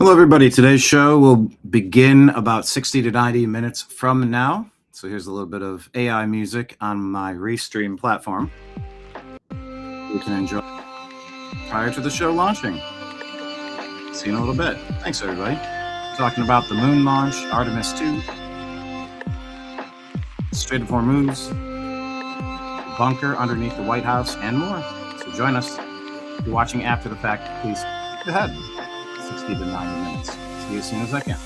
Hello, everybody. Today's show will begin about 60 to 90 minutes from now. So here's a little bit of AI music on my Restream platform. You can enjoy prior to the show launching. See you in a little bit. Thanks, everybody. Talking about the moon launch, Artemis 2, Strait of Hormuz, the bunker underneath the White House, and more. So join us. If you're watching after the fact, please go ahead. 60 to 90 minutes. See you as soon as I can.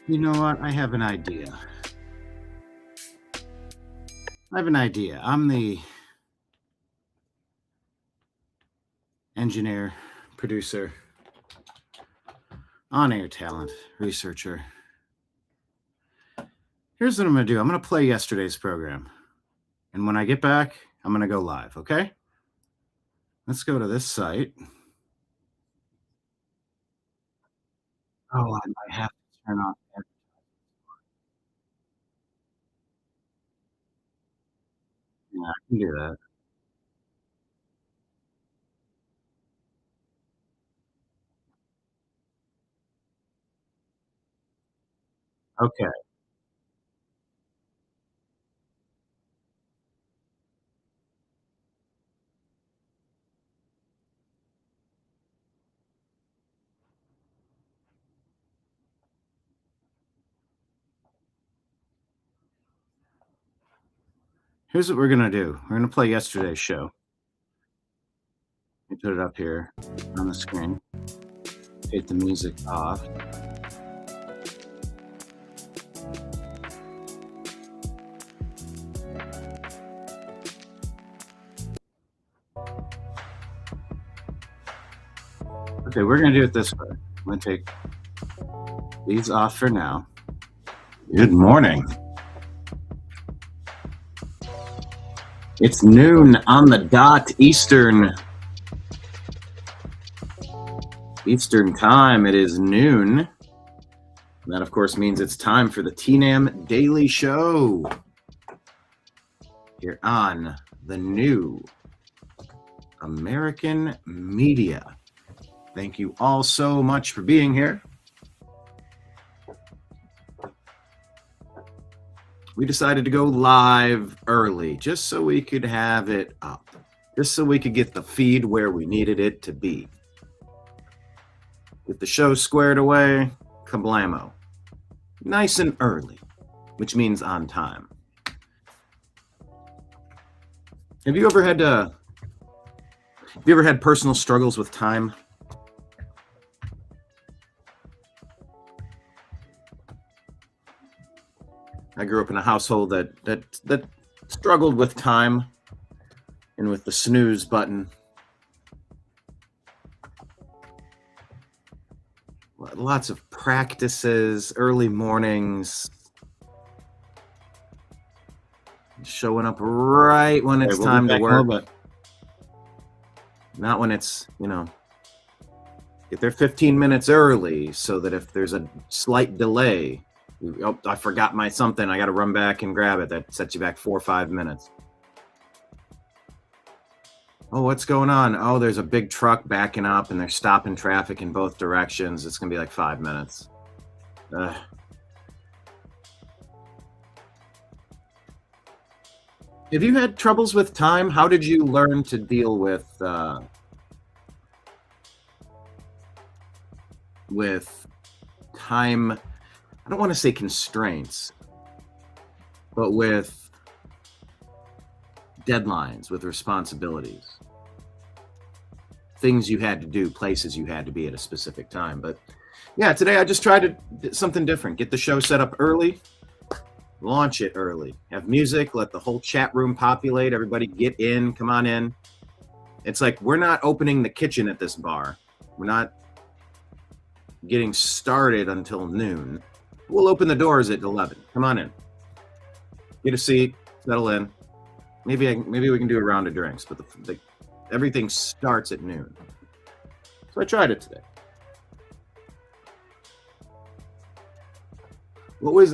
You know what? I have an idea. I'm the engineer, producer, on-air talent, researcher. Here's what I'm going to do. I'm going to play yesterday's program. And when I get back, I'm going to go live, okay? Let's go to this site. Oh, I might have to turn off advertising. Yeah, I can do that. Okay. Here's what we're going to do. We're going to play yesterday's show. Let me put it up here on the screen. Take the music off. Okay, we're going to do it this way. I'm going to take these off for now. Good morning. It's noon on the dot Eastern time. It is noon. And that, of course, means it's time for the TNAM Daily Show here on the new American media. Thank you all so much for being here. We decided to go live early just so we could have it up, just so we could get the feed where we needed it to be. Get the show squared away, kablamo. Nice and early, which means on time. Have you ever had personal struggles with time? I grew up in a household that struggled with time and with the snooze button. Lots of practices, early mornings, showing up right when it's time to work. But not when it's, get there 15 minutes early so that if there's a slight delay, oh, I forgot my something, I got to run back and grab it. That sets you back 4 or 5 minutes. Oh, what's going on? Oh, there's a big truck backing up and they're stopping traffic in both directions. It's going to be like 5 minutes. Ugh. Have you had troubles with time? How did you learn to deal with time? I don't want to say constraints, but with deadlines, with responsibilities, things you had to do, places you had to be at a specific time. But yeah, today I just tried something different. Get the show set up early, launch it early, have music, let the whole chat room populate, everybody get in, come on in. It's like we're not opening the kitchen at this bar. We're not getting started until noon. We'll open the doors at 11. Come on in. Get a seat, settle in. Maybe we can do a round of drinks, but everything starts at noon. So I tried it today. What was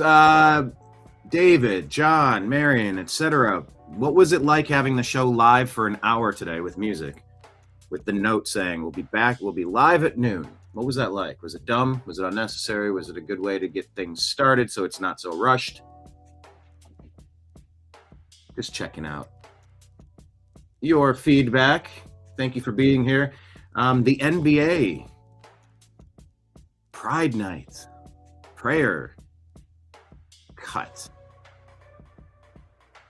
David, John, Marion, etc.? What was it like having the show live for an hour today with music, with the note saying we'll be live at noon? What was that like? Was it dumb? Was it unnecessary? Was it a good way to get things started so it's not so rushed? Just checking out your feedback. Thank you for being here. The NBA, Pride Night, prayer, cut.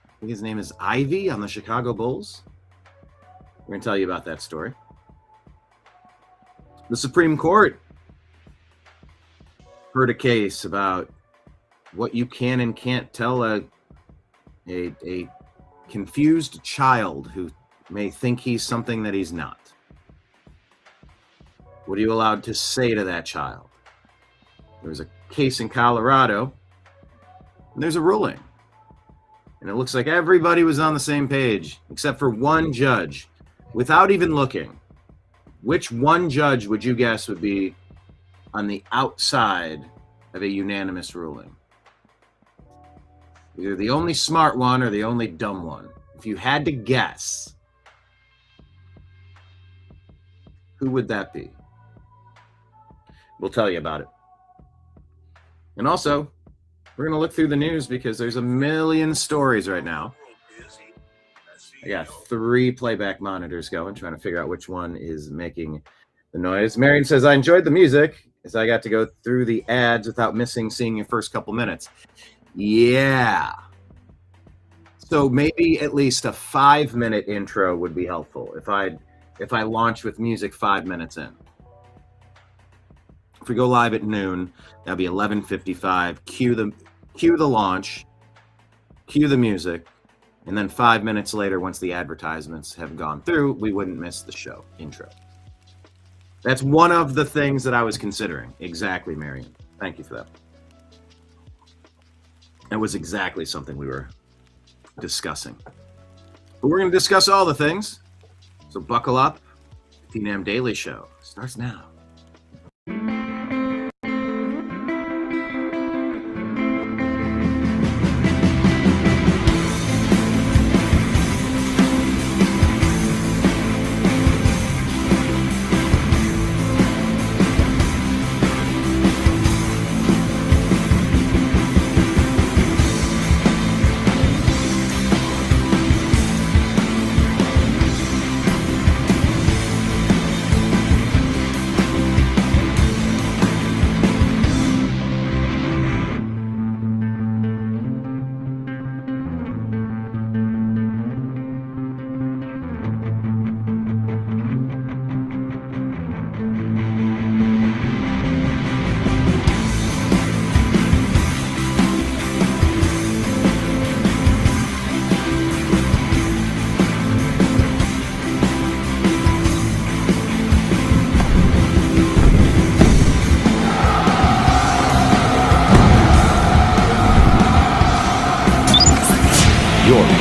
I think his name is Ivy on the Chicago Bulls. We're going to tell you about that story. The Supreme Court heard a case about what you can and can't tell a confused child who may think he's something that he's not. What are you allowed to say to that child? There was a case in Colorado, and there's a ruling. And it looks like everybody was on the same page, except for one judge. Without even looking, which one judge would you guess would be on the outside of a unanimous ruling? Either the only smart one or the only dumb one. If you had to guess, who would that be? We'll tell you about it. And also, we're going to look through the news because there's a million stories right now. I got 3 playback monitors going, trying to figure out which one is making the noise. Marion says, I enjoyed the music as I got to go through the ads without seeing your first couple minutes. Yeah. So maybe at least a 5-minute intro would be helpful if I launch with music 5 minutes in. If we go live at noon, that'll be 11:55. Cue the launch, cue the music, and then 5 minutes later, once the advertisements have gone through, we wouldn't miss the show intro. That's one of the things that I was considering. Exactly, Marion. Thank you for that. That was exactly something we were discussing. But we're going to discuss all the things. So buckle up. TNAM Daily Show starts now.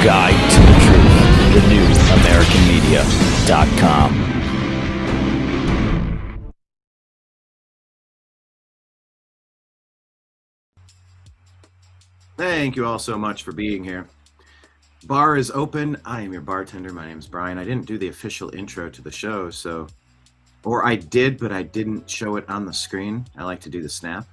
Guide to the Truth, the new AmericanMedia.com. Thank you all so much for being here. Bar is open. I am your bartender. My name is Brian. I didn't do the official intro to the show, or I did, but I didn't show it on the screen. I like to do the snap.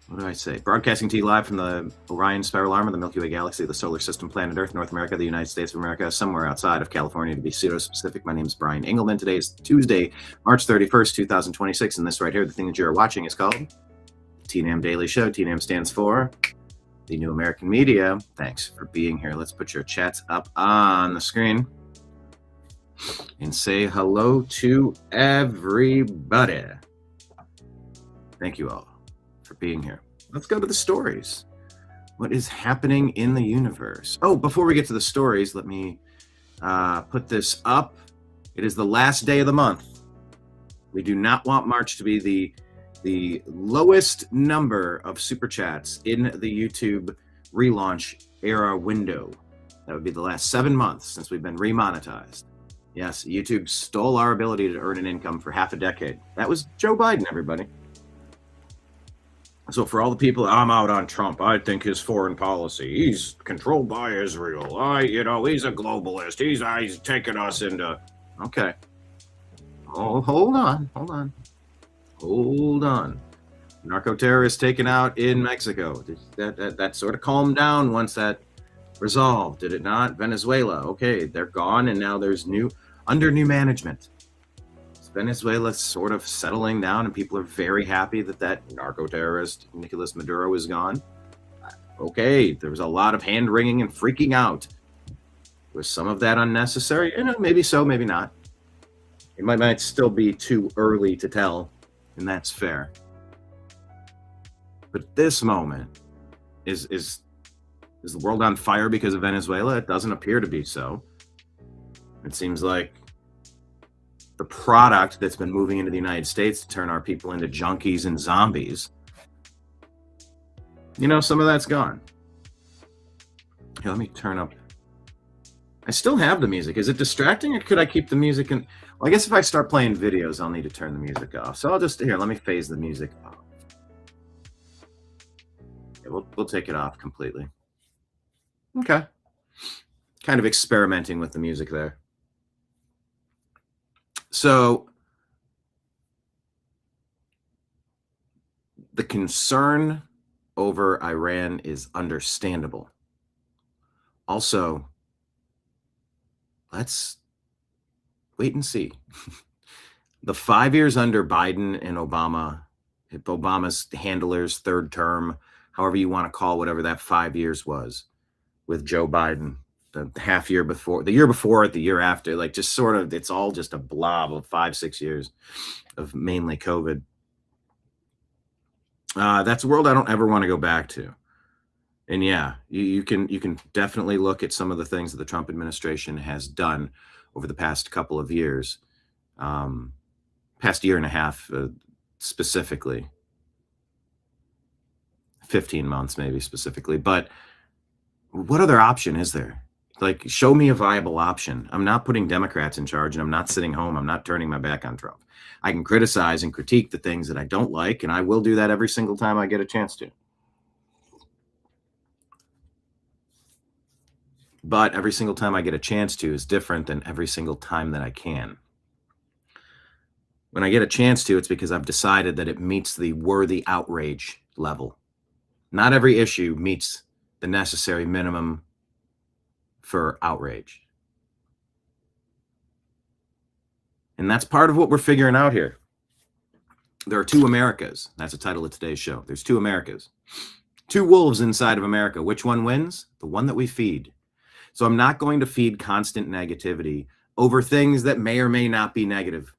What do I say? Broadcasting to you live from the Orion Spiral Arm of the Milky Way Galaxy, the solar system, planet Earth, North America, the United States of America, somewhere outside of California to be pseudo-specific. My name is Brian Engelman. Today is Tuesday, March 31st, 2026, and this right here, the thing that you're watching, is called TNAM Daily Show. TNAM stands for the New American Media. Thanks for being here. Let's put your chats up on the screen and say hello to everybody. Thank you all for being here. Let's go to the stories. What is happening in the universe? Oh, before we get to the stories, let me put this up. It is the last day of the month. We do not want March to be the lowest number of super chats in the YouTube relaunch era window. That would be the last 7 months since we've been remonetized. Yes, YouTube stole our ability to earn an income for half a decade. That was Joe Biden, everybody. So for all the people, I'm out on Trump. I think his foreign policy, he's controlled by Israel. He's a globalist. He's taking us into. Okay. Oh, hold on. Narco terrorists taken out in Mexico. That sort of calmed down once that resolved, did it not? Venezuela, okay, they're gone, and now there's under new management. Venezuela's sort of settling down, and people are very happy that narco-terrorist Nicolas Maduro is gone. Okay, there was a lot of hand-wringing and freaking out. Was some of that unnecessary? Maybe so, maybe not. It might still be too early to tell, and that's fair. But this moment, is the world on fire because of Venezuela? It doesn't appear to be so. It seems like the product that's been moving into the United States to turn our people into junkies and zombies, some of that's gone. Here, let me turn up. I still have the music. Is it distracting, or could I keep the music in? Well, I guess if I start playing videos, I'll need to turn the music off. So I'll just, let me phase the music off. Yeah, we'll take it off completely. Okay. Kind of experimenting with the music there. So the concern over Iran is understandable. Also, let's wait and see. The 5 years under Biden and Obama's handlers, third term, however you want to call whatever that 5 years was, with Joe Biden, the year before, the year after, like just sort of, it's all just a blob of 5-6 years of mainly COVID. That's a world I don't ever want to go back to. And yeah, you can definitely look at some of the things that the Trump administration has done over the past couple of years, past year and a half, specifically, 15 months maybe specifically. But what other option is there? Like, show me a viable option. I'm not putting Democrats in charge, and I'm not sitting home. I'm not turning my back on Trump. I can criticize and critique the things that I don't like, and I will do that every single time I get a chance to. But every single time I get a chance to is different than every single time that I can. When I get a chance to, it's because I've decided that it meets the worthy outrage level. Not every issue meets the necessary minimum for outrage. And that's part of what we're figuring out here. There are two Americas. That's the title of today's show. There's two Americas. Two wolves inside of America. Which one wins? The one that we feed. So I'm not going to feed constant negativity over things that may or may not be negative,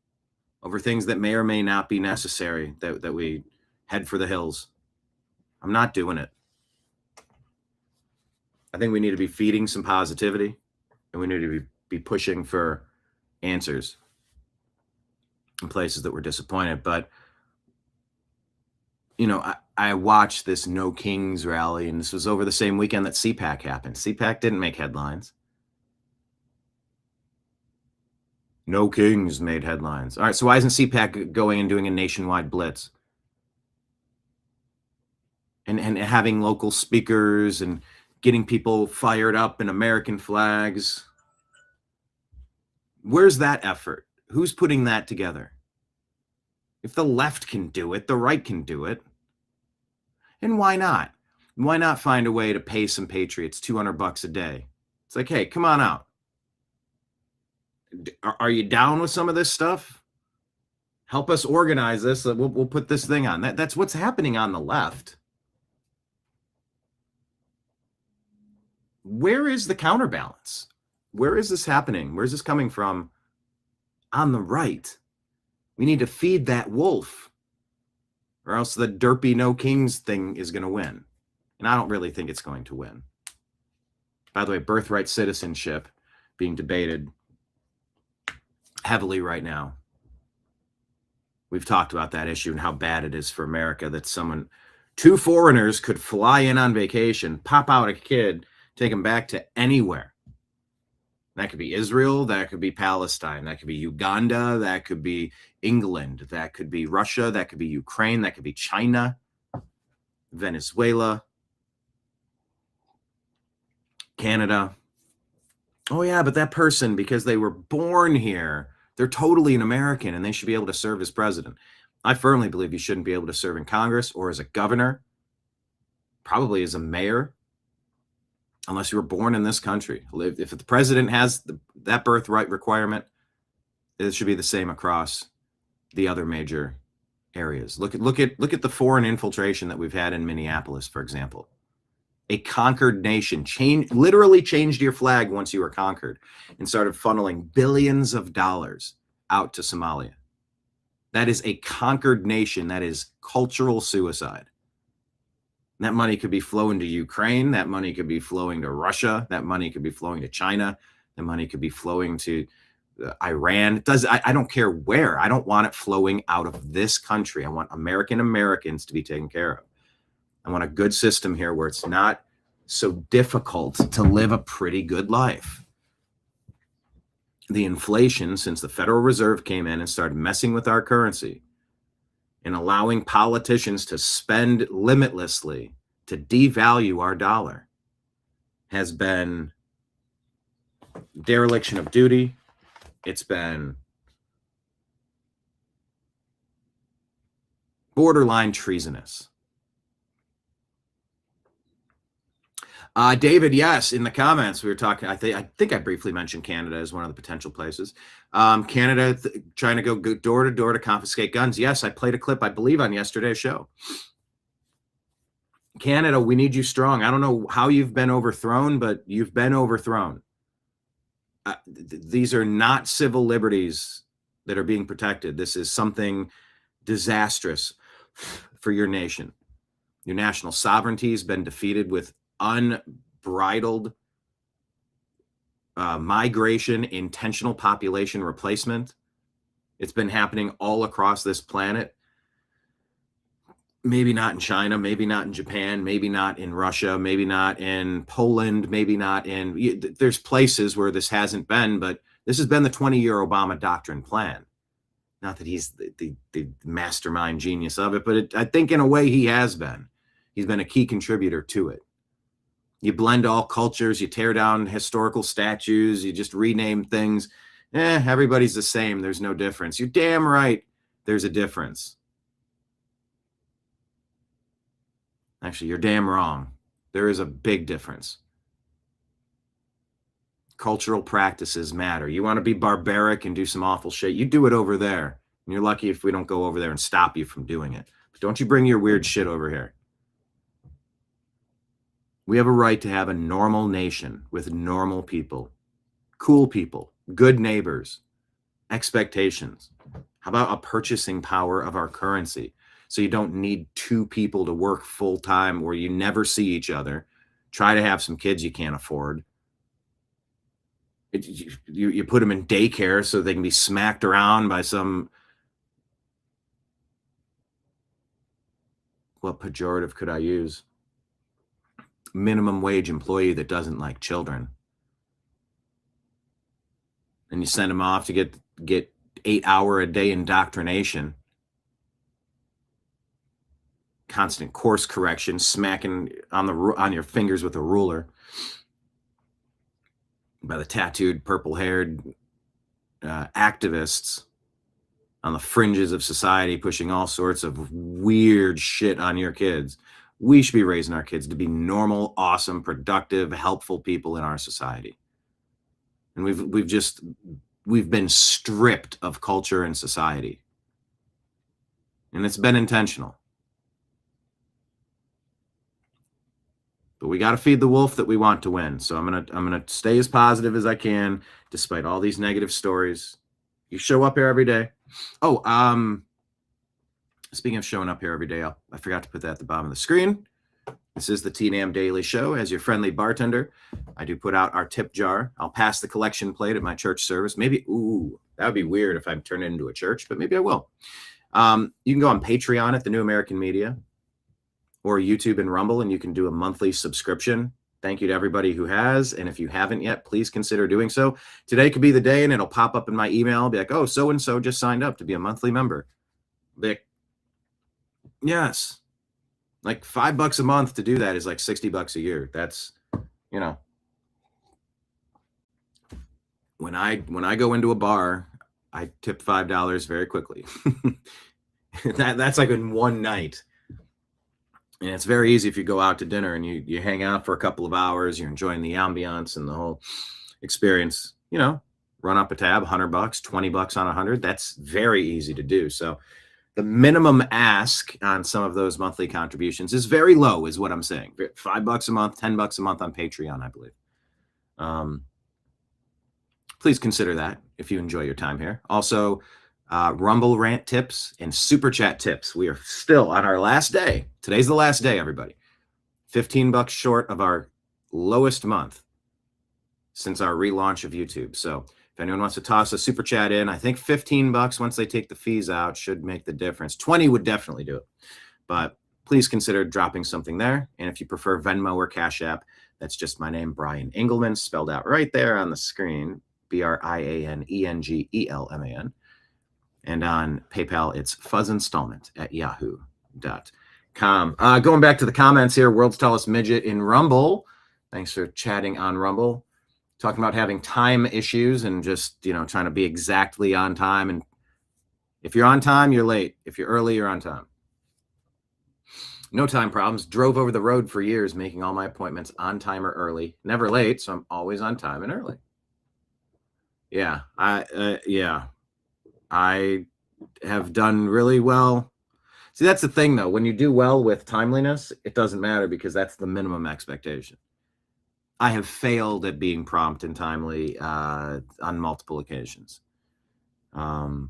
over things that may or may not be necessary, that we head for the hills. I'm not doing it. I think we need to be feeding some positivity, and we need to be pushing for answers in places that we're disappointed. But, I watched this No Kings rally, and this was over the same weekend that CPAC happened. CPAC didn't make headlines. No Kings made headlines. All right, so why isn't CPAC going and doing a nationwide blitz? And having local speakers and getting people fired up in American flags. Where's that effort? Who's putting that together? If the left can do it, the right can do it. And why not? Why not find a way to pay some patriots $200 a day? It's like, hey, come on out. Are you down with some of this stuff? Help us organize this. We'll put this thing on. That's what's happening on the left. Where is the counterbalance? Where is this happening? Where's this coming from on the right? We need to feed that wolf, or else the derpy No Kings thing is going to win. And I don't really think it's going to win. By the way, birthright citizenship being debated heavily right now. We've talked about that issue and how bad it is for America that two foreigners could fly in on vacation, pop out a kid, take them back to anywhere. That could be Israel, that could be Palestine, that could be Uganda, that could be England, that could be Russia, that could be Ukraine, that could be China, Venezuela, Canada. Oh yeah, but that person, because they were born here, they're totally an American and they should be able to serve as president. I firmly believe you shouldn't be able to serve in Congress or as a governor, probably as a mayor. unless you were born in this country. If the president has that birthright requirement, it should be the same across the other major areas. Look at the foreign infiltration that we've had in Minneapolis, for example. A conquered nation literally changed your flag once you were conquered and started funneling billions of dollars out to Somalia. That is a conquered nation. That is cultural suicide. That money could be flowing to Ukraine. That money could be flowing to Russia. That money could be flowing to China. That money could be flowing to Iran. I don't care where. I don't want it flowing out of this country. I want Americans to be taken care of. I want a good system here where it's not so difficult to live a pretty good life. The inflation, since the Federal Reserve came in and started messing with our currency and allowing politicians to spend limitlessly to devalue our dollar, has been dereliction of duty. It's been borderline treasonous. David, yes, in the comments we were talking. I think I briefly mentioned Canada as one of the potential places. Canada trying to go door to door to confiscate guns. Yes, I played a clip, I believe, on yesterday's show. Canada, we need you strong. I don't know how you've been overthrown, but you've been overthrown. These are not civil liberties that are being protected. This is something disastrous for your nation. Your national sovereignty has been defeated with unbridled migration, intentional population replacement. It's been happening all across this planet. Maybe not in China, maybe not in Japan, maybe not in Russia, maybe not in Poland, maybe not in... There's places where this hasn't been, but this has been the 20-year Obama doctrine plan. Not that he's the mastermind genius of it, but I think in a way he has been. He's been a key contributor to it. You blend all cultures, you tear down historical statues, you just rename things. Everybody's the same. There's no difference. You're damn right there's a difference. Actually, you're damn wrong. There is a big difference. Cultural practices matter. You want to be barbaric and do some awful shit, you do it over there. And you're lucky if we don't go over there and stop you from doing it. But don't you bring your weird shit over here. We have a right to have a normal nation with normal people, cool people, good neighbors, expectations. How about a purchasing power of our currency? So you don't need two people to work full time where you never see each other. Try to have some kids you can't afford. You put them in daycare so they can be smacked around by some... What pejorative could I use? Minimum wage employee that doesn't like children. And you send them off to get 8-hour-a-day indoctrination. Constant course correction, smacking on your fingers with a ruler by the tattooed, purple-haired activists on the fringes of society, pushing all sorts of weird shit on your kids. We should be raising our kids to be normal, awesome, productive, helpful people in our society. And we've been stripped of culture and society. And it's been intentional. But we got to feed the wolf that we want to win. So I'm gonna stay as positive as I can, despite all these negative stories. You show up here every day. Oh, speaking of showing up here every day, I forgot to put that at the bottom of the screen. This is the TNAM Daily Show. As your friendly bartender, I do put out our tip jar. I'll pass the collection plate at my church service. Maybe, that would be weird if I turn it into a church, but maybe I will. You can go on Patreon at the New American Media, or YouTube and Rumble, and you can do a monthly subscription. Thank you to everybody who has. And if you haven't yet, please consider doing so. Today could be the day, and it'll pop up in my email. I'll be like, oh, so-and-so just signed up to be a monthly member. Be like, yes. Like $5 a month to do that is like $60 a year. That's, when I go into a bar, I tip $5 very quickly. That's like in one night. And it's very easy if you go out to dinner and you hang out for a couple of hours, you're enjoying the ambiance and the whole experience, run up a tab, $100, $20 on 100. That's very easy to do. So the minimum ask on some of those monthly contributions is very low, is what I'm saying. $5 a month, $10 a month on Patreon, I believe. Please consider that if you enjoy your time here. Also, Rumble rant tips and super chat tips. We are still on our last day. Today's the last day, everybody. $15 short of our lowest month since our relaunch of YouTube. So if anyone wants to toss a super chat in, I think $15 once they take the fees out should make the difference. 20 would definitely do it. But please consider dropping something there. And if you prefer Venmo or Cash App, that's just my name, Brian Engelman, spelled out right there on the screen, BrianEngelman. And on PayPal, it's fuzzinstallment@yahoo.com. Going back to the comments here, world's tallest midget in Rumble. Thanks for chatting on Rumble. Talking about having time issues and just, trying to be exactly on time. And if you're on time, you're late. If you're early, you're on time. No time problems. Drove over the road for years, making all my appointments on time or early. Never late, so I'm always on time and early. Yeah, I have done really well. See, that's the thing, though. When you do well with timeliness, it doesn't matter because that's the minimum expectation. I have failed at being prompt and timely on multiple occasions. But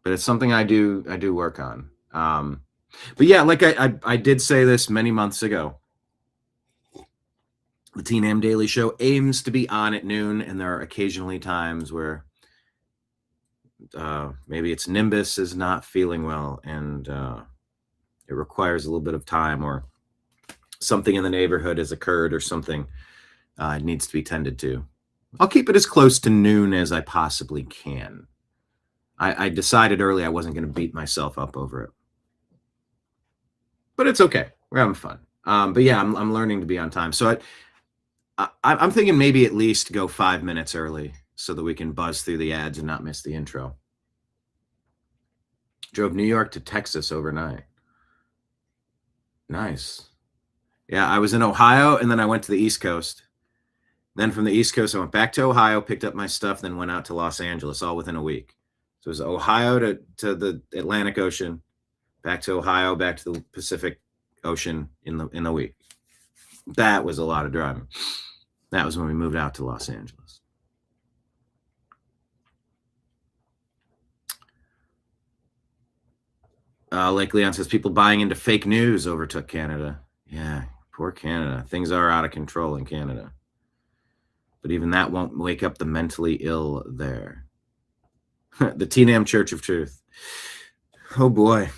it's something I do work on. But yeah, like I did say this many months ago. The TNAM Daily Show aims to be on at noon, and there are occasionally times where maybe its nimbus is not feeling well, and it requires a little bit of time, or something in the neighborhood has occurred, or something needs to be tended to. I'll keep it as close to noon as I possibly can. I decided early I wasn't going to beat myself up over it. But it's okay. We're having fun. But yeah, I'm learning to be on time. So I'm thinking maybe at least go 5 minutes early so that we can buzz through the ads and not miss the intro. Drove New York to Texas overnight. Nice. Yeah, I was in Ohio, and then I went to the East Coast. Then from the East Coast, I went back to Ohio, picked up my stuff, then went out to Los Angeles, all within a week. So it was Ohio to the Atlantic Ocean, back to Ohio, back to the Pacific Ocean in the week. That was a lot of driving. That was when we moved out to Los Angeles. Lake Leon says people buying into fake news overtook Canada. Yeah, poor Canada. Things are out of control in Canada. But even that won't wake up the mentally ill there. The TNAM Church of Truth. Oh boy.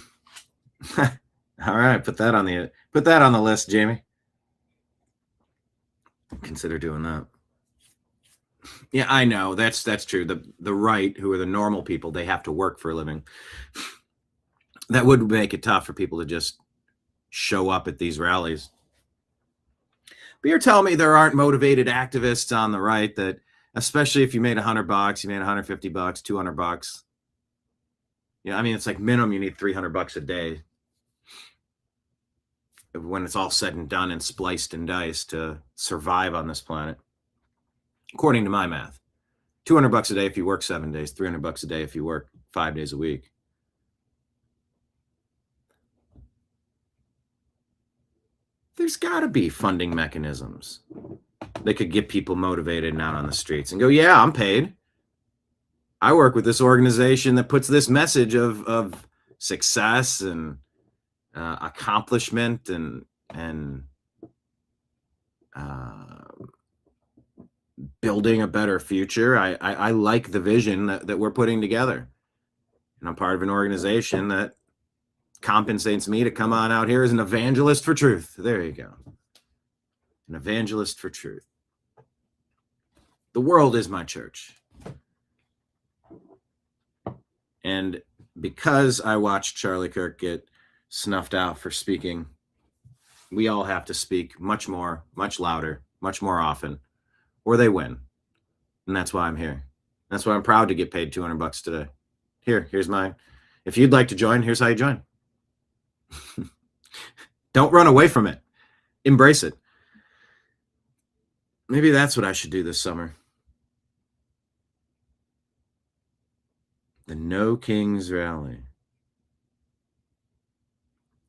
All right, put that on the list, Jamie. Consider doing that. Yeah, I know. That's true. The right, who are the normal people, they have to work for a living. That would make it tough for people to just show up at these rallies. But you're telling me there aren't motivated activists on the right that, especially if you made $100, you made $150, $200. Yeah, I mean, it's like minimum you need $300 a day when it's all said and done and spliced and diced to survive on this planet. According to my math, $200 a day if you work 7 days, $300 a day if you work 5 days a week. There's got to be funding mechanisms that could get people motivated and out on the streets and go, yeah, I'm paid. I work with this organization that puts this message of success and accomplishment and building a better future. I like the vision that we're putting together. And I'm part of an organization that compensates me to come on out here as an evangelist for truth. There you go. An evangelist for truth. The world is my church. And because I watched Charlie Kirk get snuffed out for speaking, we all have to speak much more, much louder, much more often, or they win. And that's why I'm here. That's why I'm proud to get paid $200 today. Here's mine. If you'd like to join, here's how you join. Don't run away from it. Embrace it. Maybe that's what I should do this summer. The No Kings Rally.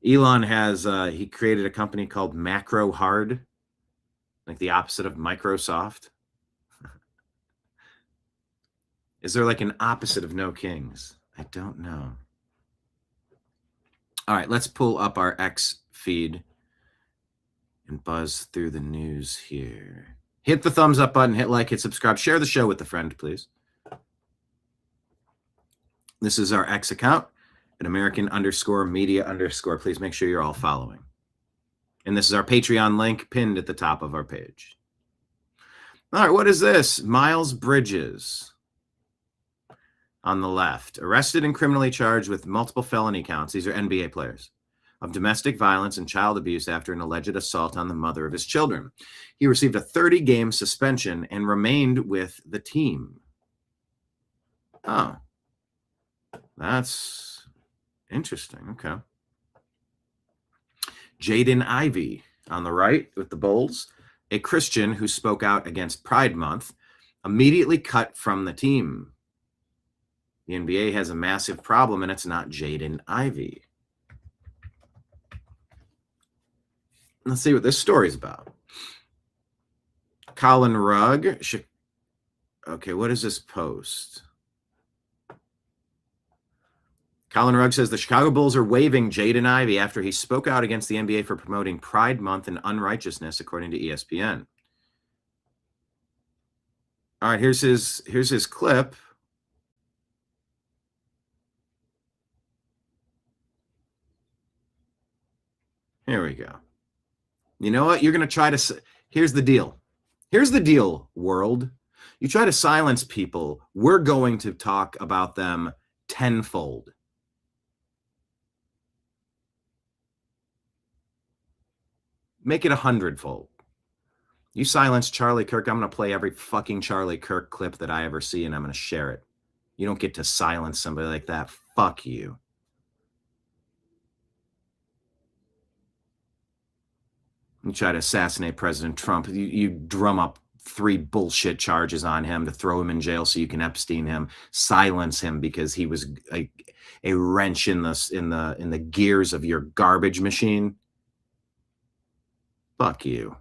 Elon has, he created a company called Macro Hard, like the opposite of Microsoft. Is there like an opposite of No Kings? I don't know. All right, let's pull up our X feed and buzz through the news here. Hit the thumbs up button, hit like, hit subscribe, share the show with a friend, please. This is our X account at American_media_. Please make sure you're all following. And this is our Patreon link pinned at the top of our page. All right, what is this? Miles Bridges on the left, arrested and criminally charged with multiple felony counts. These are NBA players of domestic violence and child abuse after an alleged assault on the mother of his children. He received a 30-game suspension and remained with the team. Oh, that's interesting. Okay. Jaden Ivey on the right with the Bulls, a Christian who spoke out against Pride Month, immediately cut from the team. The NBA has a massive problem, and it's not Jaden Ivey. Let's see what this story's about. Colin Rugg. Okay, what is this post? Colin Rugg says the Chicago Bulls are waiving Jaden Ivey after he spoke out against the NBA for promoting Pride Month and unrighteousness, according to ESPN. All right, here's his clip. Here we go. You know what? You're going to try to... Here's the deal. Here's the deal, world. You try to silence people, we're going to talk about them tenfold. Make it 100-fold. You silence Charlie Kirk, I'm going to play every fucking Charlie Kirk clip that I ever see, and I'm going to share it. You don't get to silence somebody like that. Fuck you. You try to assassinate President Trump. You drum up 3 bullshit charges on him to throw him in jail so you can Epstein him, silence him because he was a wrench in the gears of your garbage machine. Fuck you.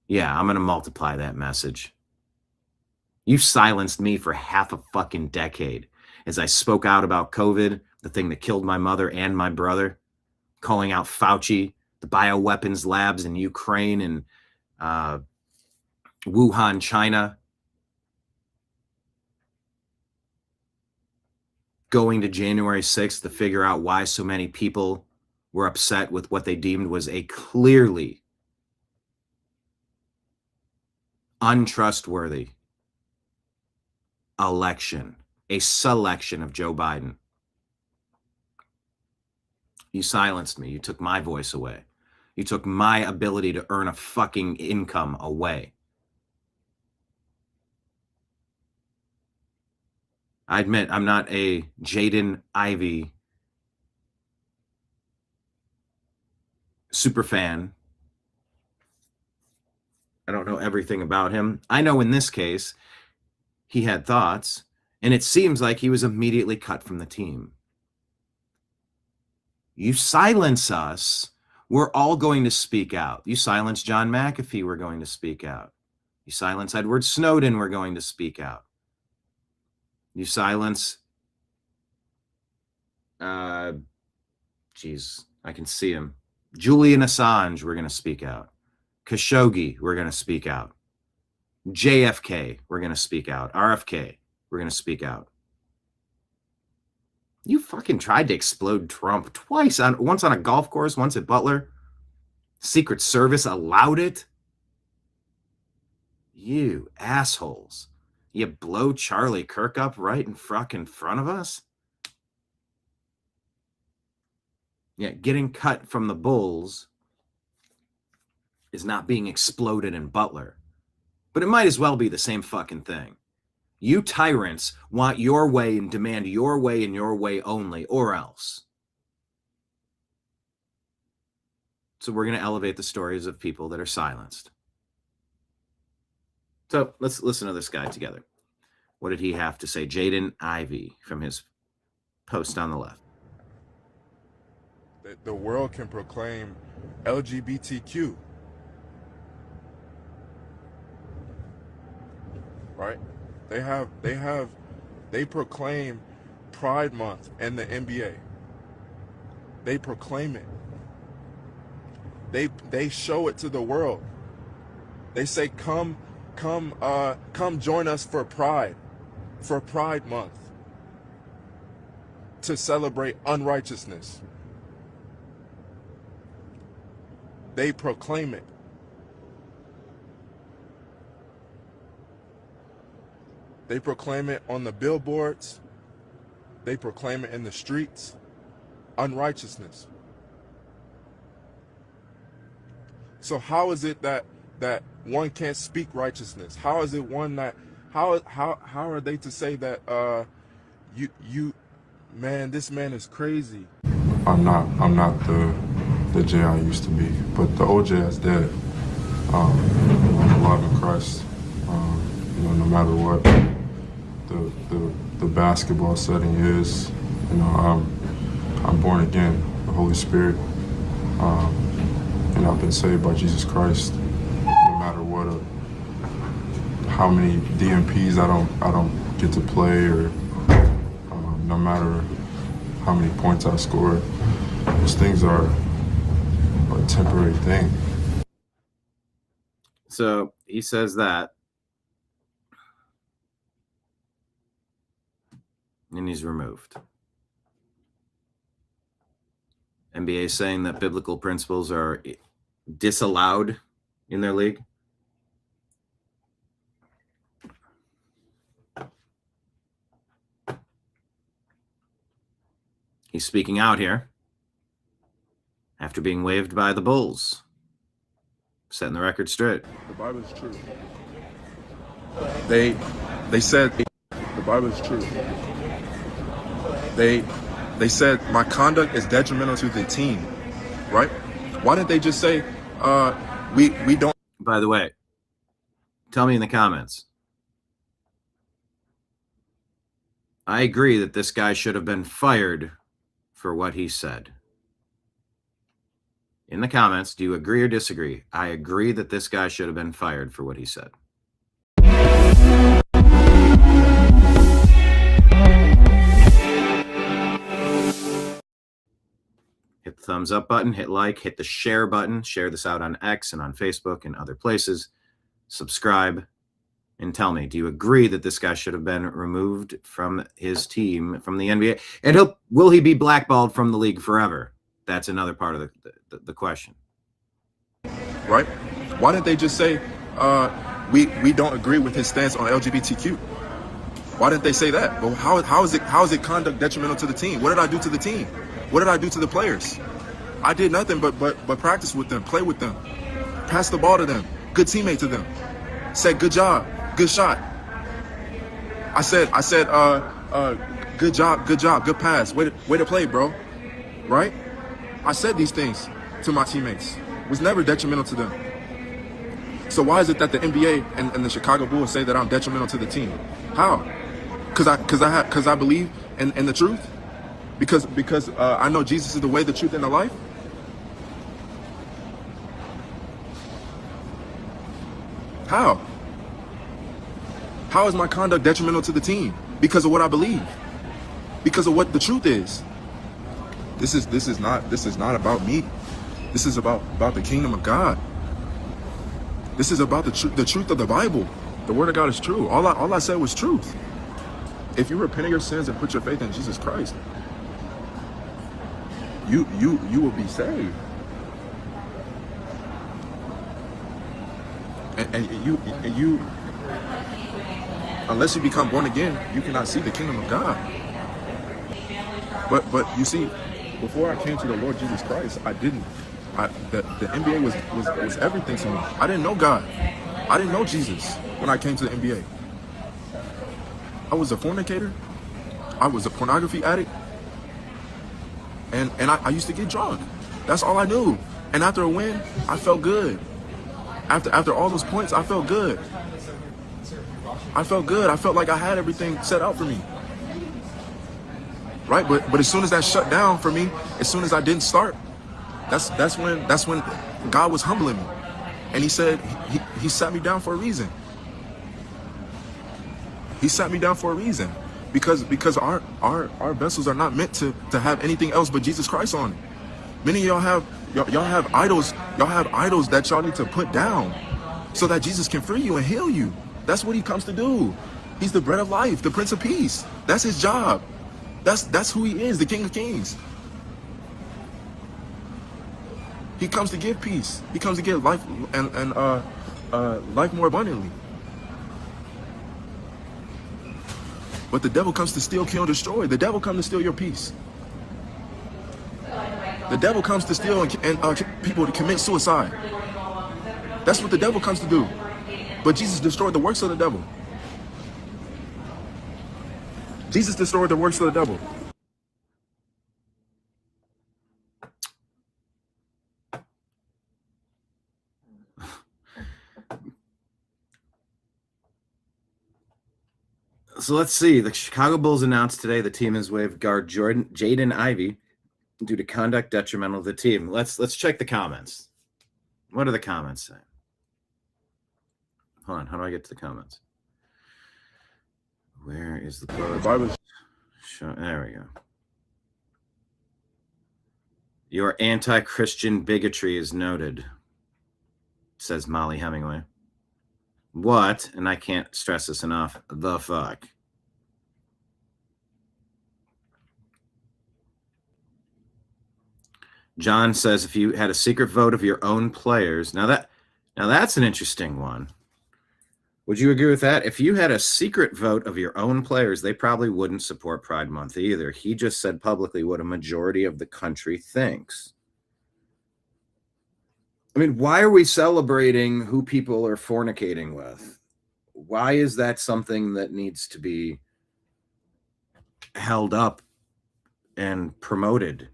Yeah, I'm going to multiply that message. You silenced me for half a fucking decade as I spoke out about COVID, the thing that killed my mother and my brother, calling out Fauci, the bioweapons labs in Ukraine and Wuhan, China, going to January 6th to figure out why so many people were upset with what they deemed was a clearly untrustworthy election, a selection of Joe Biden. You silenced me. You took my voice away. You took my ability to earn a fucking income away. I admit I'm not a Jaden Ivey super fan. I don't know everything about him. I know in this case, he had thoughts, and it seems like he was immediately cut from the team. You silence us, we're all going to speak out. You silence John McAfee, we're going to speak out. You silence Edward Snowden, we're going to speak out. You silence, geez, I can see him. Julian Assange, we're going to speak out. Khashoggi, we're going to speak out. JFK, we're going to speak out. RFK, we're going to speak out. You fucking tried to explode Trump twice, once on a golf course, once at Butler. Secret Service allowed it. You assholes. You blow Charlie Kirk up right in front of us? Yeah, getting cut from the Bulls is not being exploded in Butler. But it might as well be the same fucking thing. You tyrants want your way and demand your way and your way only, or else. So we're going to elevate the stories of people that are silenced. So let's listen to this guy together. What did he have to say? Jaden Ivey from his post on the left. The world can proclaim LGBTQ, right? They proclaim Pride Month and the NBA. They proclaim it. They show it to the world. They say, come join us for Pride Month, to celebrate unrighteousness. They proclaim it. They proclaim it on the billboards. They proclaim it in the streets. Unrighteousness. So how is it that one can't speak righteousness? How is it one that how are they to say that man, this man is crazy? I'm not the Jay I used to be, but the OJ is dead. I'm alive in Christ. No matter what the basketball setting is, I'm born again, the Holy Spirit. I've been saved by Jesus Christ. No matter what, how many DMPs I don't get to play, or no matter how many points I score, those things are a temporary thing. So he says that, and he's removed. NBA saying that biblical principles are disallowed in their league. He's speaking out here after being waived by the Bulls, setting the record straight. The Bible is true. They said the Bible is true. They said my conduct is detrimental to the team, right? Why didn't they just say we don't? By the way, tell me in the comments. I agree that this guy should have been fired for what he said. In the comments, do you agree or disagree? I agree that this guy should have been fired for what he said. Hit the thumbs up button, hit like, hit the share button, share this out on X and on Facebook and other places. Subscribe and tell me, do you agree that this guy should have been removed from his team, from the NBA? And will he be blackballed from the league forever? That's another part of the question. Right? Why didn't they just say we don't agree with his stance on LGBTQ? Why didn't they say that? Well, how is it conduct detrimental to the team? What did I do to the team? What did I do to the players? I did nothing but practice with them, play with them, pass the ball to them, good teammate to them. Said good job, good shot. I said good job, good pass, way to play, bro. Right? I said these things to my teammates. It was never detrimental to them. So why is it that the NBA and the Chicago Bulls say that I'm detrimental to the team? How? Because I believe in the truth. Because I know Jesus is the way, the truth, and the life. How? How is my conduct detrimental to the team? Because of what I believe. Because of what the truth is. This is not about me. This is about the kingdom of God. This is about the truth of the Bible. The word of God is true. All I said was truth. If you repent of your sins and put your faith in Jesus Christ, you will be saved. And you unless you become born again, you cannot see the kingdom of God. But you see, before I came to the Lord Jesus Christ, the NBA was everything to me. I didn't know God. I didn't know Jesus when I came to the NBA. I was a fornicator. I was a pornography addict. And I used to get drunk. That's all I knew. And after a win, I felt good. After all those points, I felt good. I felt good. I felt like I had everything set out for me. Right? But as soon as that shut down for me, as soon as I didn't start, that's when God was humbling me. And he said, he sat me down for a reason. He sat me down for a reason. Because our vessels are not meant to have anything else but Jesus Christ on it. Many of y'all have idols. Y'all have idols that y'all need to put down so that Jesus can free you and heal you. That's what he comes to do. He's the bread of life, the Prince of Peace. That's his job. That's who he is, the King of Kings. He comes to give peace. He comes to give life and life more abundantly. But the devil comes to steal, kill, and destroy. The devil comes to steal your peace. The devil comes to steal and people to commit suicide. That's what the devil comes to do. But Jesus destroyed the works of the devil. Jesus destroyed the works of the devil. So let's see. The Chicago Bulls announced today the team has waived guard Jaden Ivey due to conduct detrimental to the team. Let's check the comments. What do the comments say? Hold on. How do I get to the comments? Where is the quote? There we go. Your anti-Christian bigotry is noted, says Molly Hemingway. What? And I can't stress this enough. The fuck? John says if you had a secret vote of your own players, now that's an interesting one. Would you agree with that? If you had a secret vote of your own players, they probably wouldn't support Pride Month either. He just said publicly what a majority of the country thinks. I mean, why are we celebrating who people are fornicating with? Why is that something that needs to be held up and promoted?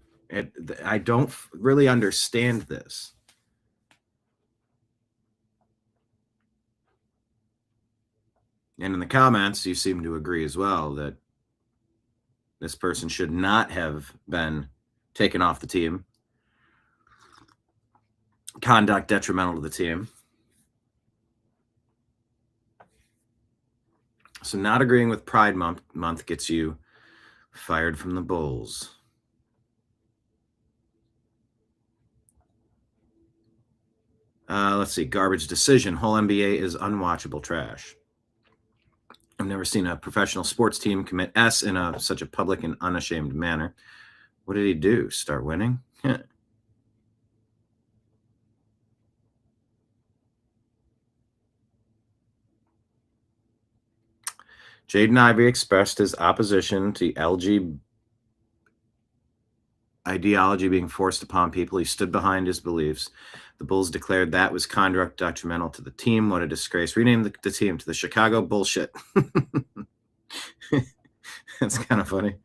I don't really understand this. And in the comments, you seem to agree as well that this person should not have been taken off the team. Conduct detrimental to the team. So not agreeing with Pride Month gets you fired from the Bulls. Let's see. Garbage decision. Whole NBA is unwatchable trash. I've never seen a professional sports team commit S in such a public and unashamed manner. What did he do? Start winning? Jaden Ivey expressed his opposition to LG ideology being forced upon people. He stood behind his beliefs. The Bulls declared that was conduct detrimental to the team. What a disgrace. Renamed the team to the Chicago Bullshit. That's kind of funny.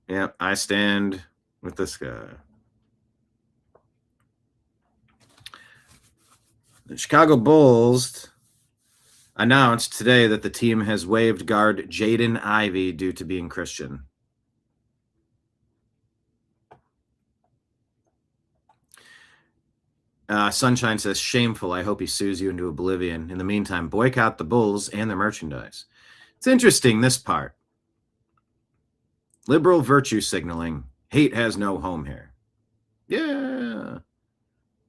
Yeah, I stand with this guy. The Chicago Bulls announced today that the team has waived guard Jaden Ivey due to being Christian. Sunshine says, shameful. I hope he sues you into oblivion. In the meantime, boycott the Bulls and their merchandise. It's interesting, this part. Liberal virtue signaling. Hate has no home here. Yeah.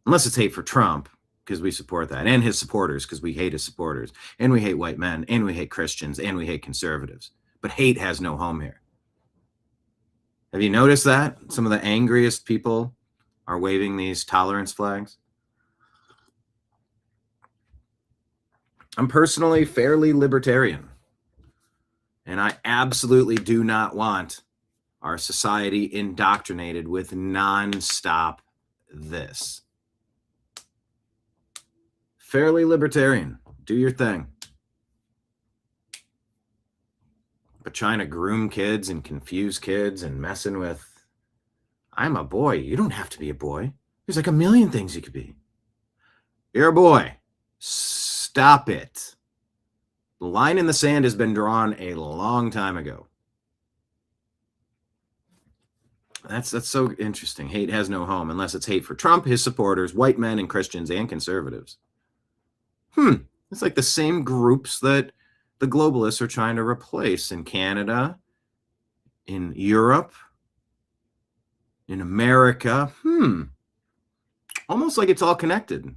Unless it's hate for Trump, because we support that, and his supporters, because we hate his supporters, and we hate white men, and we hate Christians, and we hate conservatives. But hate has no home here. Have you noticed that? Some of the angriest people are waving these tolerance flags. I'm personally fairly libertarian, and I absolutely do not want our society indoctrinated with nonstop this. Fairly libertarian. Do your thing. But trying to groom kids and confuse kids and messing with, I'm a boy. You don't have to be a boy. There's like a million things you could be. You're a boy. Stop it. The line in the sand has been drawn a long time ago. That's so interesting. Hate has no home unless it's hate for Trump, his supporters, white men and Christians and conservatives. It's like the same groups that the globalists are trying to replace in Canada, in Europe, in America. Almost like it's all connected.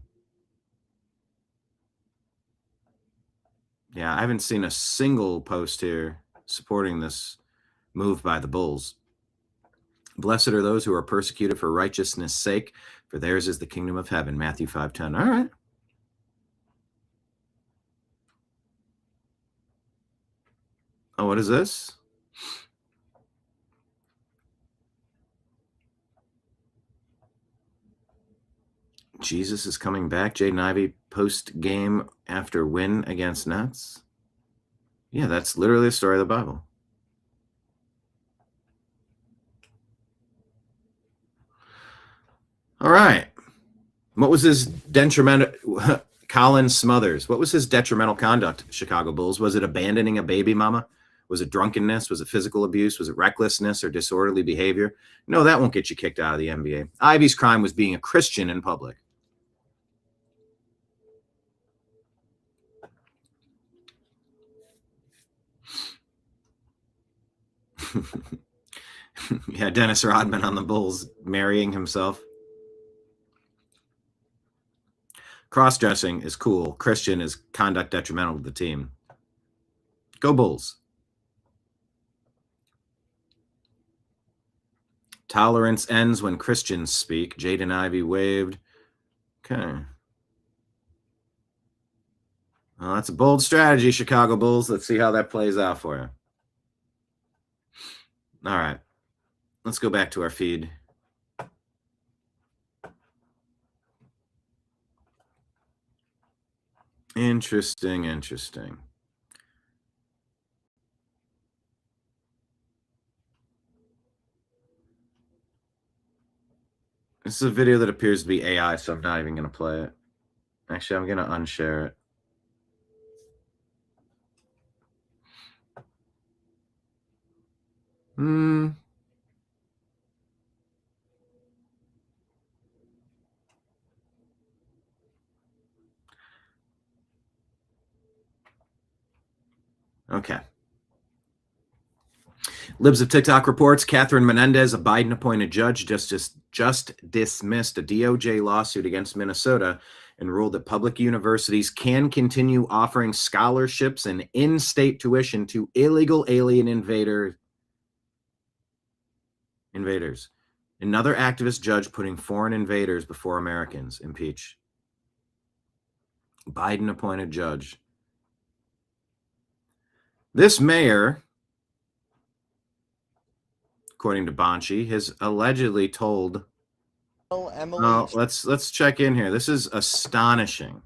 Yeah, I haven't seen a single post here supporting this move by the bulls. Blessed are those who are persecuted for righteousness' sake, for theirs is the kingdom of heaven. Matthew 5:10. All right. Oh, what is this? Jesus is coming back. Jaden Ivey post-game after win against Nets. Yeah, that's literally the story of the Bible. All right. What was his detrimental... Colin Smothers. What was his detrimental conduct, Chicago Bulls? Was it abandoning a baby mama? Was it drunkenness? Was it physical abuse? Was it recklessness or disorderly behavior? No, that won't get you kicked out of the NBA. Ivey's crime was being a Christian in public. Yeah, Dennis Rodman on the Bulls marrying himself. Cross-dressing is cool. Christian is conduct detrimental to the team. Go Bulls. Tolerance ends when Christians speak. Jaden Ivey waved. Okay. Well, that's a bold strategy, Chicago Bulls. Let's see how that plays out for you. All right. Let's go back to our feed. Interesting. This is a video that appears to be AI, so I'm not even going to play it. Actually, I'm going to unshare it. Okay. Libs of TikTok reports Catherine Menendez, a Biden-appointed judge, just dismissed a DOJ lawsuit against Minnesota and ruled that public universities can continue offering scholarships and in-state tuition to illegal alien invaders. Another activist judge putting foreign invaders before Americans. Impeach. Biden-appointed judge. This mayor, according to Bonchi, has allegedly told... Well, Emily... let's check in here. This is astonishing.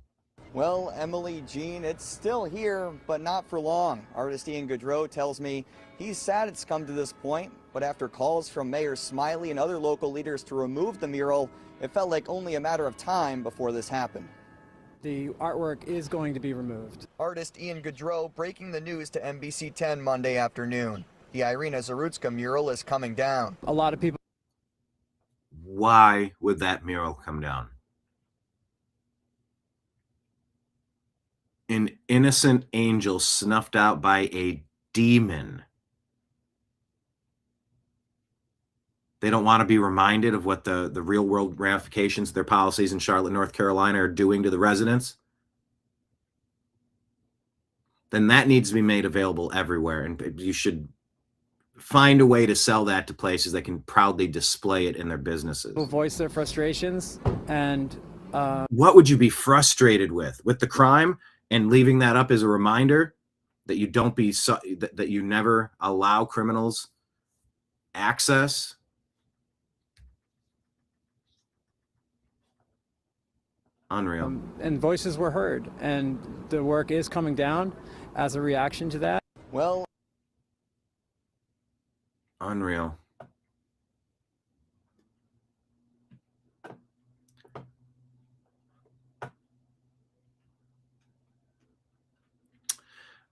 Well, Emily, Jean, it's still here, but not for long. Artist Ian Goudreau tells me he's sad it's come to this point, but after calls from Mayor Smiley and other local leaders to remove the mural, it felt like only a matter of time before this happened. The artwork is going to be removed. Artist Ian Goudreau breaking the news to NBC 10 Monday afternoon. The Irina Zarutska mural is coming down. A lot of people... Why would that mural come down? An innocent angel snuffed out by a demon. They don't want to be reminded of what the real world ramifications of their policies in Charlotte, North Carolina are doing to the residents. Then that needs to be made available everywhere. And you should find a way to sell that to places that can proudly display it in their businesses. People voice their frustrations and... What would you be frustrated with? With the crime and leaving that up as a reminder that you don't be... that you never allow criminals access... Unreal. And voices were heard, and the work is coming down as a reaction to that. Well, Unreal.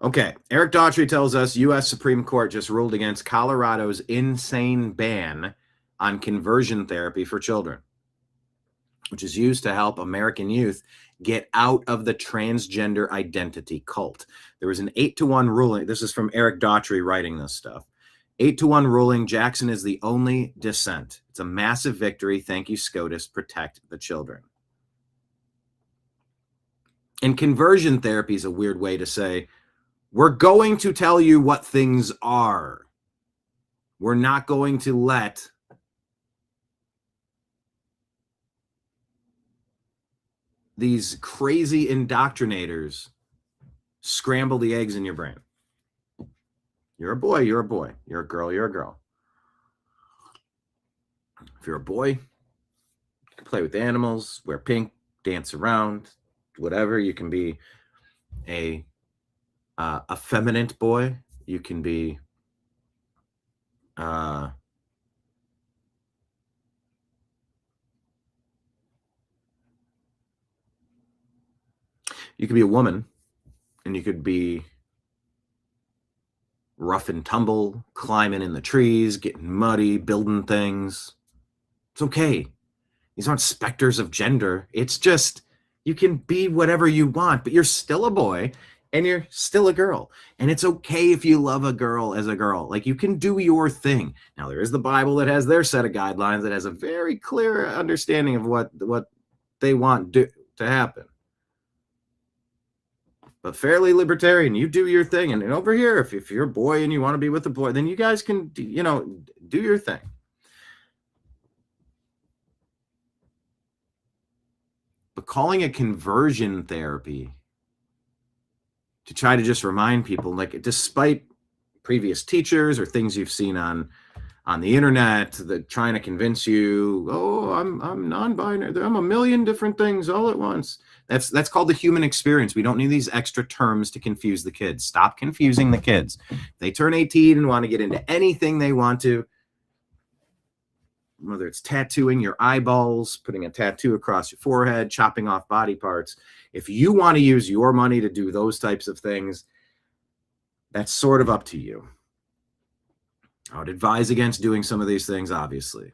Okay, Eric Daughtry tells us U.S. Supreme Court just ruled against Colorado's insane ban on conversion therapy for children, which is used to help American youth get out of the transgender identity cult. There was an 8-1 ruling. This is from Eric Daughtry writing this stuff. 8-1 ruling. Jackson is the only dissent. It's a massive victory. Thank you, SCOTUS. Protect the children. And conversion therapy is a weird way to say, we're going to tell you what things are. We're not going to let these crazy indoctrinators scramble the eggs in your brain. You're a boy, you're a boy. You're a girl, you're a girl. If you're a boy, you can play with animals, wear pink, dance around, whatever. You can be a effeminate boy. You can be a woman, and you could be rough and tumble, climbing in the trees, getting muddy, building things. It's okay. These aren't specters of gender. It's just you can be whatever you want, but you're still a boy and you're still a girl. And it's okay if you love a girl as a girl. Like, you can do your thing. Now, there is the Bible that has their set of guidelines that has a very clear understanding of what they want to happen. But fairly libertarian, you do your thing. And over here, if you're a boy and you want to be with a boy, then you guys can, do your thing. But calling it conversion therapy to try to just remind people, like, despite previous teachers or things you've seen on the internet that trying to convince you, oh, I'm non-binary, I'm a million different things all at once. That's called the human experience. We don't need these extra terms to confuse the kids. Stop confusing the kids. They turn 18 and want to get into anything they want to, whether it's tattooing your eyeballs, putting a tattoo across your forehead, chopping off body parts. If you want to use your money to do those types of things, that's sort of up to you. I would advise against doing some of these things, obviously.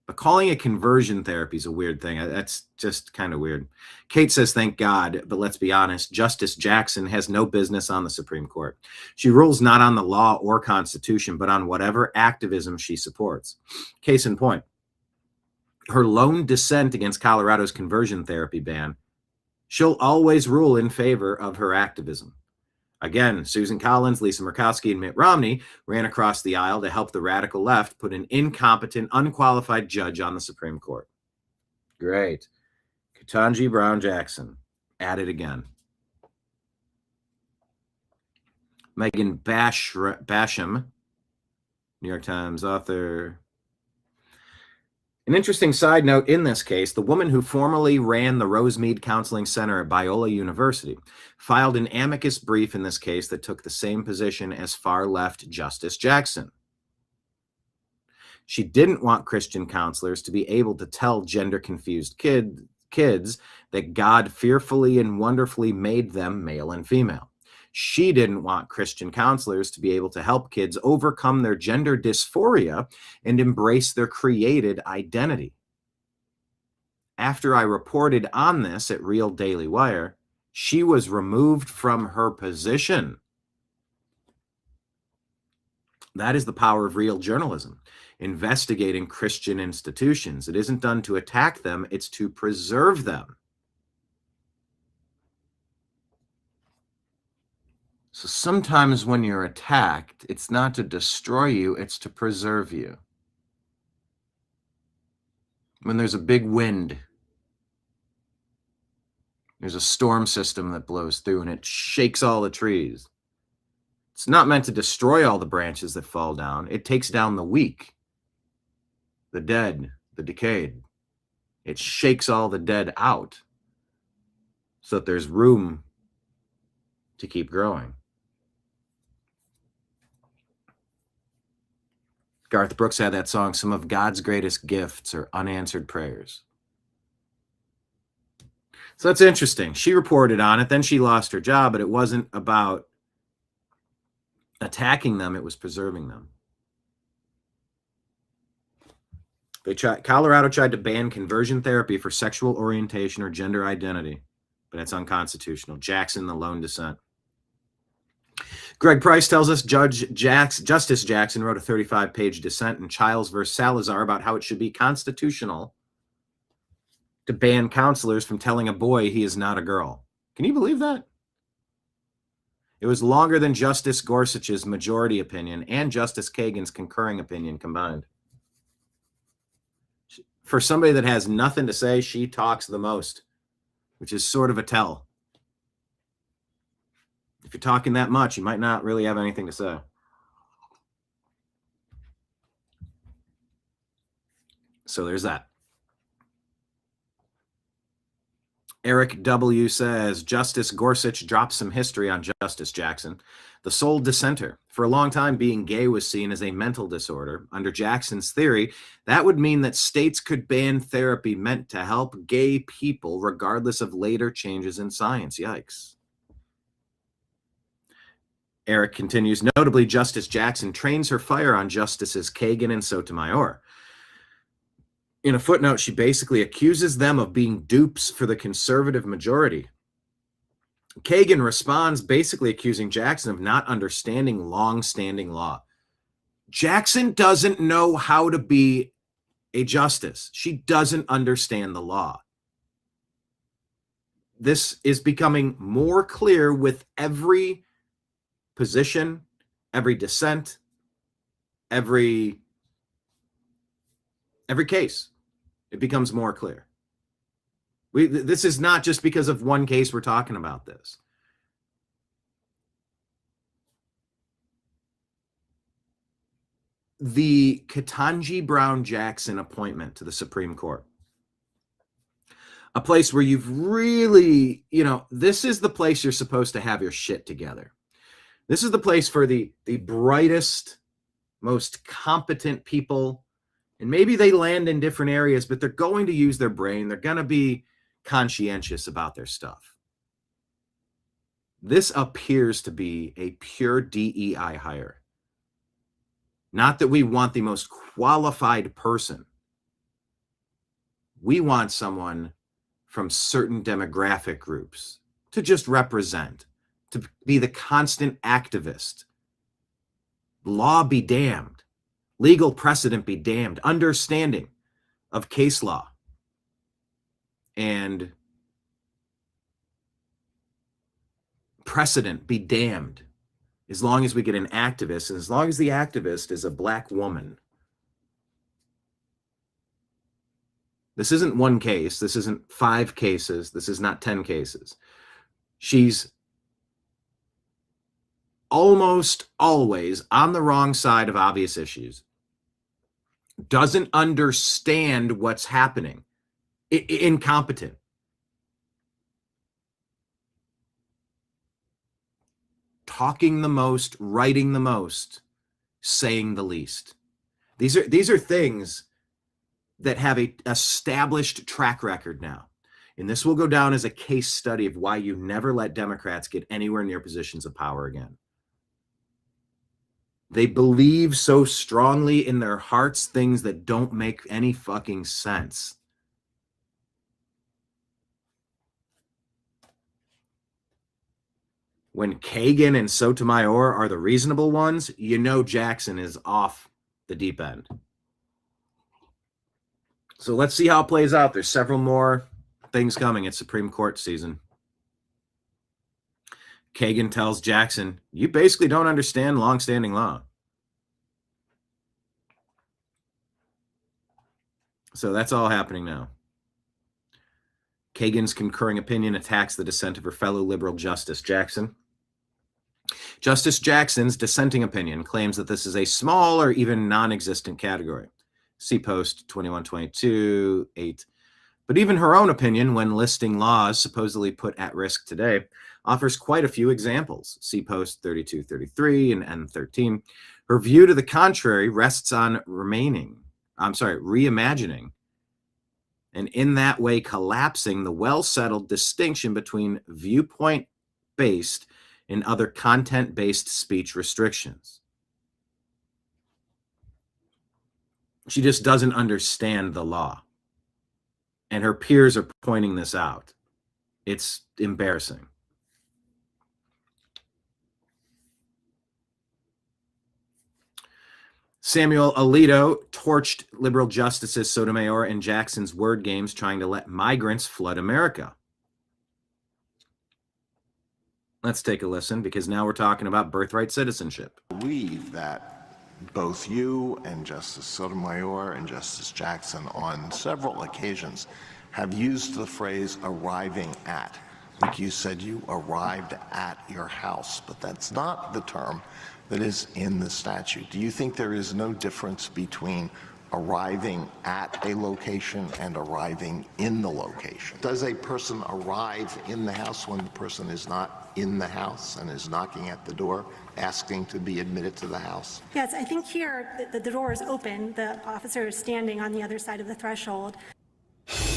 But calling it conversion therapy is a weird thing. That's just kind of weird. Kate says, thank God, but let's be honest, Justice Jackson has no business on the Supreme Court. She rules not on the law or Constitution, but on whatever activism she supports. Case in point, her lone dissent against Colorado's conversion therapy ban, she'll always rule in favor of her activism. Again, Susan Collins, Lisa Murkowski, and Mitt Romney ran across the aisle to help the radical left put an incompetent, unqualified judge on the Supreme Court. Great. Ketanji Brown Jackson, at it again. Megan Basham, New York Times author. An interesting side note in this case, the woman who formerly ran the Rosemead Counseling Center at Biola University filed an amicus brief in this case that took the same position as far-left Justice Jackson. She didn't want Christian counselors to be able to tell gender-confused kids that God fearfully and wonderfully made them male and female. She didn't want Christian counselors to be able to help kids overcome their gender dysphoria and embrace their created identity. After I reported on this at Real Daily Wire, she was removed from her position. That is the power of real journalism, investigating Christian institutions. It isn't done to attack them, it's to preserve them. So sometimes when you're attacked, it's not to destroy you, it's to preserve you. When there's a big wind, there's a storm system that blows through and it shakes all the trees. It's not meant to destroy all the branches that fall down. It takes down the weak, the dead, the decayed. It shakes all the dead out so that there's room to keep growing. Garth Brooks had that song, "Some of God's greatest gifts are unanswered prayers." So that's interesting. She reported on it. Then she lost her job, but it wasn't about attacking them. It was preserving them. Colorado tried to ban conversion therapy for sexual orientation or gender identity, but it's unconstitutional. Jackson, the lone dissent. Greg Price tells us Justice Jackson wrote a 35-page dissent in Childs versus Salazar about how it should be constitutional to ban counselors from telling a boy he is not a girl. Can you believe that? It was longer than Justice Gorsuch's majority opinion and Justice Kagan's concurring opinion combined. For somebody that has nothing to say, she talks the most, which is sort of a tell. If you're talking that much, you might not really have anything to say. So there's that. Eric W. says, Justice Gorsuch drops some history on Justice Jackson, the sole dissenter. For a long time, being gay was seen as a mental disorder. Under Jackson's theory, that would mean that states could ban therapy meant to help gay people, regardless of later changes in science. Yikes. Eric continues, notably, Justice Jackson trains her fire on Justices Kagan and Sotomayor. In a footnote, she basically accuses them of being dupes for the conservative majority. Kagan responds basically accusing Jackson of not understanding long-standing law. Jackson doesn't know how to be a justice. She doesn't understand the law. This is becoming more clear with every position, every dissent, every case. It becomes more clear. This is not just because of one case we're talking about this. The Ketanji Brown Jackson appointment to the Supreme Court, a place where you've really, this is the place you're supposed to have your shit together. This is the place for the brightest, most competent people. And maybe they land in different areas, but they're going to use their brain. They're going to be conscientious about their stuff. This appears to be a pure DEI hire. Not that we want the most qualified person. We want someone from certain demographic groups to just represent, to be the constant activist. Law be damned. Legal precedent be damned. Understanding of case law. And precedent be damned. As long as we get an activist, and as long as the activist is a black woman. This isn't one case. This isn't 5 cases. This is not 10 cases. She's almost always on the wrong side of obvious issues. Doesn't understand what's happening. Incompetent. Talking the most, writing the most, saying the least. These are things that have a established track record now. And this will go down as a case study of why you never let Democrats get anywhere near positions of power again. They believe so strongly in their hearts things that don't make any fucking sense. When Kagan and Sotomayor are the reasonable ones, Jackson is off the deep end. So let's see how it plays out. There's several more things coming. It's Supreme Court season. Kagan tells Jackson, you basically don't understand longstanding law. So that's all happening now. Kagan's concurring opinion attacks the dissent of her fellow liberal Justice Jackson. Justice Jackson's dissenting opinion claims that this is a small or even non-existent category. See post 2122-8. But even her own opinion, when listing laws supposedly put at risk today, offers quite a few examples. See post 3233 and N13. Her view to the contrary rests on reimagining, and in that way collapsing the well-settled distinction between viewpoint-based and other content-based speech restrictions. She just doesn't understand the law. And her peers are pointing this out. It's embarrassing. Samuel Alito torched liberal justices Sotomayor and Jackson's word games trying to let migrants flood America. Let's take a listen, because now we're talking about birthright citizenship. I believe that both you and Justice Sotomayor and Justice Jackson on several occasions have used the phrase arriving at. Like you said, you arrived at your house, but that's not the term that is in the statute. Do you think there is no difference between arriving at a location and arriving in the location? Does a person arrive in the house when the person is not in the house and is knocking at the door, asking to be admitted to the house? Yes, I think here the door is open. The officer is standing on the other side of the threshold.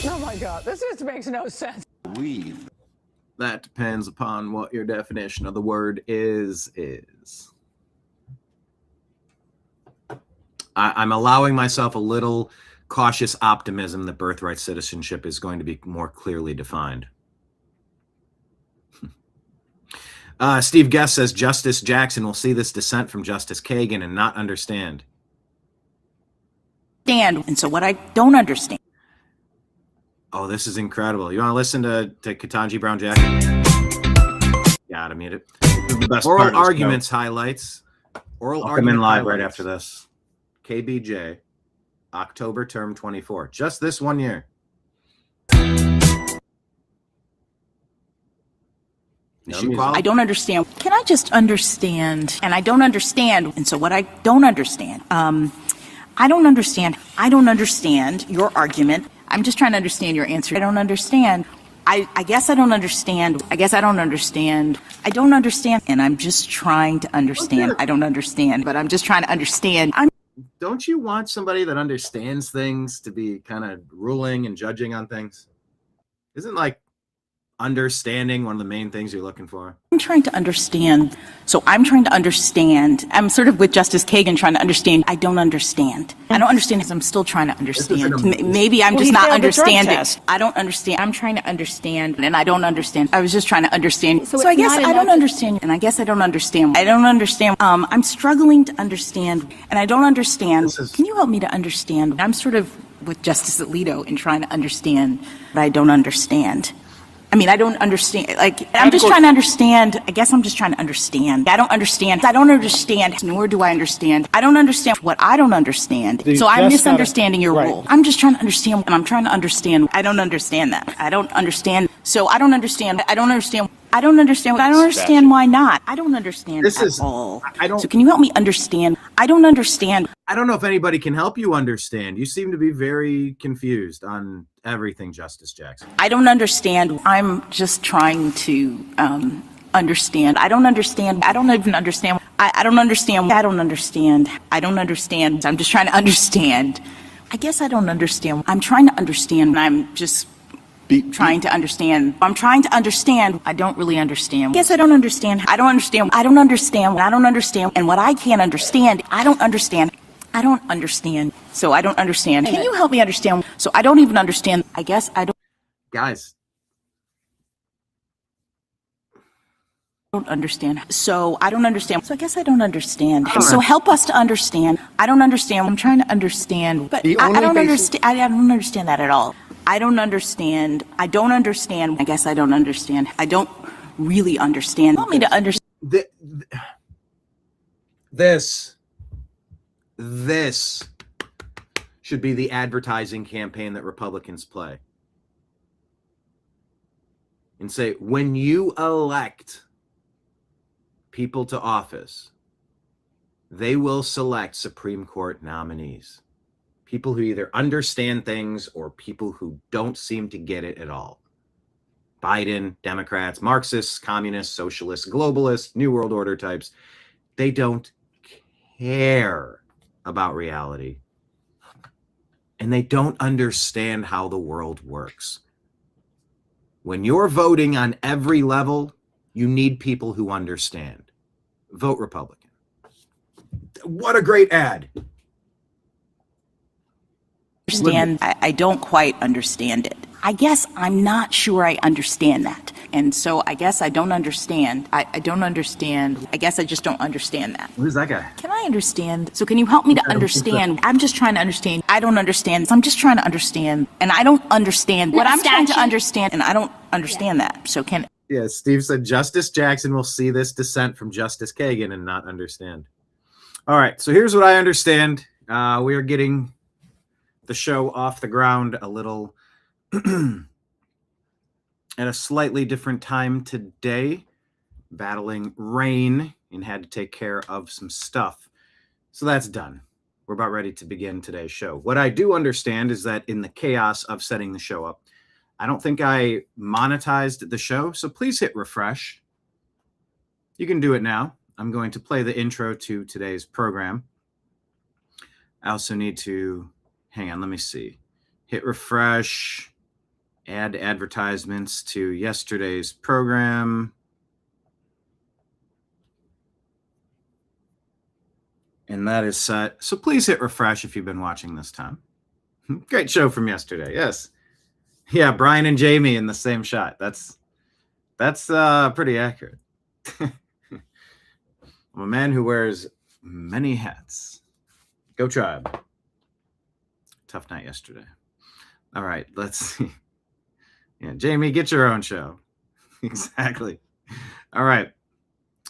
Oh my God, this just makes no sense. Leave. That depends upon what your definition of the word is. I'm allowing myself a little cautious optimism that birthright citizenship is going to be more clearly defined. Steve Guest says Justice Jackson will see this dissent from Justice Kagan and not understand. And so what I don't understand. Oh, this is incredible. You want to listen to Ketanji Brown Jackson? Gotta mute it. The best Oral arguments highlights. Oral argument live right after this. KBJ, October term 24. Just this 1 year. I don't understand. Can I just understand? And I don't understand. And so what I don't understand, I don't understand your argument. I'm just trying to understand your answer. I don't understand. I guess I don't understand. I guess I don't understand. I don't understand. And I'm just trying to understand. I don't understand, but I'm just trying to understand. Don't you want somebody that understands things to be kind of ruling and judging on things? Isn't like understanding one of the main things you're looking for? I'm trying to understand. So I'm trying to understand. I'm sort of with Justice Kagan trying to understand. I don't understand. I don't understand because I'm still trying to understand. Maybe I'm just not understanding. I don't understand. I'm trying to understand and I don't understand. I was just trying to understand. So I guess I don't understand. And I guess I don't understand. I don't understand. I'm struggling to understand and I don't understand. Can you help me to understand? I'm sort of with Justice Alito in trying to understand, but I don't understand. I mean, I don't understand, like, I'm just trying to understand. I guess I'm just trying to understand. I don't understand, nor do I understand. I don't understand what I don't understand. So I'm misunderstanding your rule. I'm just trying to understand, and I'm trying to understand. I don't understand that. I don't understand. So I don't understand. I don't understand. I don't understand. I don't understand why not. I don't understand at all. So can you help me understand? I don't understand. I don't know if anybody can help you understand. You seem to be very confused on everything, Justice Jackson. I don't understand. I'm just trying to understand. I don't understand. I don't even understand. I don't understand. I don't understand. I don't understand. I'm just trying to understand. I guess I don't understand. I'm trying to understand. I'm just trying to understand. I'm trying to understand. I don't really understand. I guess I don't understand. I don't understand. I don't understand. I don't understand. And what I can't understand, I don't understand. I don't understand. So I don't understand. Can you help me understand? So I don't even understand. I guess I don't. Guys. I don't understand. So I don't understand. So I guess I don't understand. So help us to understand. I don't understand. I'm trying to understand. But I don't understand. I don't understand that at all. I don't understand. I don't understand. I guess I don't understand. I don't really understand. Help me to understand. This should be the advertising campaign that Republicans play. And say, when you elect people to office, they will select Supreme Court nominees. People who either understand things or people who don't seem to get it at all. Biden, Democrats, Marxists, communists, socialists, globalists, New World Order types, they don't care about reality. And they don't understand how the world works. When you're voting on every level, you need people who understand. Vote Republican. What a great ad. I don't quite understand it. I guess I'm not sure I understand that. And so I guess I don't understand. I don't understand. I guess I just don't understand that. Who's that guy? Can I understand? So can you help me to understand? I'm just trying to understand. I don't understand. So I'm just trying to understand. And I don't understand what I'm trying to understand. And I don't understand that. So can... Yeah, Steve said Justice Jackson will see this dissent from Justice Kagan and not understand. All right, so here's what I understand. We are getting the show off the ground a little at a slightly different time today, battling rain and had to take care of some stuff. So that's done. We're about ready to begin today's show. What I do understand is that in the chaos of setting the show up, I don't think I monetized the show, so please hit refresh. You can do it now. I'm going to play the intro to today's program. I also need to, hang on, let me see. Hit refresh. Add advertisements to yesterday's program. And that is set. So please hit refresh if you've been watching this time. Great show from yesterday. Yes. Yeah, Brian and Jamie in the same shot. That's pretty accurate. I'm a man who wears many hats. Go Tribe. Tough night yesterday. All right, let's see. Yeah, Jamie, get your own show. Exactly. All right.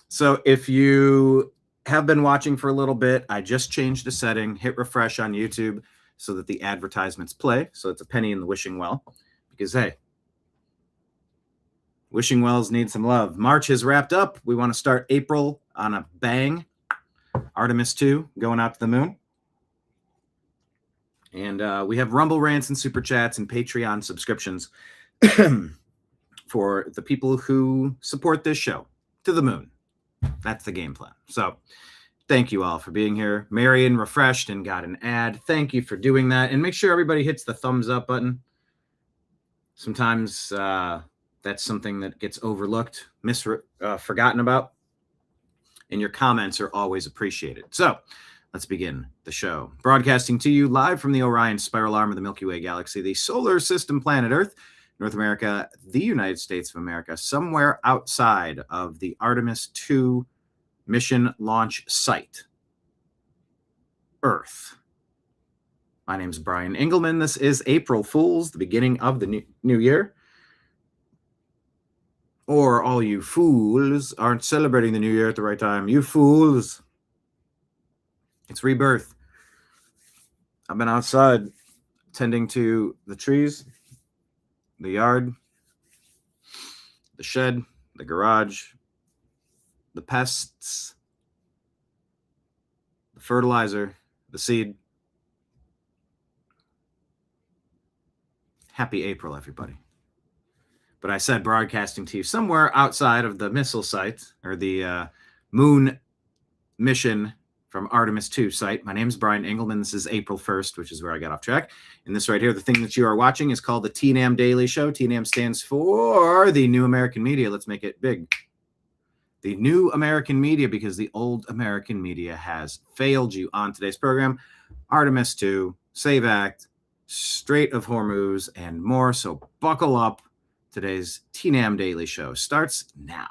So if you have been watching for a little bit, I just changed the setting. Hit refresh on YouTube so that the advertisements play. So it's a penny in the wishing well. Because, hey, wishing wells need some love. March has wrapped up. We want to start April on a bang. Artemis 2 going out to the moon. And we have Rumble rants and Super Chats and Patreon subscriptions for the people who support this show to the moon. That's the game plan. So thank you all for being here. Marion refreshed and got an ad. Thank you for doing that. And make sure everybody hits the thumbs up button. Sometimes that's something that gets overlooked, forgotten about. And your comments are always appreciated. So let's begin the show. Broadcasting to you live from the Orion spiral arm of the Milky Way galaxy, the solar system planet Earth, North America, the United States of America, somewhere outside of the Artemis 2 mission launch site, Earth. My name is Brian Engelman. This is April Fools, the beginning of the new year. Or all you fools aren't celebrating the new year at the right time. You fools. It's rebirth. I've been outside tending to the trees, the yard, the shed, the garage, the pests, the fertilizer, the seed. Happy April, everybody. But I said broadcasting to you somewhere outside of the missile site or the moon mission from Artemis 2 site. My name is Brian Engelman. This is April 1st, which is where I got off track. And this right here, the thing that you are watching is called the TNAM Daily Show. TNAM stands for the New American Media. Let's make it big. The New American Media, because the old American media has failed you. On today's program, Artemis 2, Save Act, Strait of Hormuz, and more. So buckle up. Today's TNAM Daily Show starts now.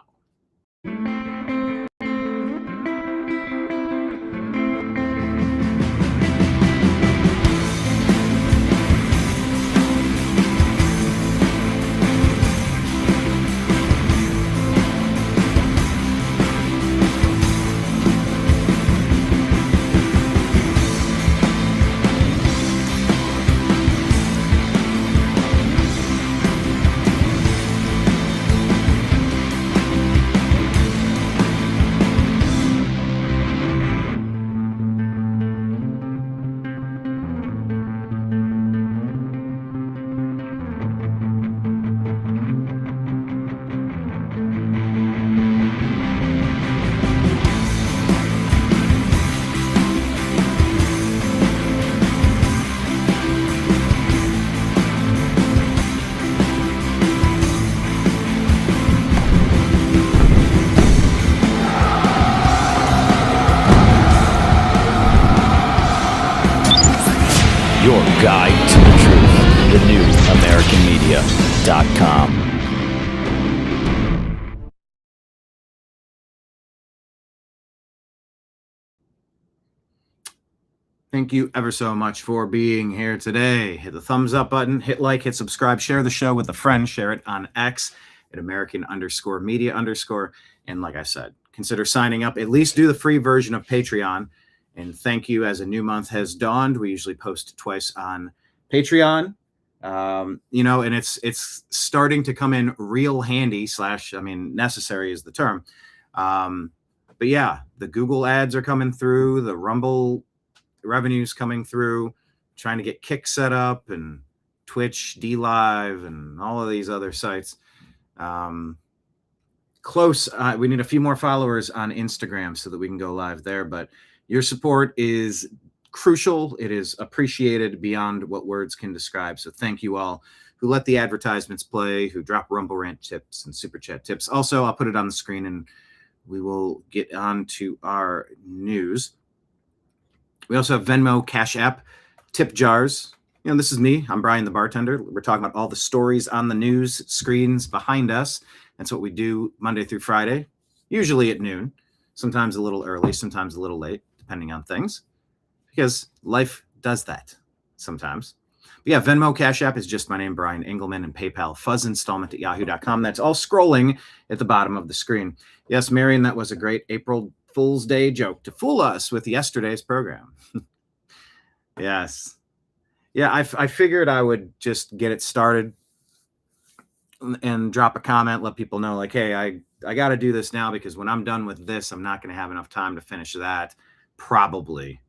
Your guide to the truth. The new AmericanMedia.com. Thank you ever so much for being here today. Hit the thumbs up button, hit like, hit subscribe, share the show with a friend, share it on X at American_media_. And like I said, consider signing up. At least do the free version of Patreon. And thank you as a new month has dawned. We usually post twice on Patreon. And it's starting to come in real handy necessary is the term. But yeah, the Google ads are coming through, the Rumble revenues coming through, trying to get Kick set up and Twitch, DLive, and all of these other sites. We need a few more followers on Instagram so that we can go live there. But your support is crucial. It is appreciated beyond what words can describe. So thank you all who let the advertisements play, who drop Rumble Rant tips and Super Chat tips. Also, I'll put it on the screen and we will get on to our news. We also have Venmo, Cash App, tip jars. This is me. I'm Brian, the bartender. We're talking about all the stories on the news screens behind us. That's what we do Monday through Friday, usually at noon, sometimes a little early, sometimes a little late, depending on things, because life does that sometimes. But yeah, Venmo, Cash App is just my name, Brian Engelman, and PayPal, fuzzinstallment@yahoo.com. That's all scrolling at the bottom of the screen. Yes, Marion, that was a great April Fool's Day joke to fool us with yesterday's program. Yes. Yeah, I figured I would just get it started and drop a comment, let people know, like, hey, I got to do this now because when I'm done with this, I'm not going to have enough time to finish that, probably.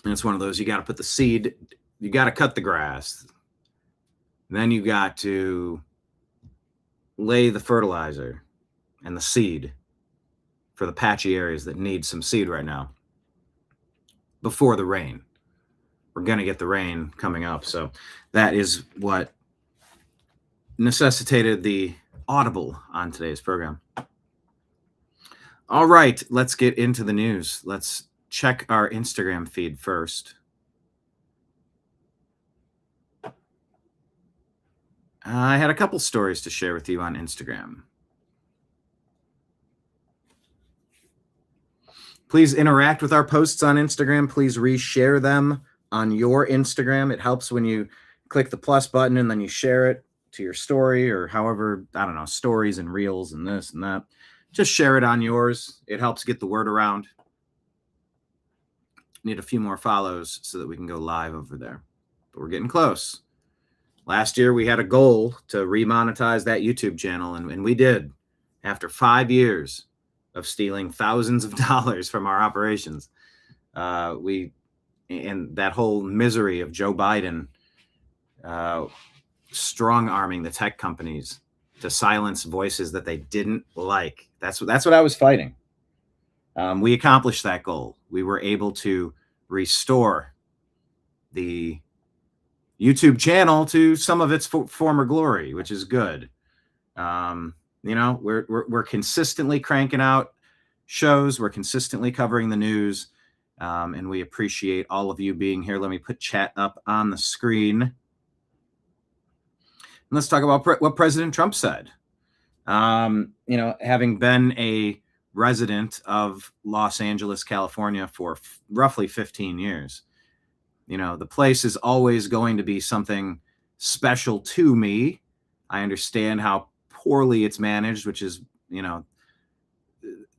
And it's one of those, you got to put the seed, you got to cut the grass. Then you got to lay the fertilizer and the seed for the patchy areas that need some seed right now before the rain. We're going to get the rain coming up. So that is what necessitated the audible on today's program. All right, let's get into the news. Let's check our Instagram feed first. I had a couple stories to share with you on Instagram. Please interact with our posts on Instagram. Please reshare them on your Instagram. It helps when you click the plus button and then you share it to your story or however, I don't know, stories and reels and this and that. Just share it on yours. It helps get the word around. Need a few more follows so that we can go live over there. But we're getting close. Last year, we had a goal to remonetize that YouTube channel, and we did. After 5 years of stealing thousands of dollars from our operations, and that whole misery of Joe Biden strong-arming the tech companies to silence voices that they didn't like. That's what I was fighting. We accomplished that goal. We were able to restore the YouTube channel to some of its former glory, which is good. We're consistently cranking out shows. We're consistently covering the news, and we appreciate all of you being here. Let me put chat up on the screen. And let's talk about what President Trump said. Having been a resident of Los Angeles, California for roughly 15 years, the place is always going to be something special to me. I understand how poorly it's managed, which is,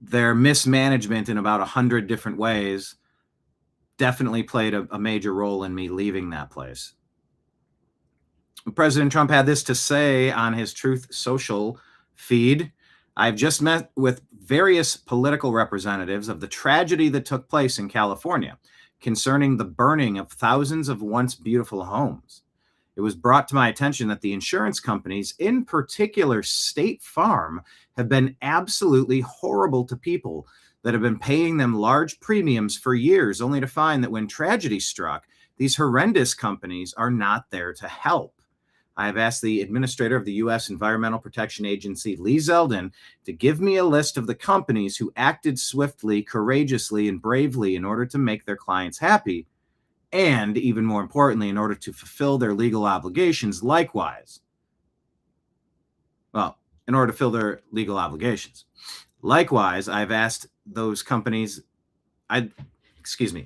their mismanagement in about 100 different ways definitely played a major role in me leaving that place. President Trump had this to say on his Truth Social feed. I've just met with various political representatives of the tragedy that took place in California concerning the burning of thousands of once beautiful homes. It was brought to my attention that the insurance companies, in particular State Farm, have been absolutely horrible to people that have been paying them large premiums for years, only to find that when tragedy struck, these horrendous companies are not there to help. I have asked the administrator of the U.S. Environmental Protection Agency, Lee Zeldin, to give me a list of the companies who acted swiftly, courageously, and bravely in order to make their clients happy. And even more importantly, in order to fulfill their legal obligations, likewise, I've asked those companies,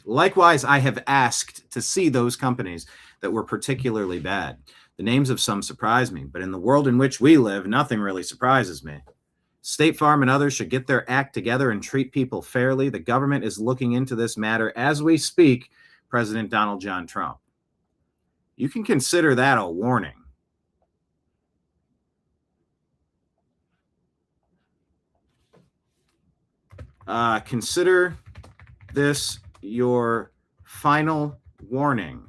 likewise, I have asked to see those companies that were particularly bad. The names of some surprise me, but in the world in which we live, nothing really surprises me. State Farm and others should get their act together and treat people fairly. The government is looking into this matter as we speak. President Donald John Trump. You can consider that a warning. Consider this your final warning.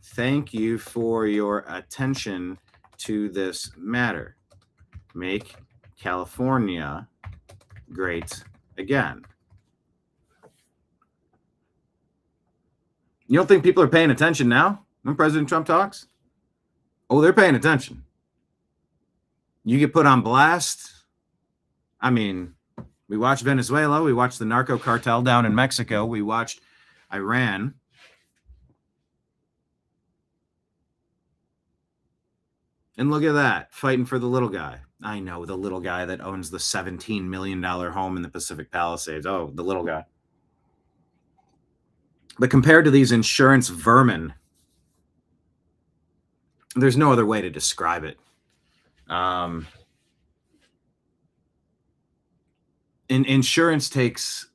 Thank you for your attention to this matter. Make California great again. You don't think people are paying attention now when President Trump talks? Oh, they're paying attention. You get put on blast. I mean, we watched Venezuela. We watched the narco cartel down in Mexico. We watched Iran. And look at that, fighting for the little guy. I know, the little guy that owns the $17 million home in the Pacific Palisades. Oh, the little guy. But compared to these insurance vermin, there's no other way to describe it. Insurance takes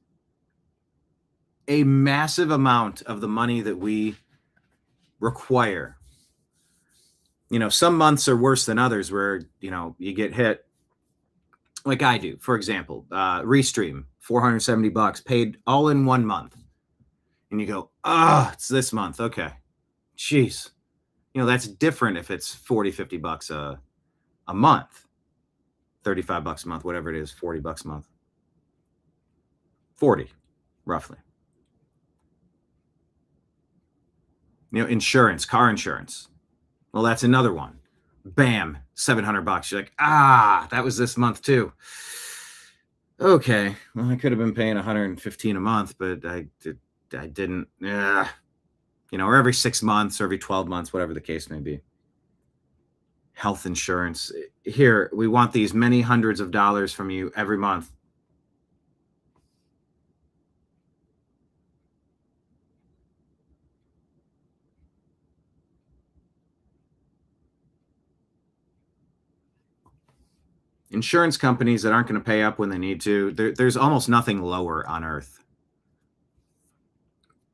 a massive amount of the money that we require. You know, some months are worse than others where, you know, you get hit like I do. For example, Restream, $470 paid all in 1 month. And you go, it's this month. Okay. Jeez. You know, that's different if it's $40-$50 a month, $35 a month, whatever it is, $40 a month. 40, roughly. You know, insurance, car insurance. Well, that's another one. Bam, $700. You're like, that was this month too. Okay, well, I could have been paying $115 a month, but I didn't. You know, or every 6 months or every 12 months, whatever the case may be. Health insurance. Here, we want these many hundreds of dollars from you every month. Insurance companies that aren't going to pay up when they need to, there's almost nothing lower on earth.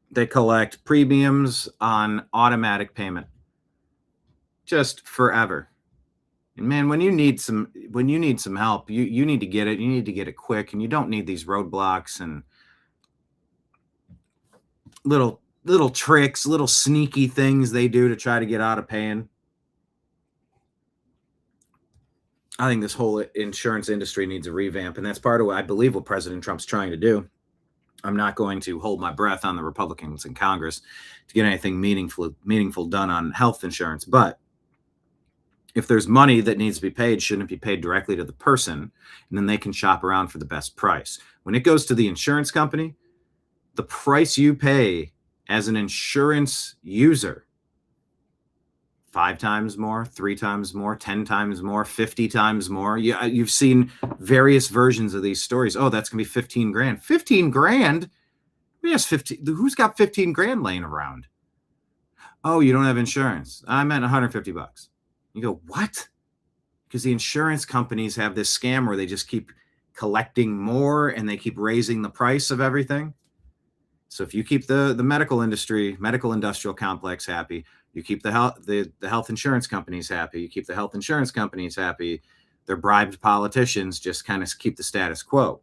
They collect premiums on automatic payment just forever. And man, when you need some help, you need to get it. You need to get it quick, and you don't need these roadblocks and little tricks, little sneaky things they do to try to get out of paying. I think this whole insurance industry needs a revamp, and that's part of what I believe what President Trump's trying to do. I'm not going to hold my breath on the Republicans in Congress to get anything meaningful done on health insurance. But if there's money that needs to be paid, shouldn't it be paid directly to the person, and then they can shop around for the best price? When it goes to the insurance company, the price you pay as an insurance user, 5 times more, 3 times more, 10 times more, 50 times more. You've seen various versions of these stories. Oh, that's going to be 15 grand. 15 grand? Yes, 15. Who's got 15 grand laying around? Oh, you don't have insurance. I meant $150. You go, what? Because the insurance companies have this scam where they just keep collecting more and they keep raising the price of everything. So if you keep the medical industrial complex happy, you keep the health insurance companies happy. You keep the health insurance companies happy. Their bribed politicians just kind of keep the status quo.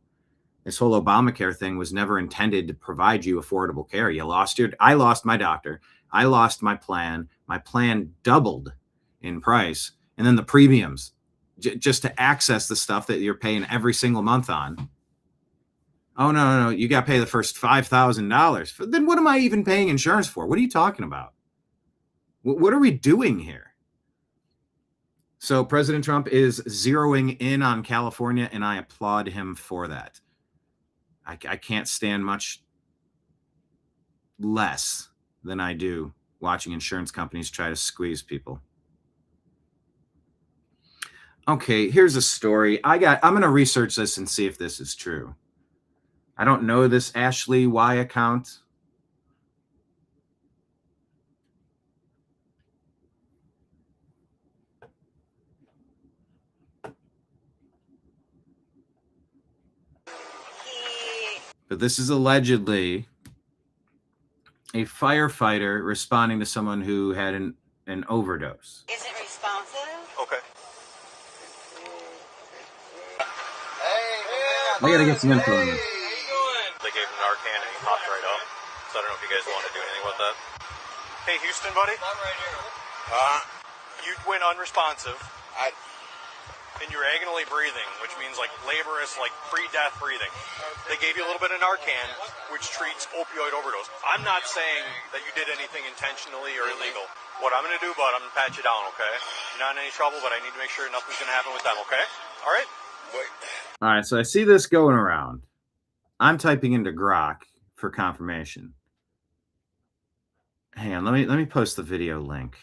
This whole Obamacare thing was never intended to provide you affordable care. I lost my doctor. I lost my plan. My plan doubled in price. And then the premiums, just to access the stuff that you're paying every single month on. Oh, no. You got to pay the first $5,000. Then what am I even paying insurance for? What are you talking about? What are we doing here? So President Trump is zeroing in on California, and I applaud him for that. I can't stand much less than I do watching insurance companies try to squeeze people. Okay, here's a story. I'm going to research this and see if this is true. I don't know this Ashley Y account. But this is allegedly a firefighter responding to someone who had an overdose. Is it responsive? Okay. I gotta get some info on this. They gave him Narcan and he popped right up. So I don't know if you guys want to do anything with that. Hey, Houston, buddy. I'm right here. You went unresponsive. And you're agonally breathing, which means like laborious, like pre-death breathing. They gave you a little bit of Narcan, which treats opioid overdose. I'm not saying that you did anything intentionally or illegal. What I'm going to do, bud, I'm going to pat you down, okay? You're not in any trouble, but I need to make sure nothing's going to happen with them, okay? All right? Wait. All right, so I see this going around. I'm typing into Grok for confirmation. Hang on, let me post the video link.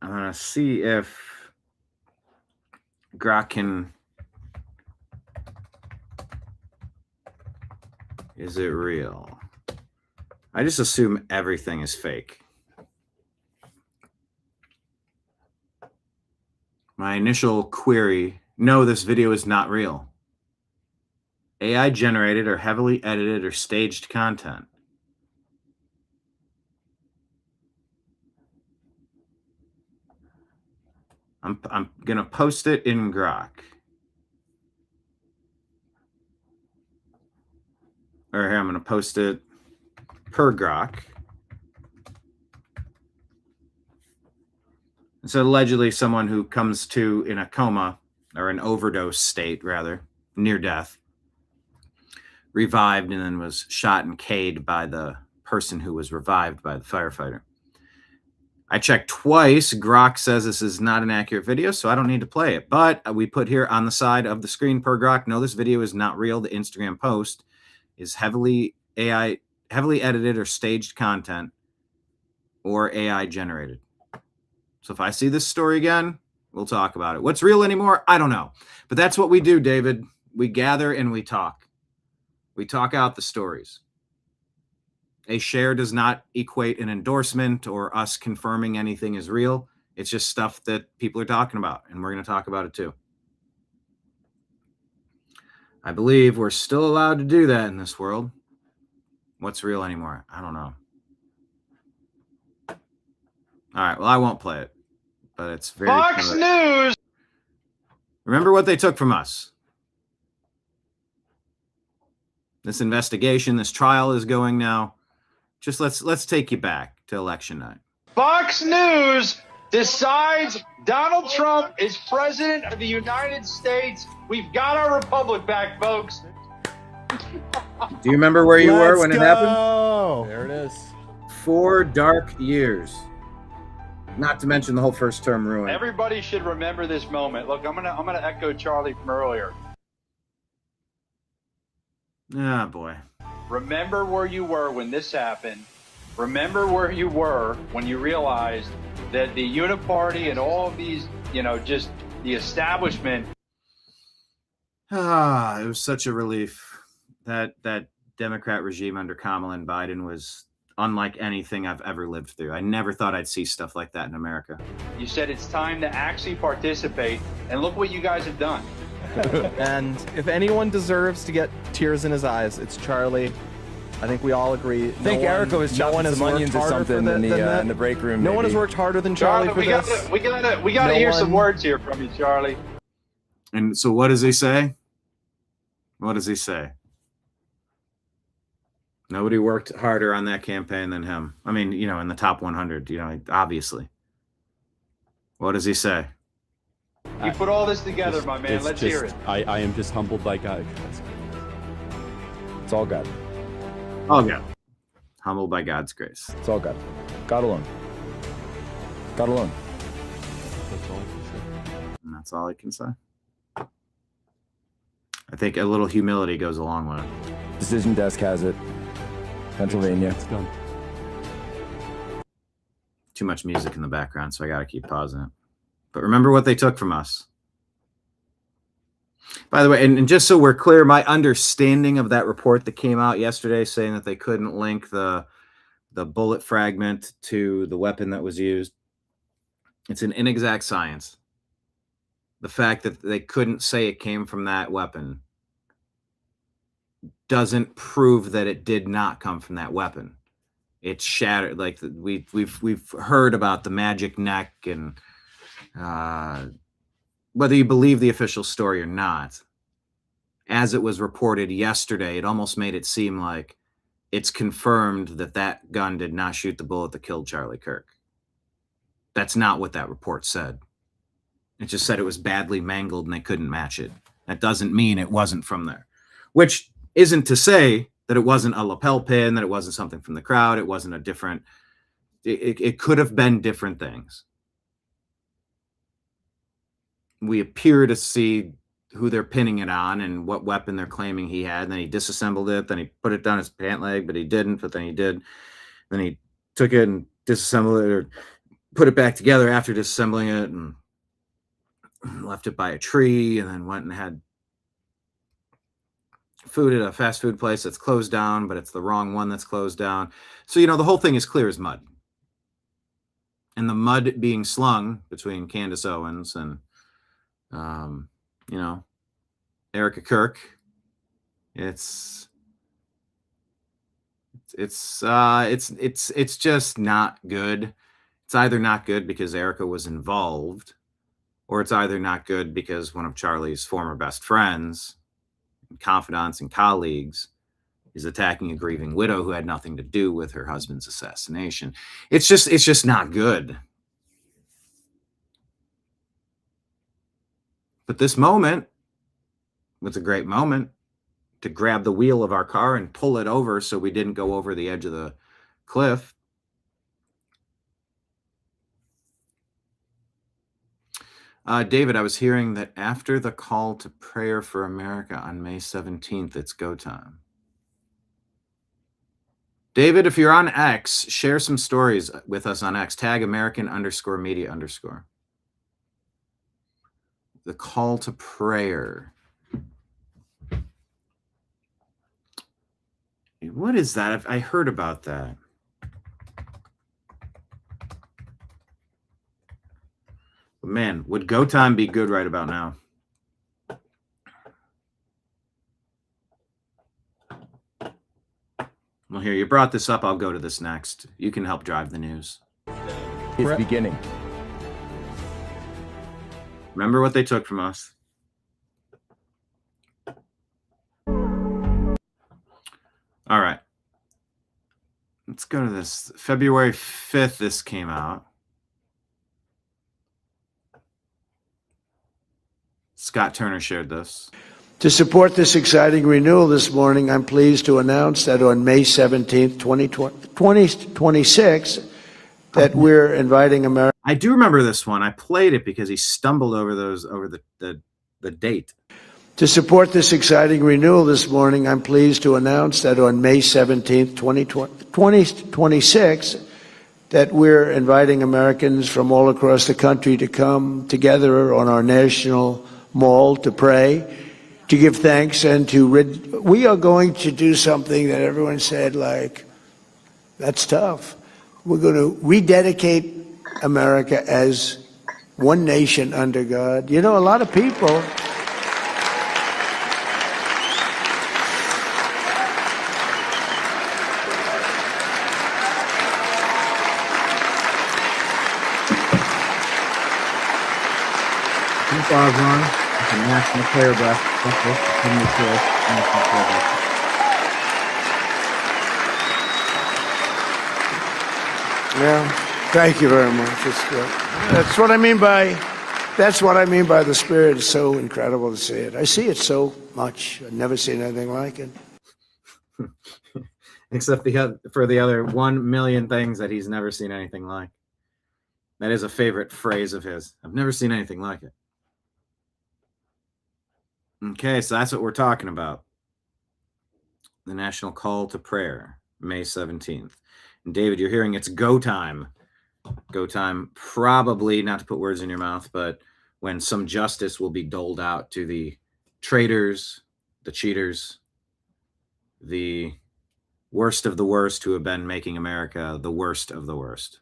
I'm going to see if Grok can... Is it real? I just assume everything is fake. My initial query, no, this video is not real. AI generated or heavily edited or staged content. I'm going to post it in Grok. Or here, I'm going to post it per Grok. So allegedly someone who comes to in a coma or an overdose state, rather, near death, revived and then was shot and K'd by the person who was revived by the firefighter. I checked twice. Grok says this is not an accurate video, so I don't need to play it. But we put here on the side of the screen per Grok, no, this video is not real. The Instagram post is heavily edited or staged content or AI generated. So if I see this story again, we'll talk about it. What's real anymore? I don't know. But that's what we do, David. We gather and we talk. We talk out the stories. A share does not equate an endorsement or us confirming anything is real. It's just stuff that people are talking about, and we're going to talk about it too. I believe we're still allowed to do that in this world. What's real anymore? I don't know. All right, well, I won't play it, but it's very Fox News. Remember what they took from us. This investigation, this trial is going now. Just let's take you back to election night. Fox News decides Donald Trump is president of the United States. We've got our republic back, folks. Do you remember where you were when it happened? There it is. 4 dark years. Not to mention the whole first term ruin. Everybody should remember this moment. Look, I'm gonna echo Charlie from earlier. Ah, boy. Remember where you were when this happened. Remember where you were when you realized that the Uniparty and all of these, just the establishment. Ah, it was such a relief. That Democrat regime under Kamala and Biden was unlike anything I've ever lived through. I never thought I'd see stuff like that in America. You said it's time to actually participate, and look what you guys have done. And if anyone deserves to get tears in his eyes, it's Charlie. I think we all agree. I think Erica was chopping some onions or something in the break room. No one has worked harder than Charlie for this. We gotta hear some words here from you, Charlie. And so what does he say? What does he say? Nobody worked harder on that campaign than him. I mean, in the top 100, obviously. What does he say? You put all this together, my man. Let's hear it. I am just humbled by God. It's all God. All God. Humbled by God's grace. It's all God. God alone. God alone. That's all I can say. And that's all I can say. I think a little humility goes a long way. Decision desk has it. Pennsylvania. It's done. Too much music in the background, so I got to keep pausing it. But remember what they took from us. By the way, and just so we're clear, my understanding of that report that came out yesterday saying that they couldn't link the bullet fragment to the weapon that was used, it's an inexact science. The fact that they couldn't say it came from that weapon doesn't prove that it did not come from that weapon. It's shattered. Like we've heard about the magic neck, and whether you believe the official story or not, as it was reported yesterday, it almost made it seem like it's confirmed that that gun did not shoot the bullet that killed Charlie Kirk. That's not what that report said. It just said it was badly mangled and they couldn't match it. That doesn't mean it wasn't from there, which isn't to say that it wasn't a lapel pin, that it wasn't something from the crowd. It wasn't a different, it could have been different things. We appear to see who they're pinning it on and what weapon they're claiming he had. And then he disassembled it. Then he put it down his pant leg, but he didn't. But then he did. Then he took it and disassembled it, or put it back together after disassembling it, and left it by a tree, and then went and had food at a fast food place that's closed down, but it's the wrong one that's closed down. So, the whole thing is clear as mud. And the mud being slung between Candace Owens and Erica Kirk, it's just not good. It's either not good because Erica was involved, or it's either not good because one of Charlie's former best friends, confidants, and colleagues is attacking a grieving widow who had nothing to do with her husband's assassination. It's just not good. But this moment was a great moment to grab the wheel of our car and pull it over so we didn't go over the edge of the cliff. David, I was hearing that after the call to prayer for America on May 17th, it's go time. David, if you're on X, share some stories with us on X. Tag American_media_. The call to prayer. What is that? I heard about that. Man, would go time be good right about now? Well, here, you brought this up. I'll go to this next. You can help drive the news. It's beginning. Remember what they took from us. All right. Let's go to this. February 5th, this came out. Scott Turner shared this. To support this exciting renewal this morning, I'm pleased to announce that on May 17th, 2026, that we're inviting America. I do remember this one. I played it because he stumbled over the date. To support this exciting renewal this morning, I'm pleased to announce that on May 17th, 2026, that we're inviting Americans from all across the country to come together on our national mall to pray, to give thanks, and we are going to do something that everyone said, like, that's tough. We're going to rededicate America as one nation under God. A lot of people... National prayer breath. Yeah, thank you very much. That's what I mean by the Spirit. It's so incredible to see it. I see it so much. I've never seen anything like it. Except for the other 1 million things that he's never seen anything like. That is a favorite phrase of his. I've never seen anything like it. Okay, so that's what we're talking about. the national call to prayer, May 17th. And David, you're hearing it's go time. Go time, probably, not to put words in your mouth, but when some justice will be doled out to the traitors, the cheaters, the worst of the worst who have been making America the worst of the worst.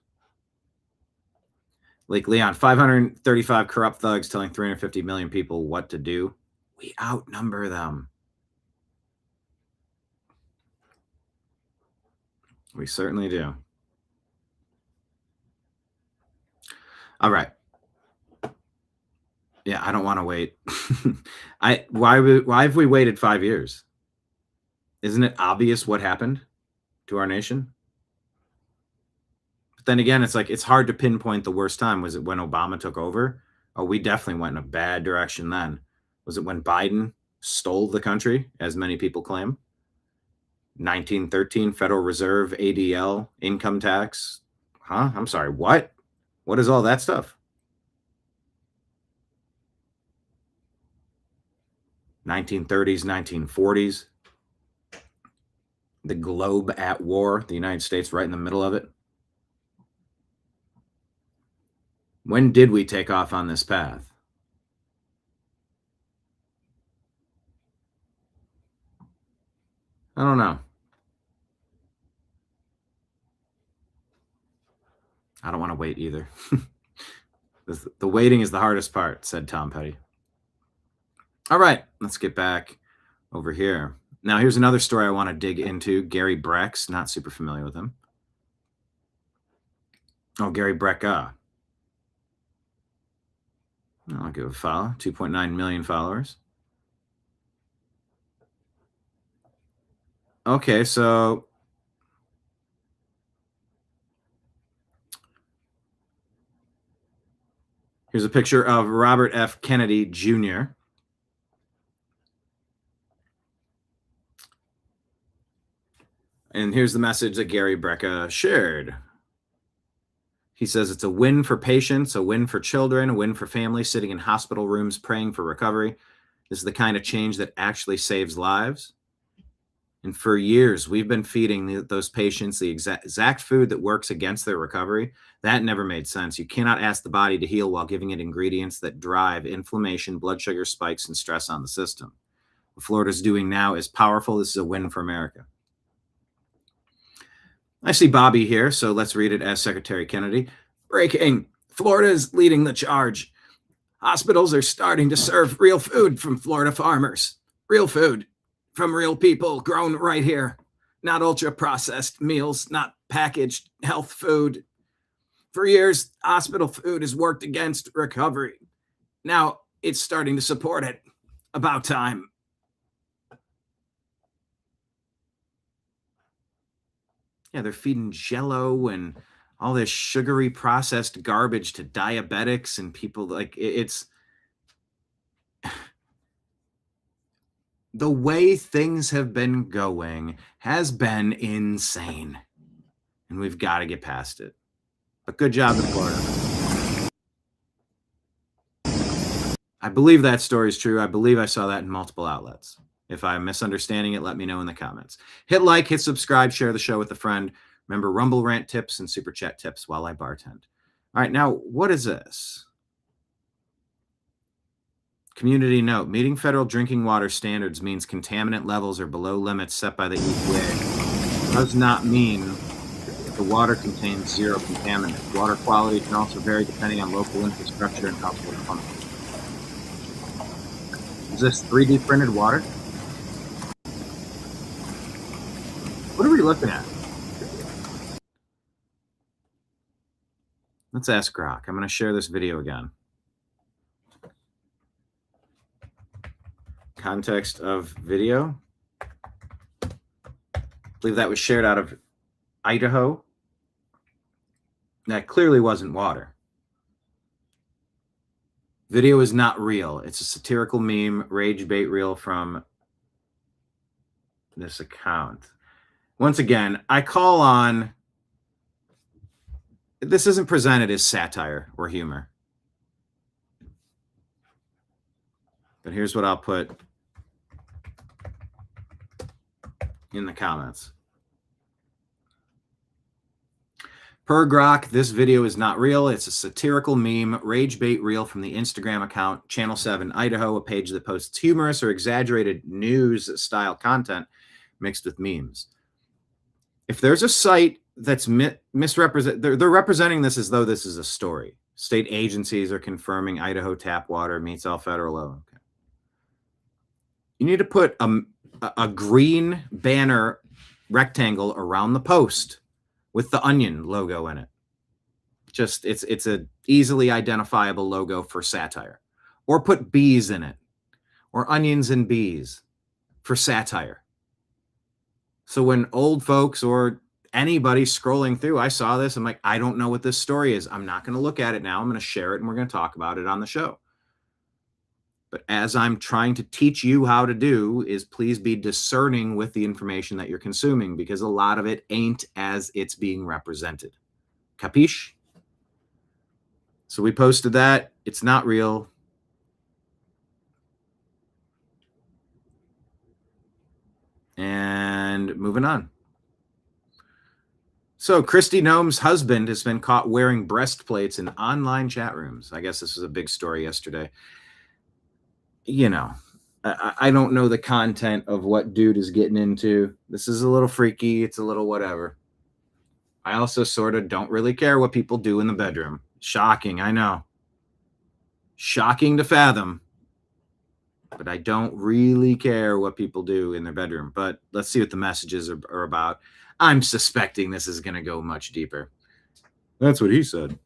Lake Leon, 535 corrupt thugs telling 350 million people what to do. We outnumber them. We certainly do. All right. Yeah, I don't want to wait. Why have we waited 5 years? Isn't it obvious what happened to our nation? But then again, it's like it's hard to pinpoint the worst time. Was it when Obama took over? Oh, we definitely went in a bad direction then. Was it when Biden stole the country, as many people claim? 1913 Federal Reserve, ADL, income tax. Huh? I'm sorry, what? What is all that stuff? 1930s, 1940s. The globe at war, the United States right in the middle of it. When did we take off on this path? I don't know. I don't want to wait either. The waiting is the hardest part, said Tom Petty. All right, let's get back over here. Now, here's another story I want to dig into. Gary Brex, not super familiar with him. Oh, Gary Brecka. I'll give a follow. 2.9 million followers. Okay, so here's a picture of Robert F. Kennedy Jr. And here's the message that Gary Brecka shared. He says it's a win for patients, a win for children, a win for families sitting in hospital rooms praying for recovery. This is the kind of change that actually saves lives. And for years, we've been feeding those patients the exact food that works against their recovery. That never made sense. You cannot ask the body to heal while giving it ingredients that drive inflammation, blood sugar spikes, and stress on the system. What Florida's doing now is powerful. This is a win for America. I see Bobby here, so let's read it as Secretary Kennedy. Breaking. Florida is leading the charge. Hospitals are starting to serve real food from Florida farmers. Real food from real people grown right here. Not ultra-processed meals, not packaged health food. For years, hospital food has worked against recovery. Now it's starting to support it. About time. Yeah, they're feeding Jell-O and all this sugary processed garbage to diabetics and people. Like, it's the way things have been going has been insane, and we've got to get past it. But good job in Florida. I believe that story is true. I believe I saw that in multiple outlets. If I'm misunderstanding it, let me know in the comments. Hit like, hit subscribe, share the show with a friend. Remember, Rumble Rant tips and Super Chat tips while I bartend. All right, now, what is this? Community note, meeting federal drinking water standards means contaminant levels are below limits set by the EPA. Does not mean that the water contains zero contaminants. Water quality can also vary depending on local infrastructure and household function. Is this 3D printed water? What are we looking at? Let's ask Grok. I'm going to share this video again. Context of video. I believe that was shared out of Idaho. That clearly wasn't water. Video is not real. It's a satirical meme, rage bait reel from this account. Once again, I call on, this isn't presented as satire or humor. But here's what I'll put in the comments. Per Grok, this video is not real. It's a satirical meme, rage bait reel from the Instagram account Channel 7 Idaho, a page that posts humorous or exaggerated news-style content mixed with memes. If there's a site that's misrepresent, they're representing this as though this is a story. State agencies are confirming Idaho tap water meets all federal law. Okay. You need to put a green banner rectangle around the post with the onion logo in it. Just it's a easily identifiable logo for satire. Or put bees in it. Or onions and bees for satire. So when old folks or anybody scrolling through, I saw this, I'm like, I don't know what this story is. I'm not going to look at it now. I'm going to share it and we're going to talk about it on the show. But as I'm trying to teach you how to do is please be discerning with the information that you're consuming, because a lot of it ain't as it's being represented. Capiche? So we posted that. It's not real. And moving on. So Kristi Noem's husband has been caught wearing breastplates in online chat rooms. I guess this was a big story yesterday. You know, I don't know the content of what dude is getting into. This is a little freaky. It's a little whatever. I also sort of don't really care what people do in the bedroom. Shocking, I know. Shocking to fathom. But I don't really care what people do in their bedroom. But let's see what the messages are about. I'm suspecting this is going to go much deeper. That's what he said.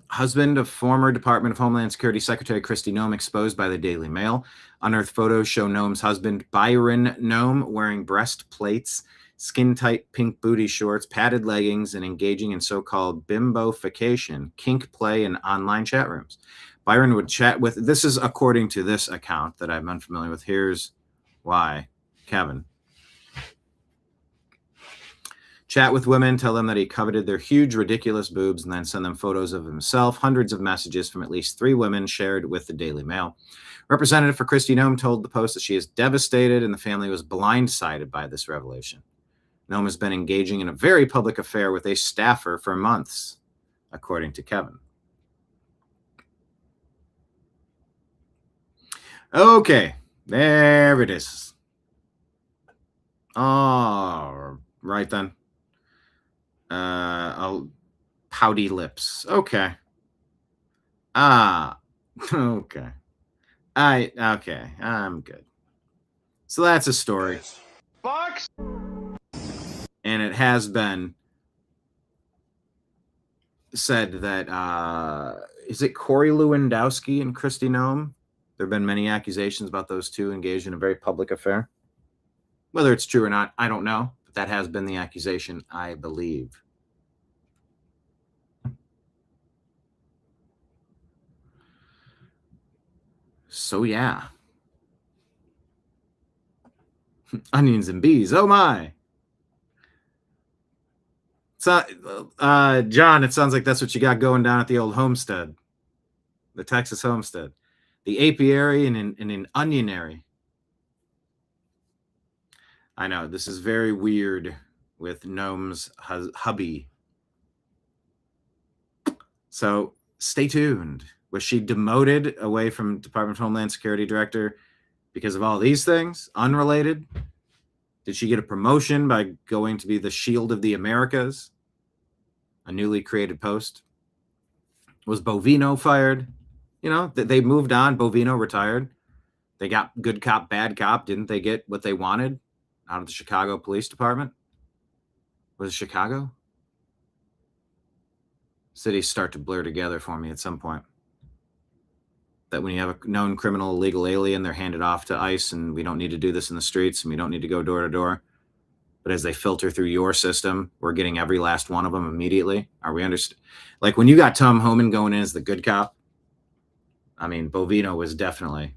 Husband of former Department of Homeland Security Secretary Kristi Noem exposed by the Daily Mail. Unearthed photos show Noem's husband, Byron Noem, wearing breastplates, skin-tight pink booty shorts, padded leggings, and engaging in so-called bimbofication, kink play in online chat rooms. Byron would chat with, this is according to this account that I'm unfamiliar with. Here's why. Kevin. Chat with women, tell them that he coveted their huge, ridiculous boobs, and then send them photos of himself. Hundreds of messages from at least 3 women shared with the Daily Mail. Representative for Kristi Noem told the Post that she is devastated and the family was blindsided by this revelation. Noem has been engaging in a very public affair with a staffer for months, according to Kevin. Okay, there it is. All right then. Pouty lips. Okay. Okay. Okay. I'm good. So that's a story. Fox. And it has been said that, is it Corey Lewandowski and Kristi Noem? There have been many accusations about those two engaged in a very public affair. Whether it's true or not, I don't know. But that has been the accusation, I believe. So, yeah. Onions and bees. Oh, my. So, John, it sounds like that's what you got going down at the old homestead. The Texas homestead. The apiary and an onionary. I know, this is very weird with Noem's hubby. So stay tuned. Was she demoted away from Department of Homeland Security Director because of all these things? Unrelated? Did she get a promotion by going to be the Shield of the Americas? A newly created post? Was Bovino fired? You know, they moved on. Bovino retired. They got good cop, bad cop. Didn't they get what they wanted out of the Chicago Police Department? Was it Chicago? Cities start to blur together for me at some point. That when you have a known criminal, illegal alien, they're handed off to ICE, and we don't need to do this in the streets, and we don't need to go door to door. But as they filter through your system, we're getting every last one of them immediately. Are we understand? Like when you got Tom Homan going in as the good cop, I mean, Bovino was definitely.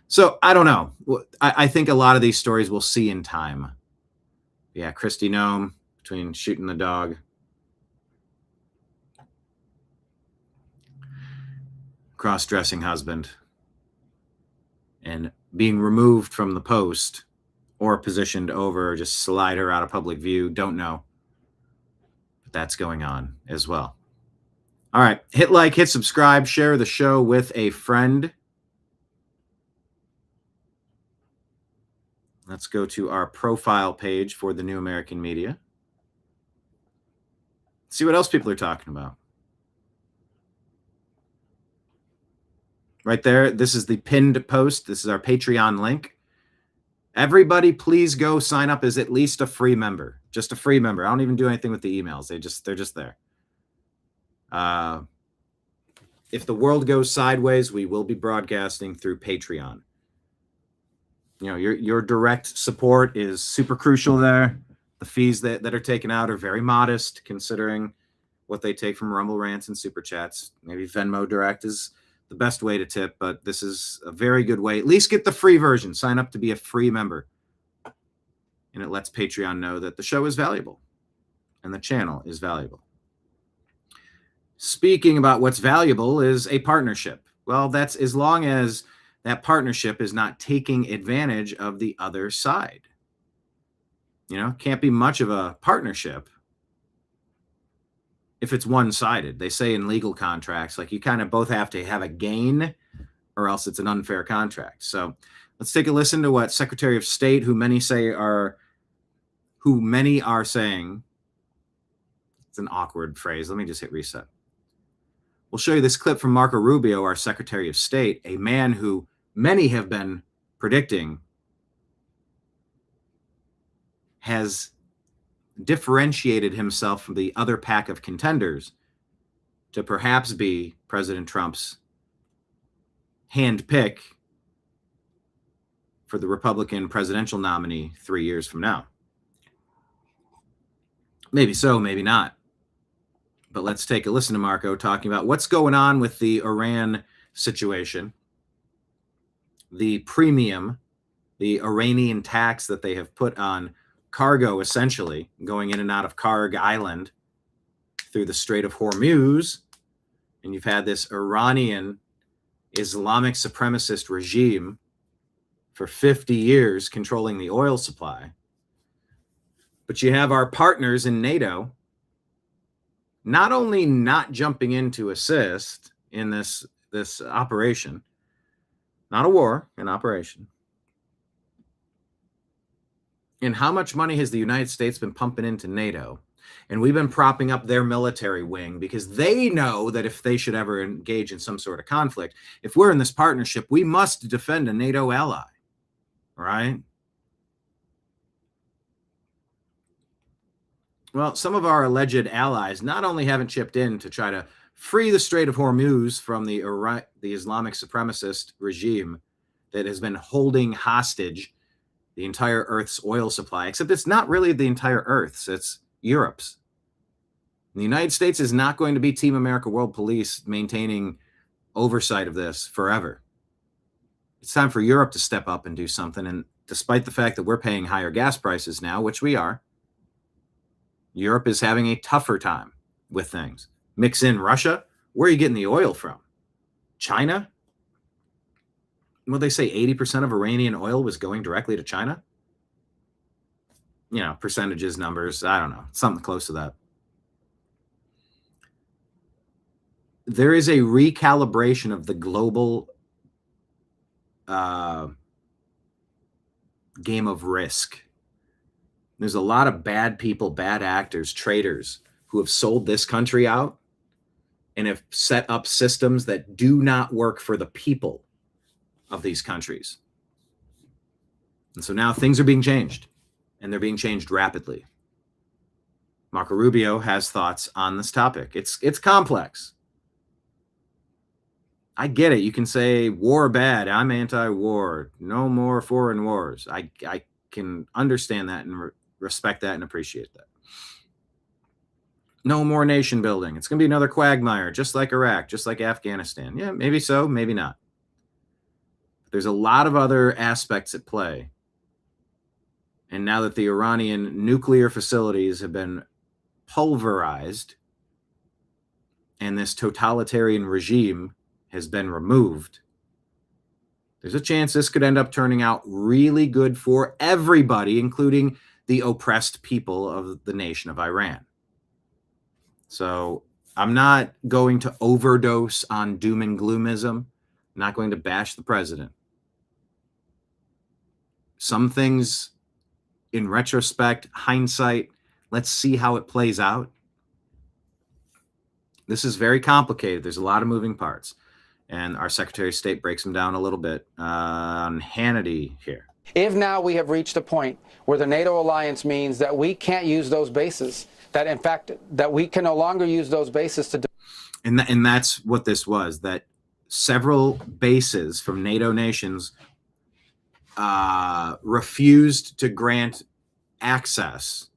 So I don't know. I think a lot of these stories we'll see in time. Yeah, Kristi Noem between shooting the dog. Cross-dressing husband. and being removed from the post or positioned over, or just slide her out of public view. Don't know. But that's going on as well. All right. Hit like, hit subscribe, share the show with a friend. Let's go to our profile page for the New American Media. See what else people are talking about. Right there, this is the pinned post. This is our Patreon link. Everybody, please go sign up as at least a free member. Just a free member. I don't even do anything with the emails. They're just there. If the world goes sideways, we will be broadcasting through Patreon. You know, your direct support is super crucial there. The fees that are taken out are very modest considering what they take from Rumble Rants and Super Chats. Maybe Venmo Direct is the best way to tip, but this is a very good way. At least get the free version. Sign up to be a free member. And it lets Patreon know that the show is valuable and the channel is valuable. Speaking about what's valuable is a partnership. Well, that's as long as that partnership is not taking advantage of the other side. You know, can't be much of a partnership if it's one-sided. They say in legal contracts, like you kind of both have to have a gain or else it's an unfair contract. So let's take a listen to what Secretary of State, who many are saying, it's an awkward phrase. Let me just hit reset. We'll show you this clip from Marco Rubio, our Secretary of State, a man who many have been predicting has differentiated himself from the other pack of contenders to perhaps be President Trump's handpick for the Republican presidential nominee 3 years from now. Maybe so, maybe not. But let's take a listen to Marco talking about what's going on with the Iran situation, the premium, the Iranian tax that they have put on cargo, essentially, going in and out of Karg Island through the Strait of Hormuz. And you've had this Iranian Islamic supremacist regime for 50 years controlling the oil supply. But you have our partners in NATO not only not jumping in to assist in this operation, not a war, an operation. And how much money has the United States been pumping into NATO? And we've been propping up their military wing because they know that if they should ever engage in some sort of conflict, if we're in this partnership, we must defend a NATO ally, right? Well, some of our alleged allies not only haven't chipped in to try to free the Strait of Hormuz from the Islamic supremacist regime that has been holding hostage the entire Earth's oil supply, except it's not really the entire Earth's, it's Europe's. The United States is not going to be Team America World Police maintaining oversight of this forever. It's time for Europe to step up and do something. And despite the fact that we're paying higher gas prices now, which we are, Europe is having a tougher time with things. Mix in Russia. Where are you getting the oil from? China? Well, they say 80% of Iranian oil was going directly to China. You know, percentages, numbers, I don't know, something close to that. There is a recalibration of the global game of risk. There's a lot of bad people, bad actors, traitors who have sold this country out and have set up systems that do not work for the people of these countries. And so now things are being changed, and they're being changed rapidly. Marco Rubio has thoughts on this topic. It's complex. I get it. You can say war bad. I'm anti-war. No more foreign wars. I can understand that and respect that and appreciate that. No more nation building. It's going to be another quagmire, just like Iraq, just like Afghanistan. Yeah, maybe so, maybe not. There's a lot of other aspects at play. And now that the Iranian nuclear facilities have been pulverized and this totalitarian regime has been removed, There's a chance this could end up turning out really good for everybody, including the oppressed people of the nation of Iran. So I'm not going to overdose on doom and gloomism. I'm not going to bash the president. Some things, in retrospect, hindsight, let's see how it plays out. This is very complicated. There's a lot of moving parts. And our Secretary of State breaks them down a little bit on Hannity here. If now we have reached a point where the NATO alliance means that we can't use those bases, that in fact, that we can no longer use those bases to... And that's what this was, that several bases from NATO nations refused to grant access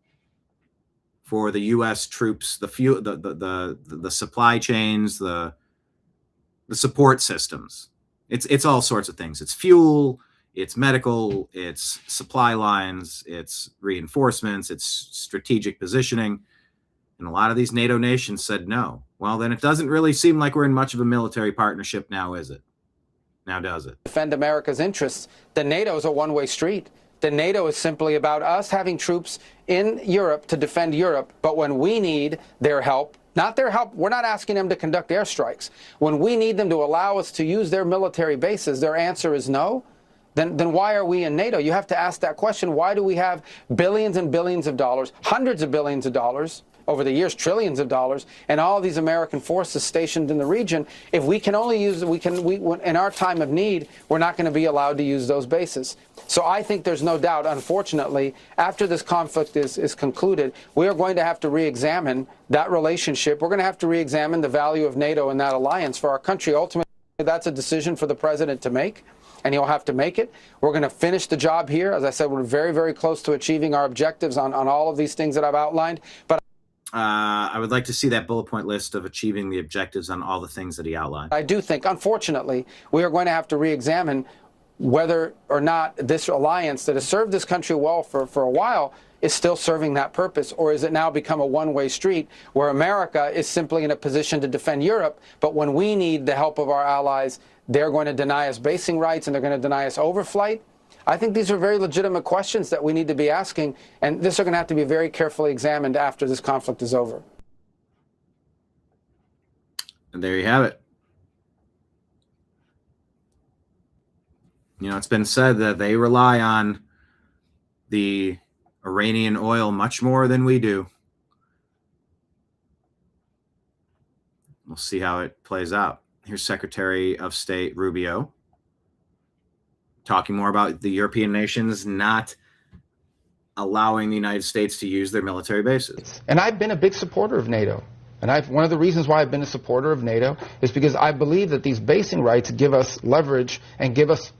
for the U.S. troops, the fuel, the supply chains, the support systems. It's all sorts of things. It's fuel, it's medical, it's supply lines, it's reinforcements, it's strategic positioning. And a lot of these NATO nations said no. Well, then it doesn't really seem like we're in much of a military partnership now, is it? Now does it? Defend America's interests. The NATO is a one-way street. The NATO is simply about us having troops in Europe to defend Europe. But when we need their help, not their help, we're not asking them to conduct airstrikes. When we need them to allow us to use their military bases, their answer is no. Then why are we in NATO? You have to ask that question. Why do we have billions and billions of dollars, hundreds of billions of dollars, over the years, trillions of dollars, and all these American forces stationed in the region? If we can only use, in our time of need, we're not going to be allowed to use those bases. So I think there's no doubt, unfortunately, after this conflict is concluded, we are going to have to re-examine that relationship. We're going to have to re-examine the value of NATO and that alliance for our country. Ultimately, that's a decision for the president to make, and he'll have to make it. We're going to finish the job here. As I said, we're very, very close to achieving our objectives on all of these things that I've outlined. But I would like to see that bullet point list of achieving the objectives on all the things that he outlined. I do think, unfortunately, we are going to have to re-examine whether or not this alliance that has served this country well for a while is still serving that purpose, or is it now become a one-way street where America is simply in a position to defend Europe, but when we need the help of our allies, they're going to deny us basing rights and they're going to deny us overflight? I think these are very legitimate questions that we need to be asking, and this are going to have to be very carefully examined after this conflict is over. And there you have it. You know, it's been said that they rely on the Iranian oil much more than we do. We'll see how it plays out. Here's Secretary of State Rubio talking more about the European nations not allowing the United States to use their military bases. And I've been a big supporter of NATO. And one of the reasons why I've been a supporter of NATO is because I believe that these basing rights give us leverage and give us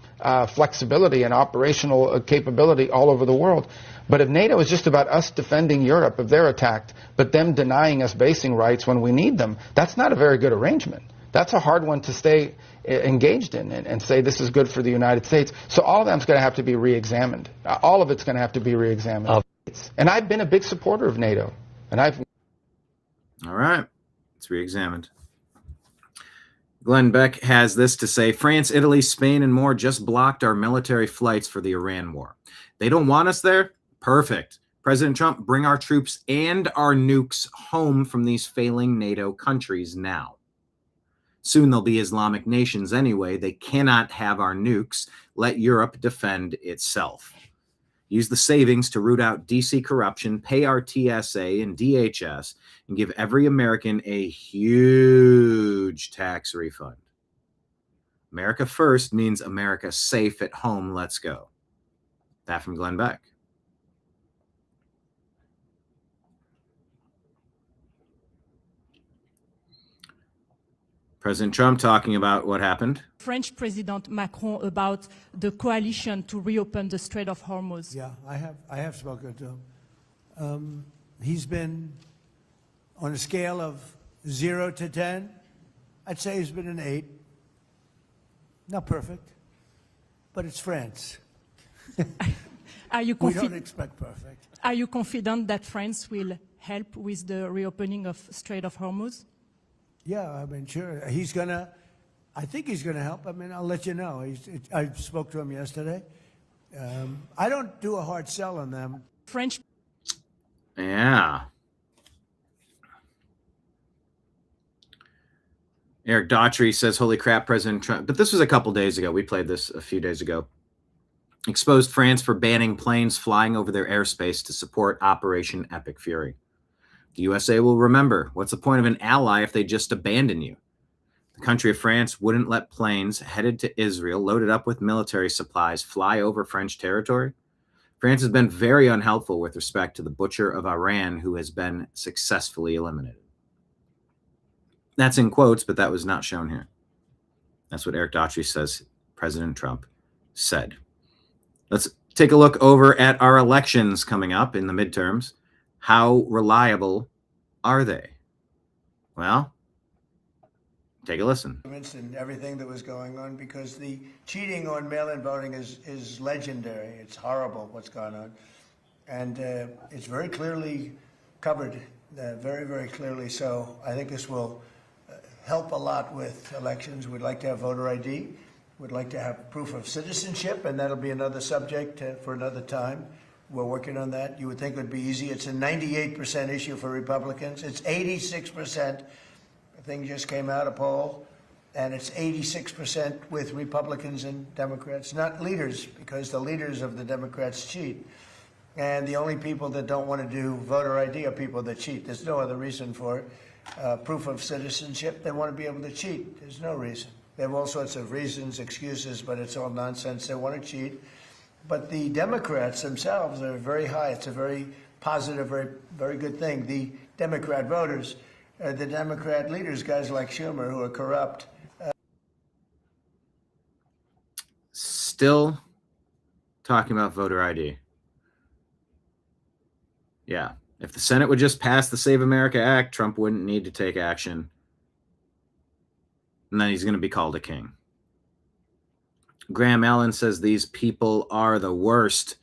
flexibility and operational capability all over the world. But if NATO is just about us defending Europe if they're attacked, but them denying us basing rights when we need them, that's not a very good arrangement. That's a hard one to stay engaged in and say this is good for the United States. So all of that's going to have to be re-examined. All of it's going to have to be re-examined. And I've been a big supporter of NATO. And All right. It's re-examined. Glenn Beck has this to say: France, Italy, Spain, and more just blocked our military flights for the Iran war. They don't want us there? Perfect. President Trump, bring our troops and our nukes home from these failing NATO countries now. Soon they'll be Islamic nations anyway. They cannot have our nukes. Let Europe defend itself. Use the savings to root out DC corruption, pay our TSA and DHS, and give every American a huge tax refund. America first means America safe at home. Let's go. That from Glenn Beck. President Trump talking about what happened. French President Macron about the coalition to reopen the Strait of Hormuz. Yeah, I have spoken to him. He's been on a scale of 0 to 10. I'd say he's been an 8. Not perfect, but it's France. Are you we don't expect perfect. Are you confident that France will help with the reopening of Strait of Hormuz? Yeah, I mean, sure. He's going to I think he's going to help. I mean, I'll let you know. I spoke to him yesterday. I don't do a hard sell on them. French. Yeah. Eric Daughtry says, holy crap, President Trump. But this was a couple days ago. We played this a few days ago. Exposed France for banning planes flying over their airspace to support Operation Epic Fury. The USA will remember, what's the point of an ally if they just abandon you? The country of France wouldn't let planes headed to Israel, loaded up with military supplies, fly over French territory. France has been very unhelpful with respect to the butcher of Iran, who has been successfully eliminated. That's in quotes, but that was not shown here. That's what Eric Daughtry says President Trump said. Let's take a look over at our elections coming up in the midterms. How reliable are they? Well, take a listen. And everything that was going on, because the cheating on mail-in voting is legendary. It's horrible what's gone on. And it's very clearly covered, very, very clearly. So I think this will help a lot with elections. We'd like to have voter ID. We'd like to have proof of citizenship, and that'll be another subject for another time. We're working on that. You would think it would be easy. It's a 98% issue for Republicans. It's 86%. The thing just came out, a poll, and it's 86% with Republicans and Democrats, not leaders, because the leaders of the Democrats cheat. And the only people that don't want to do voter ID are people that cheat. There's no other reason for it. Proof of citizenship, they want to be able to cheat. There's no reason. They have all sorts of reasons, excuses, but it's all nonsense. They want to cheat. But the Democrats themselves are very high. It's a very positive, very, very good thing. The Democrat voters, the Democrat leaders, guys like Schumer, who are corrupt. Still talking about voter ID. Yeah. If the Senate would just pass the Save America Act, Trump wouldn't need to take action. And then he's going to be called a king. Graham Allen says these people are the worst.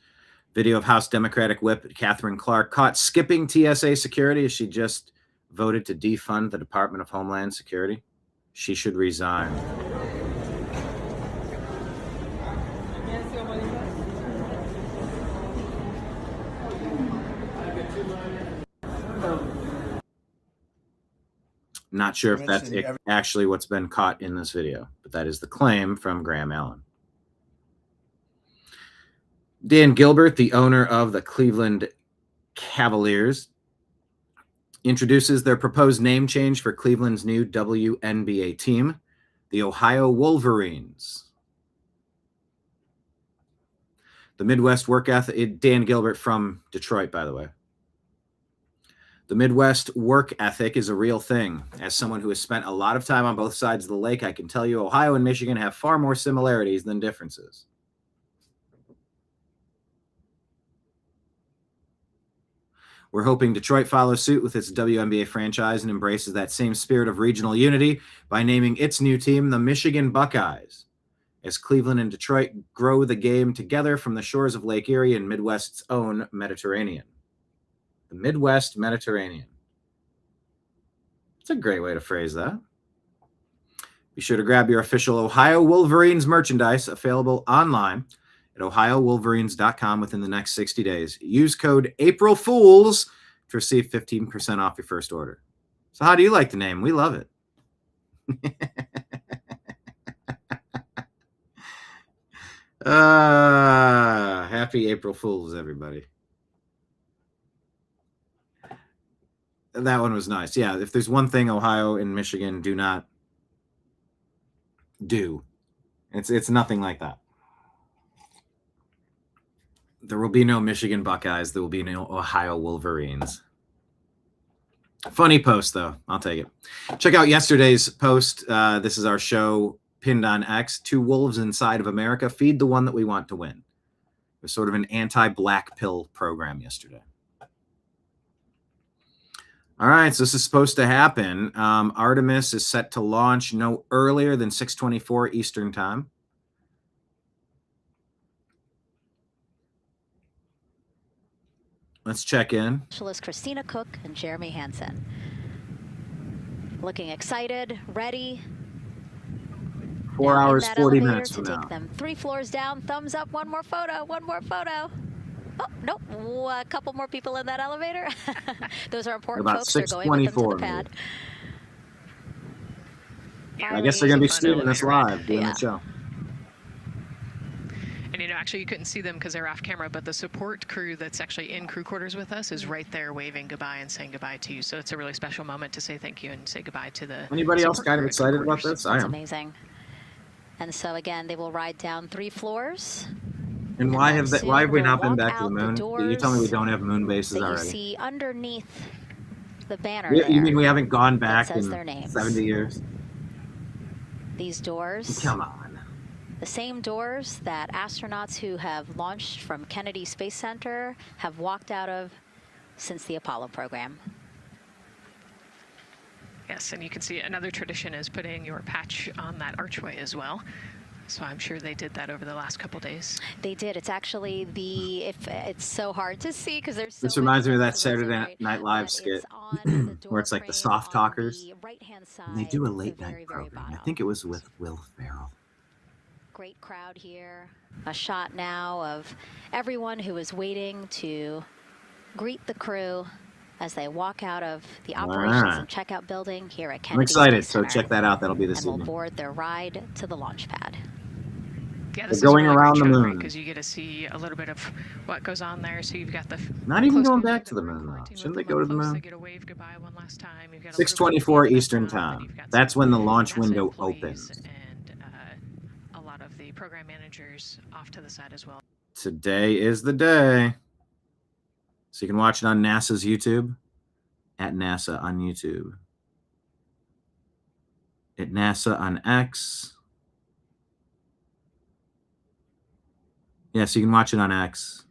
Video of House Democratic Whip Catherine Clark caught skipping TSA security as she just voted to defund the Department of Homeland Security. She should resign. Not sure if that's actually what's been caught in this video, but that is the claim from Graham Allen. Dan Gilbert, the owner of the Cleveland Cavaliers, introduces their proposed name change for Cleveland's new WNBA team, the Ohio Wolverines. The Midwest work ethic, Dan Gilbert from Detroit, by the way. The Midwest work ethic is a real thing. As someone who has spent a lot of time on both sides of the lake, I can tell you Ohio and Michigan have far more similarities than differences. We're hoping Detroit follows suit with its WNBA franchise and embraces that same spirit of regional unity by naming its new team the Michigan Buckeyes, as Cleveland and Detroit grow the game together from the shores of Lake Erie and Midwest's own Mediterranean. The Midwest Mediterranean. It's a great way to phrase that. Be sure to grab your official Ohio Wolverines merchandise available online at ohiowolverines.com within the next 60 days. Use code AprilFools to receive 15% off your first order. So how do you like the name? We love it. Happy April Fools, everybody. That one was nice. Yeah, if there's one thing Ohio and Michigan do not do, it's nothing like that. There will be no Michigan Buckeyes. There will be no Ohio Wolverines. Funny post, though. I'll take it. Check out yesterday's post. This is our show pinned on X. 2 wolves inside of America. Feed the one that we want to win. It was sort of an anti-black pill program yesterday. All right, so this is supposed to happen. Artemis is set to launch no earlier than 6:24 Eastern Time. Let's check in. Specialist Christina Cook and Jeremy Hansen. Looking excited, ready. 4 Now in hours, that 40 elevator minutes to from take now. them 3 floors down. Thumbs up. One more photo. One more photo. Oh, nope. A couple more people in that elevator. Those are important About folks. They're going with them to the 6:24 pad. I guess they're going to be Fun streaming this elevator ride. live, doing Yeah. the show. And actually you couldn't see them because they're off camera, but the support crew that's actually in crew quarters with us is right there waving goodbye and saying goodbye to you. So it's a really special moment to say thank you and say goodbye to the Anybody else support kind of crew at crew excited about quarters. this? I That's am. amazing. And so again, they will ride down 3 floors. And why have soon we we'll not been walk back to the out the moon? You tell me we doors don't have moon bases that you already. see underneath the banner You there. mean we haven't gone that back says in their names. 70 years? These doors. Come on. The same doors that astronauts who have launched from Kennedy Space Center have walked out of since the Apollo program. Yes, and you can see another tradition is putting your patch on that archway as well. So I'm sure they did that over the last couple days. They did. It's actually it's so hard to see because there's so This reminds me of that so it's Saturday Night Live skit where it's like the soft talkers. And they do a late night program. I think it was with Will Ferrell. Great crowd here. A shot now of everyone who is waiting to greet the crew as they walk out of the operations and checkout building here at Kennedy I'm excited, Space so Center. check that out. That'll be this And we'll evening. board their ride to the launch pad. Yeah, They're going around the moon. because you get to see a little bit of what goes on there. So you've got the Not even going back to the moon, though. Shouldn't they go to the moon? 6:24 Eastern Time. That's when the launch window opens. And a lot of the program managers off to the side as well. Today is the day. So you can watch it on NASA's YouTube, at NASA on YouTube, at NASA on X. Yeah, so you can watch it on X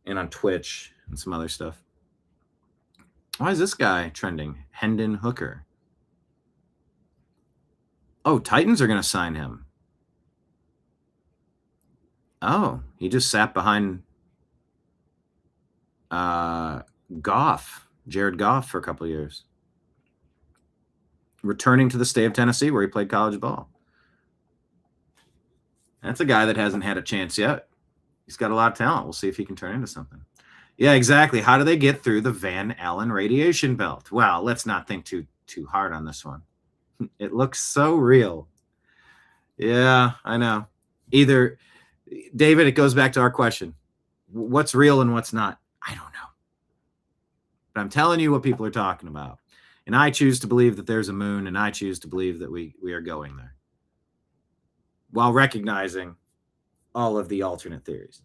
and on Twitch and some other stuff. Why is this guy trending? Hendon Hooker. Oh, Titans are going to sign him. Oh, he just sat behind Jared Goff for a couple of years. Returning to the state of Tennessee where he played college ball. That's a guy that hasn't had a chance yet. He's got a lot of talent. We'll see if he can turn into something. Yeah, exactly. How do they get through the Van Allen radiation belt? Well, let's not think too hard on this one. It looks so real. Yeah, I know. Either, David, it goes back to our question. What's real and what's not? I don't know. But I'm telling you what people are talking about. And I choose to believe that there's a moon, and I choose to believe that we are going there, while recognizing all of the alternate theories.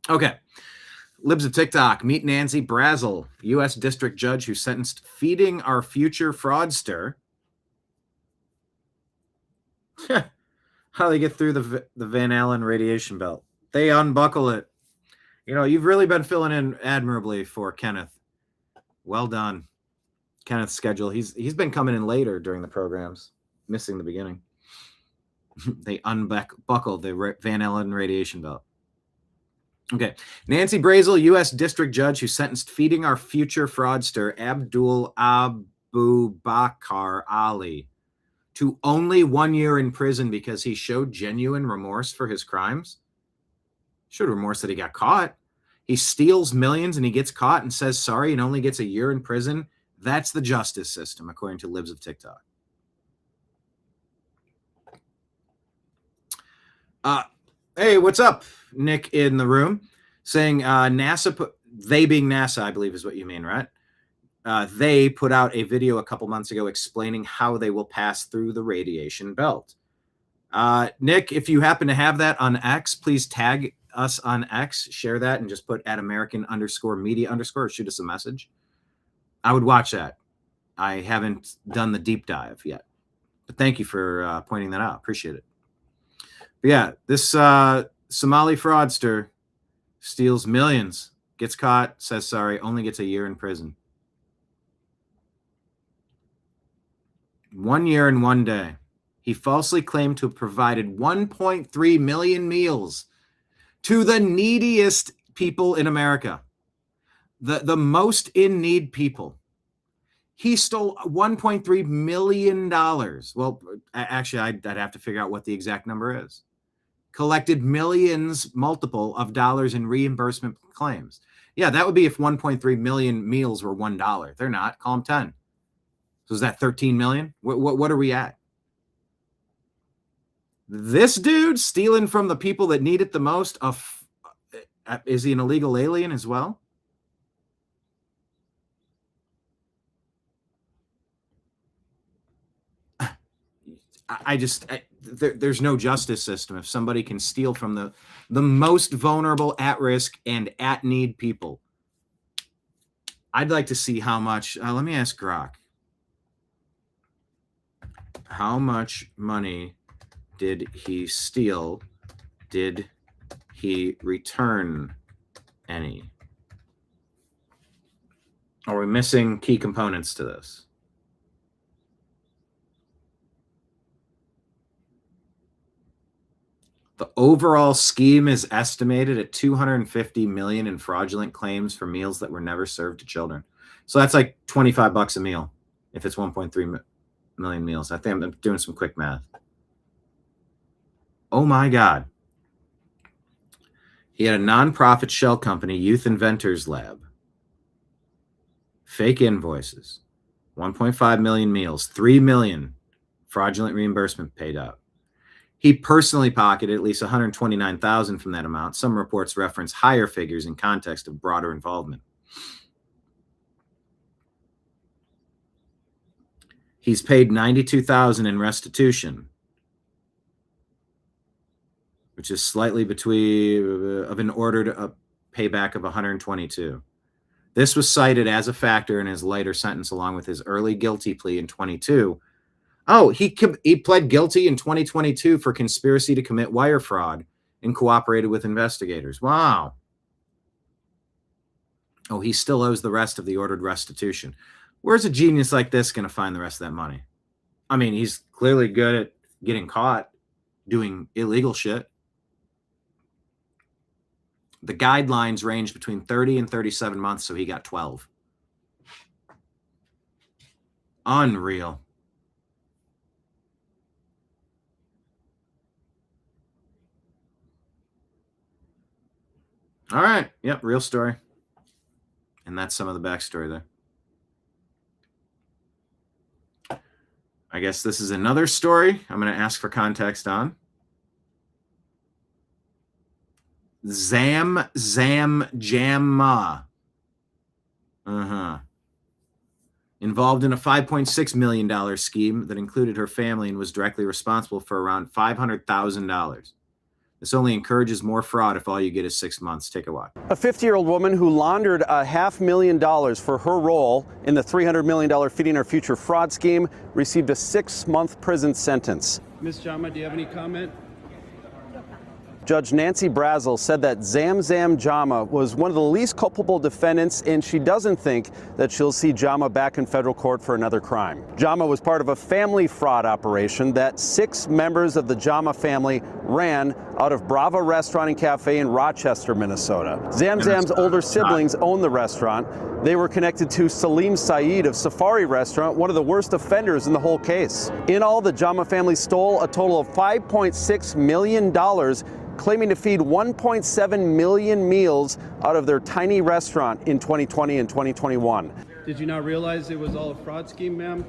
Okay. Libs of TikTok, meet Nancy Brazel, U.S. district judge who sentenced feeding our future fraudster. How do they get through the Van Allen radiation belt? They unbuckle it. You've really been filling in admirably for Kenneth. Well done. Kenneth's schedule. He's been coming in later during the programs, missing the beginning. They unbuckle the Van Allen radiation belt. Okay. Nancy Brazel, U.S. district judge who sentenced feeding our future fraudster Abdul Abu Bakr Ali to only 1 year in prison because he showed genuine remorse for his crimes. Showed remorse that he got caught. He steals millions and he gets caught and says sorry and only gets a year in prison. That's the justice system, according to Libs of TikTok. Hey, what's up? Nick in the room saying NASA, they being NASA, I believe is what you mean, right? They put out a video a couple months ago explaining how they will pass through the radiation belt. Nick, if you happen to have that on X, please tag us on X, share that, and just put @American_media_ or shoot us a message. I would watch that. I haven't done the deep dive yet, but thank you for pointing that out. Appreciate it. But yeah, this Somali fraudster steals millions, gets caught, says sorry, only gets a year in prison. 1 year and 1 day. He falsely claimed to have provided 1.3 million meals to the neediest people in America. The most in need people. He stole $1.3 million. Well, actually, I'd have to figure out what the exact number is. Collected millions, multiple of dollars in reimbursement claims. Yeah, that would be if 1.3 million meals were $1. They're not. Call them 10. So is that 13 million? What are we at? This dude stealing from the people that need it the most. Is he an illegal alien as well? There's no justice system if somebody can steal from the most vulnerable, at risk, and at need people. I'd like to see how much. Let me ask Grok. How much money did he steal? Did he return any? Are we missing key components to this? The overall scheme is estimated at $250 million in fraudulent claims for meals that were never served to children. So that's like $25 a meal if it's 1.3 million meals. I think I'm doing some quick math. Oh my God. He had a nonprofit shell company, Youth Inventors Lab. Fake invoices. 1.5 million meals. 3 million fraudulent reimbursement paid out. He personally pocketed at least $129,000 from that amount. Some reports reference higher figures in context of broader involvement. He's paid $92,000 in restitution, which is slightly between of an ordered payback of $122,000. This was cited as a factor in his later sentence, along with his early guilty plea in 2022. Oh, he pled guilty in 2022 for conspiracy to commit wire fraud and cooperated with investigators. Wow. Oh, he still owes the rest of the ordered restitution. Where's a genius like this going to find the rest of that money? I mean, he's clearly good at getting caught doing illegal shit. The guidelines range between 30 and 37 months, so he got 12. Unreal. All right. Yep. Real story. And that's some of the backstory there. I guess this is another story I'm going to ask for context on. Zam Jamma. Involved in a $5.6 million scheme that included her family and was directly responsible for around $500,000. This only encourages more fraud if all you get is 6 months. Take a watch. A 50-year-old woman who laundered $500,000 for her role in the $300 million Feeding Our Future fraud scheme received a 6-month prison sentence. Ms. Jama, do you have any comment? Judge Nancy Brazel said that Zam Jama was one of the least culpable defendants, and she doesn't think that she'll see Jama back in federal court for another crime. Jama was part of a family fraud operation that 6 members of the Jama family ran out of Brava Restaurant and Cafe in Rochester, Minnesota. Zam's older siblings owned the restaurant. They were connected to Salim Saeed of Safari Restaurant, one of the worst offenders in the whole case. In all, the Jama family stole a total of $5.6 million, claiming to feed 1.7 million meals out of their tiny restaurant in 2020 and 2021. Did you not realize it was all a fraud scheme, ma'am?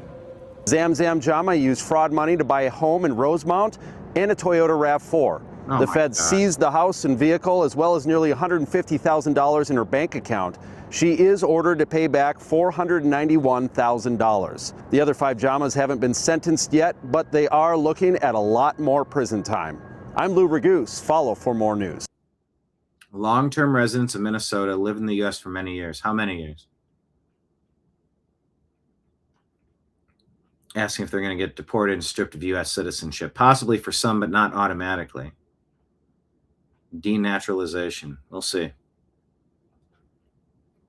Zam Jama used fraud money to buy a home in Rosemount and a Toyota RAV4. The feds seized the house and vehicle, as well as nearly $150,000 in her bank account. She is ordered to pay back $491,000. The other 5 Jamas haven't been sentenced yet, but they are looking at a lot more prison time. I'm Lou Raguse. Follow for more news. Long-term residents of Minnesota live in the U.S. for many years. How many years? Asking if they're going to get deported and stripped of U.S. citizenship. Possibly for some, but not automatically. Denaturalization. We'll see.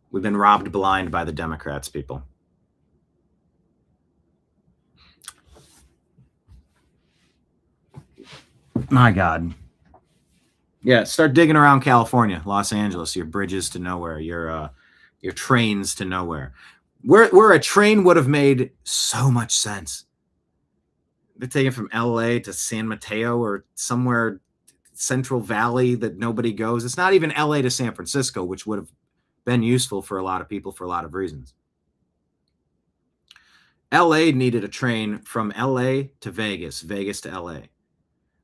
We've been robbed blind by the Democrats, people. My God. Yeah, start digging around California, Los Angeles, your bridges to nowhere, your trains to nowhere. where a train would have made so much sense. They're taking from LA to San Mateo or somewhere Central Valley that nobody goes. It's not even LA to San Francisco, which would have been useful for a lot of people for a lot of reasons. LA needed a train from LA to Vegas, Vegas to LA.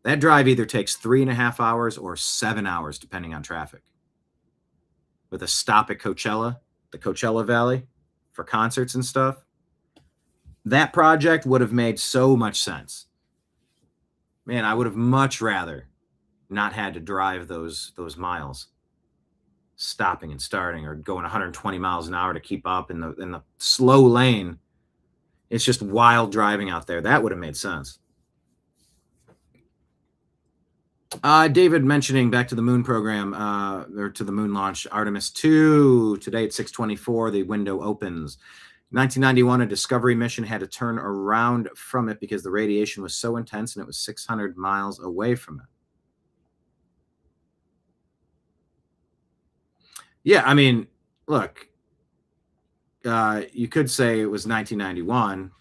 That drive either takes 3.5 hours or 7 hours, depending on traffic. With a stop at Coachella, the Coachella Valley, for concerts and stuff. That project would have made so much sense. Man, I would have much rather not had to drive those miles, stopping and starting or going 120 miles an hour to keep up in the slow lane. It's just wild driving out there. That would have made sense. David mentioning back to the moon program, or to the moon launch, Artemis 2. Today at 6:24, the window opens. 1991, a Discovery mission had to turn around from it because the radiation was so intense and it was 600 miles away from it. Yeah, I mean, look, you could say it was 1991,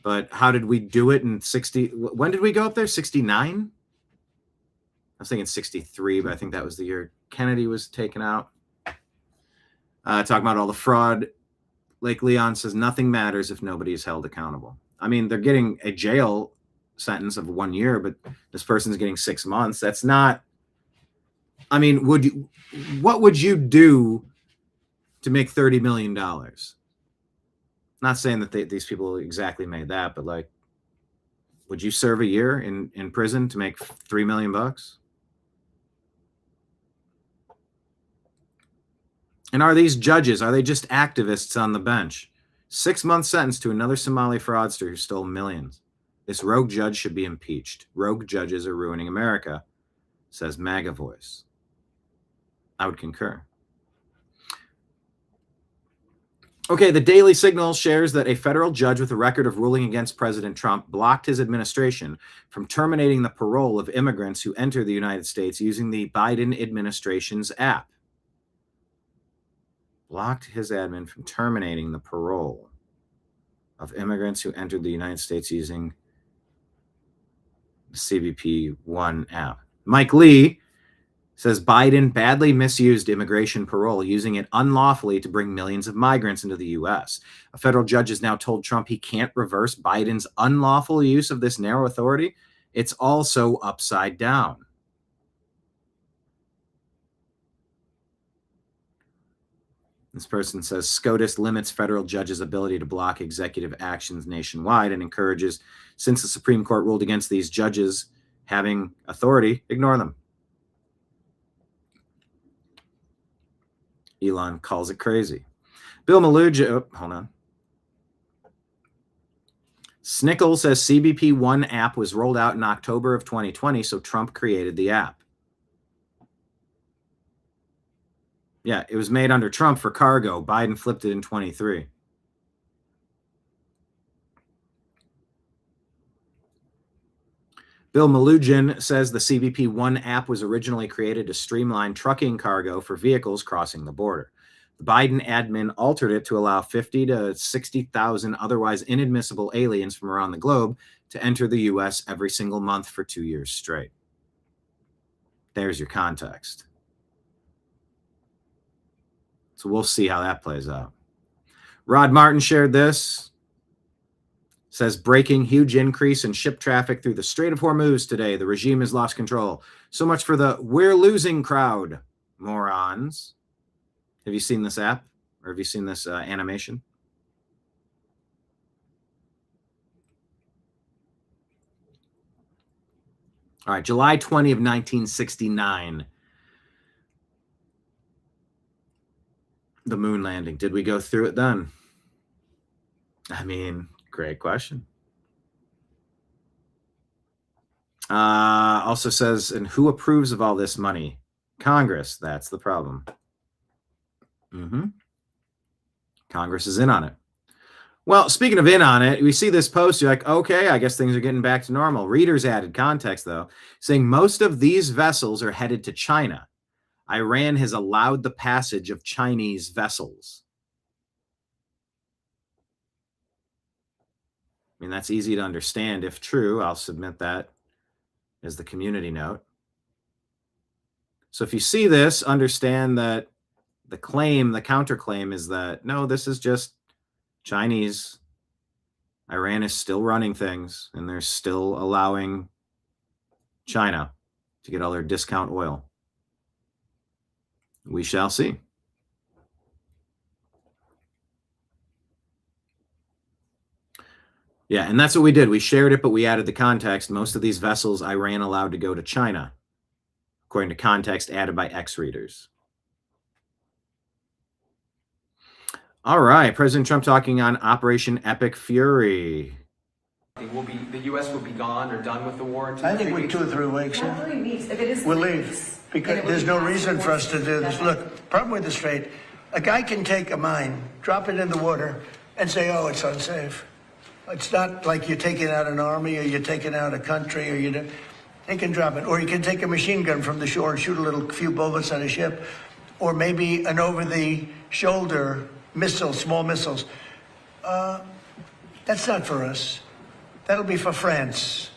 but how did we do it in 60? When did we go up there? 69? I was thinking 63, but I think that was the year Kennedy was taken out. Talking about all the fraud. Lake Leon says nothing matters if nobody is held accountable. I mean, they're getting a jail sentence of 1 year, but this person's getting 6 months. That's not. I mean, what would you do to make $30 million? Not saying that these people exactly made that, but like, would you serve a year in prison to make $3 million? And are these judges, are they just activists on the bench? 6-month sentence to another Somali fraudster who stole millions. This rogue judge should be impeached. Rogue judges are ruining America, says MAGA voice. I would concur. Okay, the Daily Signal shares that a federal judge with a record of ruling against President Trump blocked his administration from terminating the parole of immigrants who enter the United States using the Biden administration's app. Blocked his admin from terminating the parole of immigrants who entered the United States using the CBP One app. Mike Lee says Biden badly misused immigration parole, using it unlawfully to bring millions of migrants into the U.S. A federal judge has now told Trump he can't reverse Biden's unlawful use of this narrow authority. It's also upside down. This person says SCOTUS limits federal judges' ability to block executive actions nationwide and encourages, since the Supreme Court ruled against these judges having authority, ignore them. Elon calls it crazy. Bill Maluja, hold on. Snickle says CBP One app was rolled out in October of 2020, so Trump created the app. Yeah, it was made under Trump for cargo. Biden flipped it in 23. Bill Malugin says the CBP One app was originally created to streamline trucking cargo for vehicles crossing the border. The Biden admin altered it to allow 50 to 60,000 otherwise inadmissible aliens from around the globe to enter the U.S. every single month for 2 years straight. There's your context. So we'll see how that plays out. Rod Martin shared this. Says breaking, huge increase in ship traffic through the Strait of Hormuz today. The regime has lost control. So much for the we're losing crowd, morons. Have you seen this app? Or have you seen this animation? All right, July 20 of 1969. The moon landing. Did we go through it then? I mean, great question. Also says, and who approves of all this money? Congress. That's the problem. Congress is in on it. Well, speaking of in on it, we see this post. You're like, okay, I guess things are getting back to normal. Readers added context, though, saying most of these vessels are headed to China. Iran has allowed the passage of Chinese vessels. mean, that's easy to understand. If true, I'll submit that as the community note. So if you see this, understand that the counterclaim is that, no, this is just Chinese. Iran is still running things, and they're still allowing China to get all their discount oil. We shall see. Yeah, and that's what we did. We shared it, but we added the context. Most of these vessels Iran allowed to go to China, according to context added by X readers. All right, President Trump talking on Operation Epic Fury. The U.S. will be gone or done with the war? I think we're 2 or 3 weeks. Not 3 weeks. If it is we'll leave because there's no reason for us to do this. Look, problem with the Strait, a guy can take a mine, drop it in the water, and say, oh, it's unsafe. It's not like you're taking out an army or you're taking out a country, or they can drop it. Or you can take a machine gun from the shore and shoot a few bullets at a ship, or maybe an over-the-shoulder missile, small missiles. That's not for us. That'll be for France.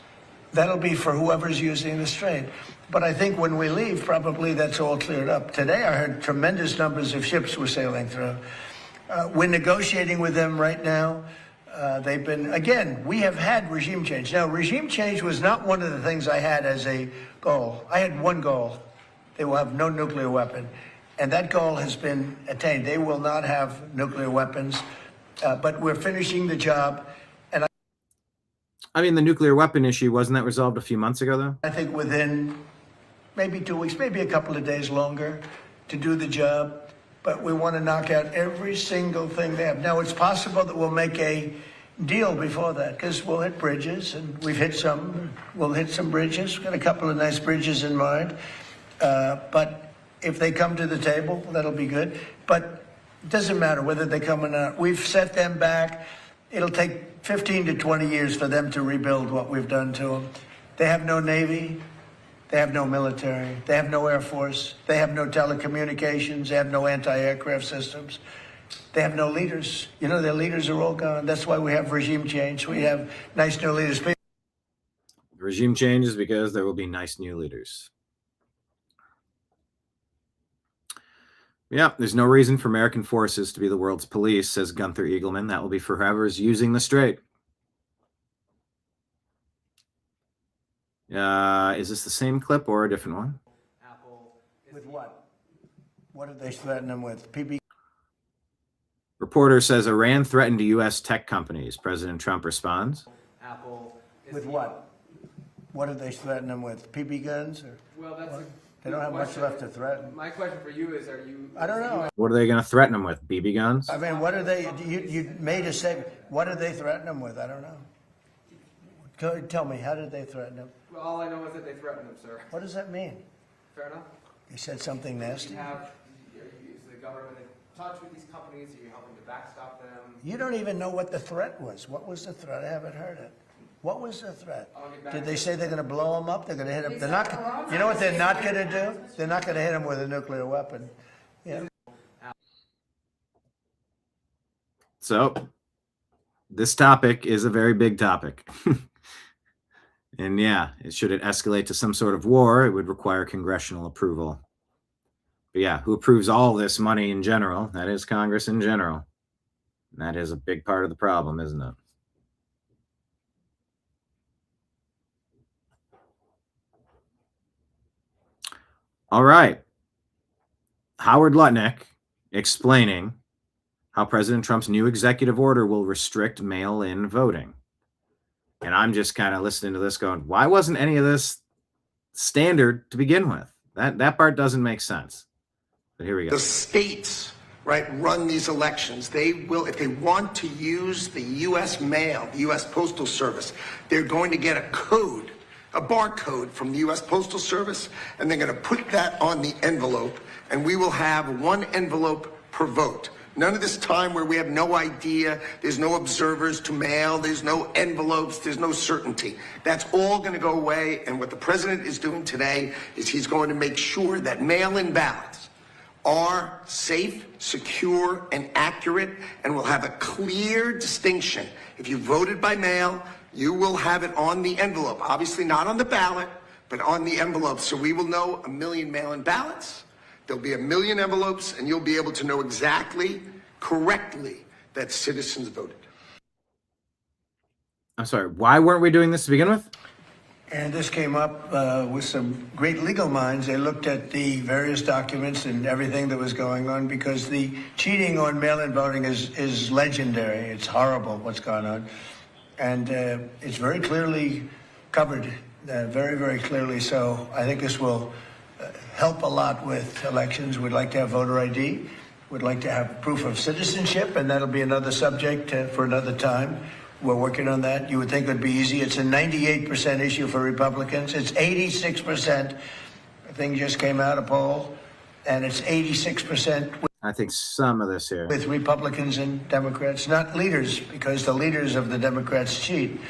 That'll be for whoever's using the Strait. But I think when we leave, probably that's all cleared up. Today, I heard tremendous numbers of ships were sailing through. We're negotiating with them right now. They've been, again, we have had regime change. Now, regime change was not one of the things I had as a goal. I had one goal. They will have no nuclear weapon. And that goal has been attained. They will not have nuclear weapons. But we're finishing the job. And I mean, the nuclear weapon issue, wasn't that resolved a few months ago, though? I think within maybe 2 weeks, maybe a couple of days longer to do the job. But we want to knock out every single thing they have. Now, it's possible that we'll make a deal before that, because we'll hit bridges, and we've hit some. We'll hit some bridges. We've got a couple of nice bridges in mind. But if they come to the table, that'll be good. But it doesn't matter whether they come or not. We've set them back. It'll take 15 to 20 years for them to rebuild what we've done to them. They have no Navy. They have no military. They have no Air Force. They have no telecommunications. They have no anti-aircraft systems. They have no leaders. You know, their leaders are all gone. That's why we have regime change. We have nice new leaders. Regime change is because there will be nice new leaders. Yeah, there's no reason for American forces to be the world's police, says Gunther Eagleman. That will be for whoever's using the Strait. Is this the same clip or a different one? With what? What did they threaten them with? PB. Reporter says Iran threatened to U.S. tech companies. President Trump responds. Apple. With what? What did they threaten them with? PB guns? Or well, that's they don't have much left to threaten. My question for you is, are you... I don't know. What are they going to threaten them with? BB guns? I mean, what are they... You made a statement. What did they threaten them with? I don't know. Tell me, how did they threaten them? Well, all I know is that they threatened them, sir. What does that mean? Fair enough. You said something nasty? Is the government in touch with these companies? Are you helping to backstop them? You don't even know what the threat was. What was the threat? I haven't heard it. What was the threat? Did they say they're going to blow them up? They're going to hit them? They're not. You know what they're not going to do? They're not going to hit them with a nuclear weapon. Yeah. So, this topic is a very big topic. And yeah, should it escalate to some sort of war, it would require congressional approval. But yeah, who approves all this money in general? That is Congress in general. And that is a big part of the problem, isn't it? All right. Howard Lutnick explaining how President Trump's new executive order will restrict mail-in voting. And I'm just kind of listening to this going, why wasn't any of this standard to begin with? That part doesn't make sense. But here we go. The states, right, run these elections. They will, if they want to use the U.S. mail, the U.S. Postal Service, they're going to get a code, a barcode from the U.S. Postal Service, and they're going to put that on the envelope, and we will have one envelope per vote. None of this time where we have no idea, there's no observers to mail, there's no envelopes, there's no certainty. That's all going to go away, and what the president is doing today is he's going to make sure that mail-in ballots are safe, secure, and accurate, and will have a clear distinction. If you voted by mail, you will have it on the envelope. Obviously not on the ballot, but on the envelope. So we will know 1 million mail-in ballots. There'll be 1 million envelopes, and you'll be able to know exactly, correctly, that citizens voted. I'm sorry, why weren't we doing this to begin with? And this came up with some great legal minds. They looked at the various documents and everything that was going on, because the cheating on mail-in voting is legendary. It's horrible what's gone on. And it's very clearly covered, very, very clearly. So I think this will help a lot with elections. We'd like to have voter ID. We'd like to have proof of citizenship, and that'll be another subject for another time. We're working on that. You would think it would be easy. It's a 98% issue for Republicans. It's 86%. The thing just came out, a poll, and it's 86%. I think some of this here. With Republicans and Democrats, not leaders, because the leaders of the Democrats cheat.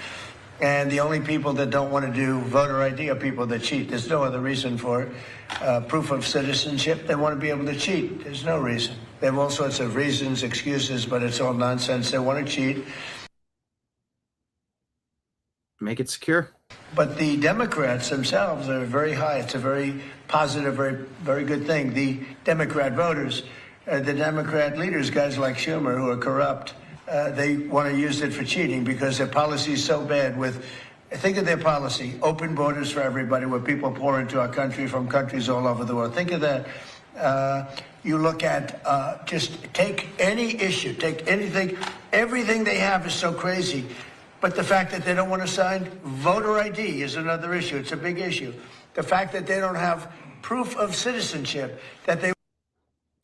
And the only people that don't want to do voter ID are people that cheat. There's no other reason for it. Proof of citizenship, they want to be able to cheat. There's no reason. They have all sorts of reasons, excuses, but it's all nonsense. They want to cheat. Make it secure. But the Democrats themselves are very high. It's a very positive, very, very good thing. The Democrat voters, the Democrat leaders, guys like Schumer, who are corrupt, they want to use it for cheating because their policy is so bad. Think of their policy, open borders for everybody, where people pour into our country from countries all over the world. Think of that. You look at, just take any issue, take anything, everything they have is so crazy. But the fact that they don't want to sign voter ID is another issue. It's a big issue. The fact that they don't have proof of citizenship, that they...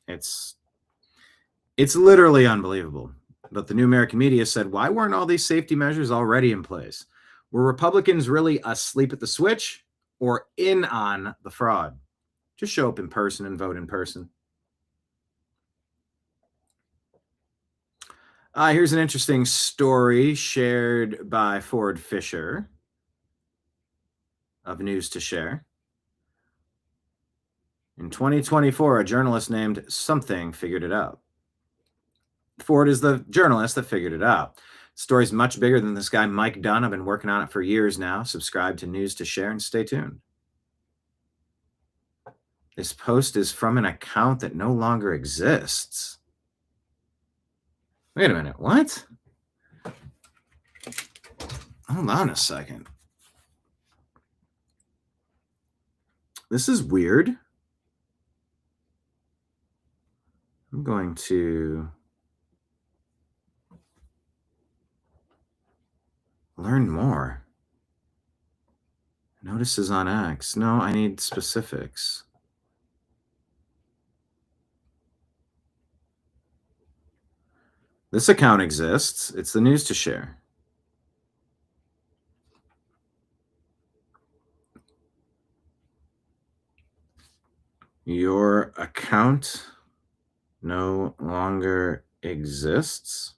It's literally unbelievable. But the New American Media said, why weren't all these safety measures already in place? Were Republicans really asleep at the switch or in on the fraud? Just show up in person and vote in person. Here's an interesting story shared by Ford Fisher of News to Share. In 2024, a journalist named Something figured it out. Ford is the journalist that figured it out. The story's much bigger than this guy, Mike Dunn. I've been working on it for years now. Subscribe to News to Share and stay tuned. This post is from an account that no longer exists. Wait a minute, what? Hold on a second. This is weird. I'm going to learn more. Notices on X. No, I need specifics. This account exists. It's the News to Share. Your account no longer exists.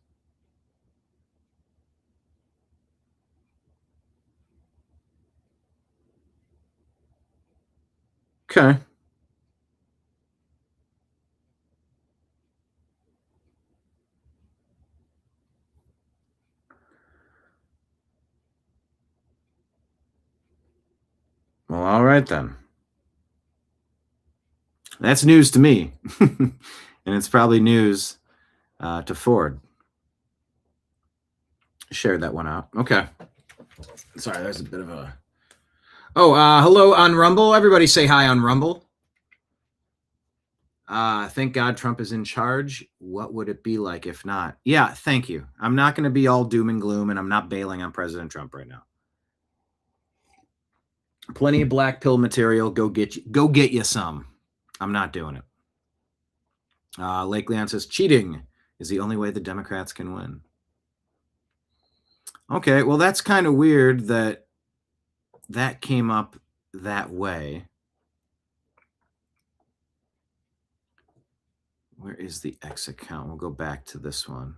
Okay. Well, all right then. That's news to me. And it's probably news to Ford. Shared that one out. Okay. Sorry, there's a bit of a... Oh, hello on Rumble. Everybody say hi on Rumble. Thank God Trump is in charge. What would it be like if not? Yeah, thank you. I'm not going to be all doom and gloom, and I'm not bailing on President Trump right now. Plenty of black pill material. Go get you some. I'm not doing it. Lake Leon says cheating is the only way the Democrats can win. Okay, well, that's kind of weird that came up that way. Where is the X account? We'll go back to this one.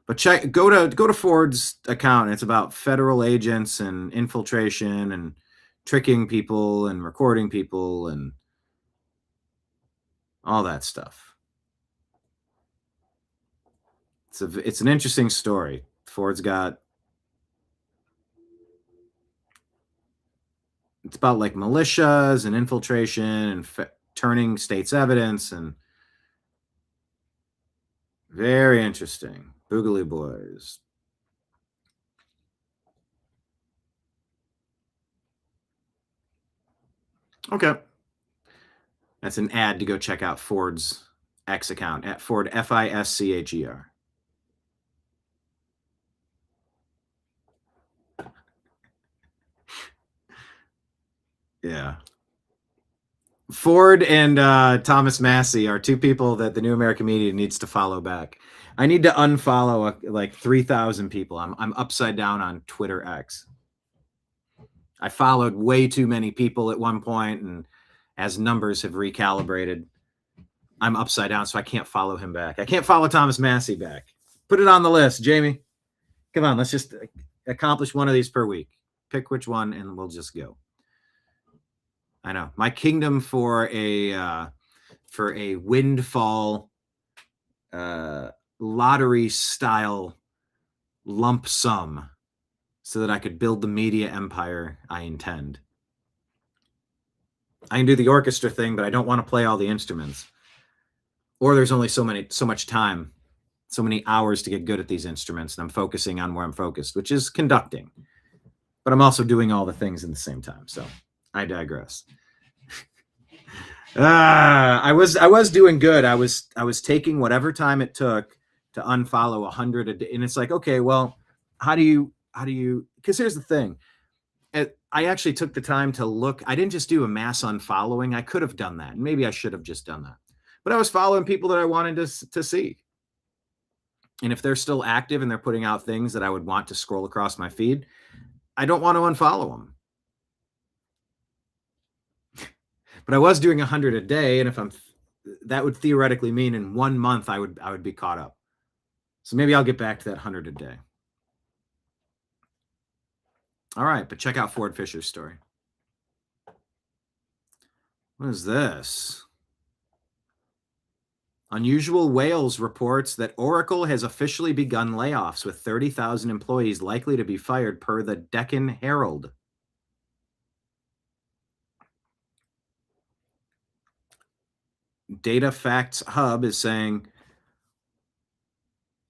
But go to Ford's account. It's about federal agents and infiltration and tricking people and recording people, and all that stuff. It's an interesting story. Ford's got, it's about like militias and infiltration and turning states' evidence, and very interesting. Boogaloo Boys. Okay. That's an ad to go check out Ford's X account at Ford, FISCHER. Yeah. Ford and Thomas Massey are two people that the New American Media needs to follow back. I need to unfollow like 3,000 people. I'm upside down on Twitter X. I followed way too many people at one point, and as numbers have recalibrated, I'm upside down, so I can't follow him back. I can't follow Thomas Massey back. Put it on the list, Jamie. Come on, let's just accomplish one of these per week. Pick which one, and we'll just go. I know my kingdom for a windfall lottery style lump sum, so that I could build the media empire I intend. I can do the orchestra thing, but I don't want to play all the instruments. Or there's only so much time, so many hours to get good at these instruments, and I'm focusing on where I'm focused, which is conducting. But I'm also doing all the things in the same time. So I digress. I was doing good. I was taking whatever time it took to unfollow 100 a day, and it's like, okay, well, how do you? Because here's the thing. I actually took the time to look. I didn't just do a mass unfollowing. I could have done that. Maybe I should have just done that. But I was following people that I wanted to see. And if they're still active and they're putting out things that I would want to scroll across my feed, I don't want to unfollow them. But I was doing 100 a day, and that would theoretically mean in 1 month I would be caught up. So maybe I'll get back to that 100 a day. All right, but check out Ford Fisher's story. What is this? Unusual Wales reports that Oracle has officially begun layoffs, with 30,000 employees likely to be fired, per the Deccan Herald. Data Facts Hub is saying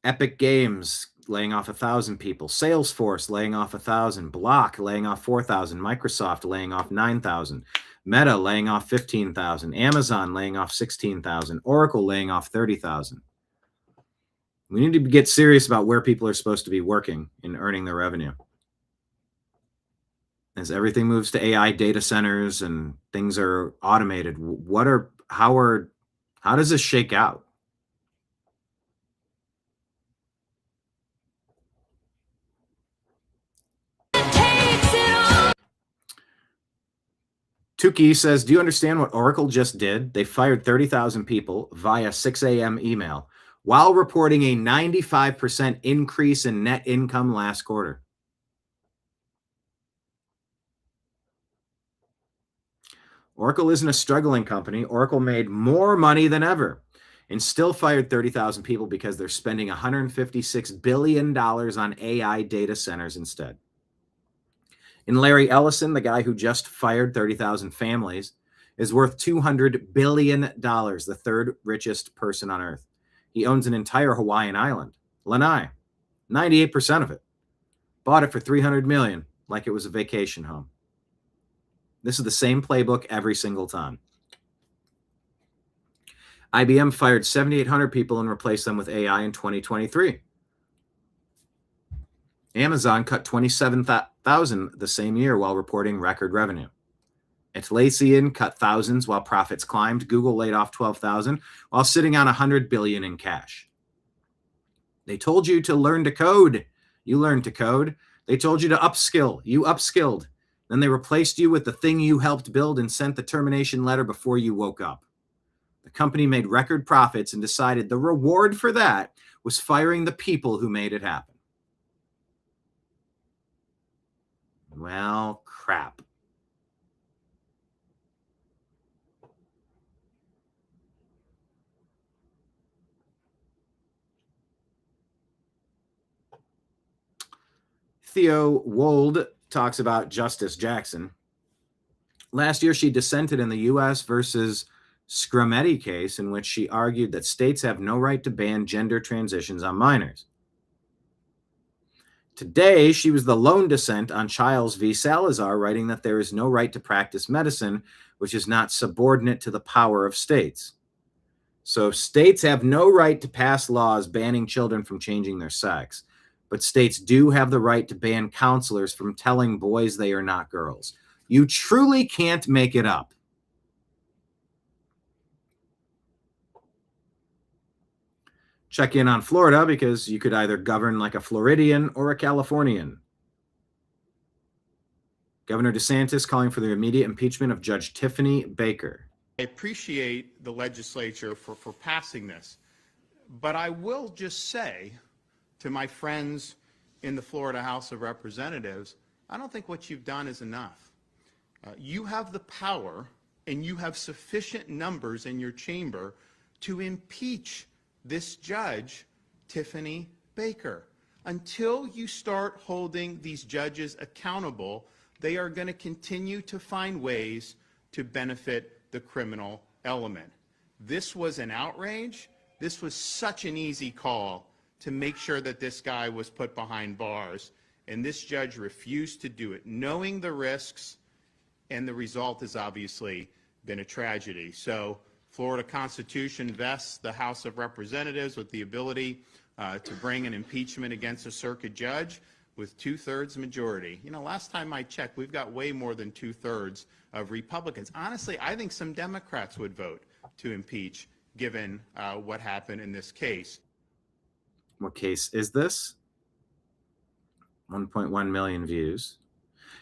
Epic Games laying off 1,000 people, Salesforce laying off 1,000, Block laying off 4,000, Microsoft laying off 9,000, Meta laying off 15,000, Amazon laying off 16,000, Oracle laying off 30,000. We need to get serious about where people are supposed to be working and earning their revenue. As everything moves to AI data centers and things are automated, how does this shake out? Tukey says, do you understand what Oracle just did? They fired 30,000 people via 6 a.m. email while reporting a 95% increase in net income last quarter. Oracle isn't a struggling company. Oracle made more money than ever and still fired 30,000 people because they're spending $156 billion on AI data centers instead. And Larry Ellison, the guy who just fired 30,000 families, is worth $200 billion, the third richest person on earth. He owns an entire Hawaiian island, Lanai, 98% of it. Bought it for $300 million, like it was a vacation home. This is the same playbook every single time. IBM fired 7,800 people and replaced them with AI in 2023. Amazon cut 27,000 the same year while reporting record revenue. Atlassian cut thousands while profits climbed. Google laid off 12,000 while sitting on $100 billion in cash. They told you to learn to code. You learned to code. They told you to upskill. You upskilled. Then they replaced you with the thing you helped build and sent the termination letter before you woke up. The company made record profits and decided the reward for that was firing the people who made it happen. Well, crap. Theo Wold talks about Justice Jackson. Last year, she dissented in the U.S. versus Scrametti case, in which she argued that states have no right to ban gender transitions on minors. Today, she was the lone dissent on Childs v. Salazar, writing that there is no right to practice medicine which is not subordinate to the power of states. So states have no right to pass laws banning children from changing their sex, but states do have the right to ban counselors from telling boys they are not girls. You truly can't make it up. Check in on Florida, because you could either govern like a Floridian or a Californian. Governor DeSantis calling for the immediate impeachment of Judge Tiffany Baker. I appreciate the legislature for passing this, but I will just say to my friends in the Florida House of Representatives, I don't think what you've done is enough. You have the power and you have sufficient numbers in your chamber to impeach this judge, Tiffany Baker. Until you start holding these judges accountable, they are going to continue to find ways to benefit the criminal element. This was an outrage. This was such an easy call to make sure that this guy was put behind bars, and this judge refused to do it, knowing the risks, and the result has obviously been a tragedy. So Florida Constitution vests the House of Representatives with the ability to bring an impeachment against a circuit judge with 2/3 majority. You know, last time I checked, we've got way more than 2/3 of Republicans. Honestly, I think some Democrats would vote to impeach, given what happened in this case. What case is this? 1.1 million views.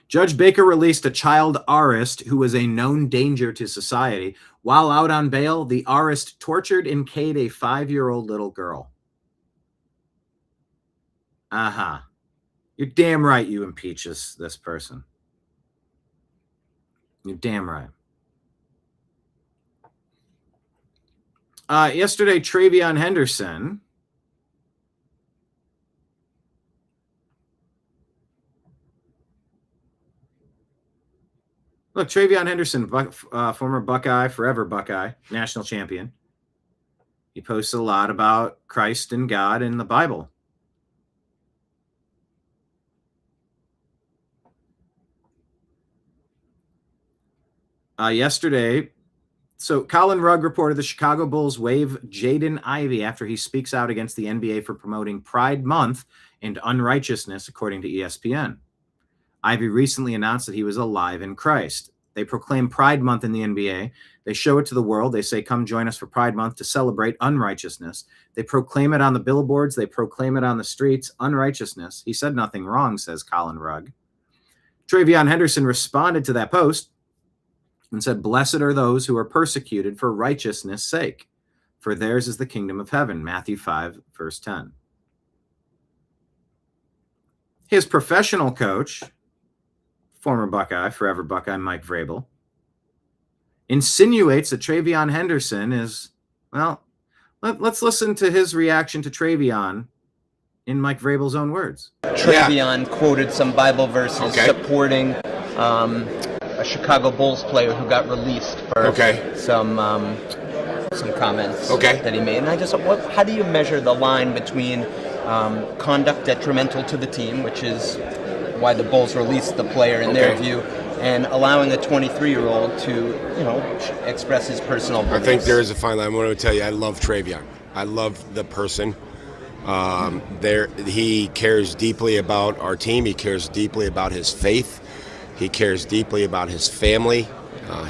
Judge Baker released a child artist who was a known danger to society. While out on bail, the artist tortured and K'd a 5-year-old little girl. Uh-huh. You're damn right you impeach this person. You're damn right. Yesterday, Travion Henderson Look, Travion Henderson, former Buckeye, forever Buckeye, national champion. He posts a lot about Christ and God and the Bible. Yesterday, so Colin Rugg reported the Chicago Bulls waive Jaden Ivey after he speaks out against the NBA for promoting Pride Month and unrighteousness, according to ESPN. Ivey recently announced that he was alive in Christ. They proclaim Pride Month in the NBA. They show it to the world. They say, come join us for Pride Month to celebrate unrighteousness. They proclaim it on the billboards. They proclaim it on the streets, unrighteousness. He said nothing wrong, says Colin Rugg. Travion Henderson responded to that post and said, blessed are those who are persecuted for righteousness' sake, for theirs is the kingdom of heaven, Matthew 5, verse 10. His professional coach, former Buckeye, forever Buckeye, Mike Vrabel, insinuates that Travion Henderson is, well, let's listen to his reaction to Travion in Mike Vrabel's own words. Travion quoted some Bible verses supporting a Chicago Bulls player who got released for some comments that he made. And I just, how do you measure the line between conduct detrimental to the team, which is why the Bulls released the player in their view, and allowing a 23-year-old to, you know, express his personal beliefs? I think there is a fine line. I want to tell you, I love Travion. I love the person. He cares deeply about our team. He cares deeply about his faith. He cares deeply about his family,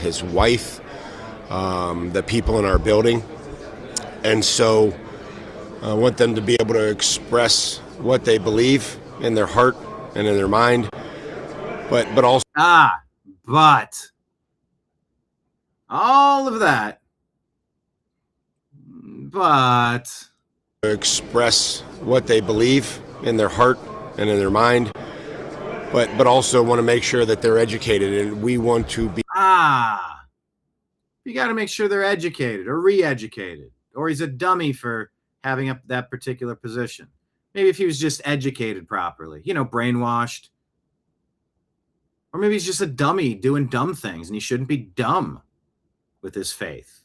his wife, the people in our building. And so I want them to be able to express what they believe in their heart and in their mind, but also but all of that, but express what they believe in their heart and in their mind, but also want to make sure that they're educated, and we want to be you got to make sure they're educated or re-educated, or he's a dummy for having up that particular position. Maybe if he was just educated properly, you know, brainwashed. Or maybe he's just a dummy doing dumb things and he shouldn't be dumb with his faith.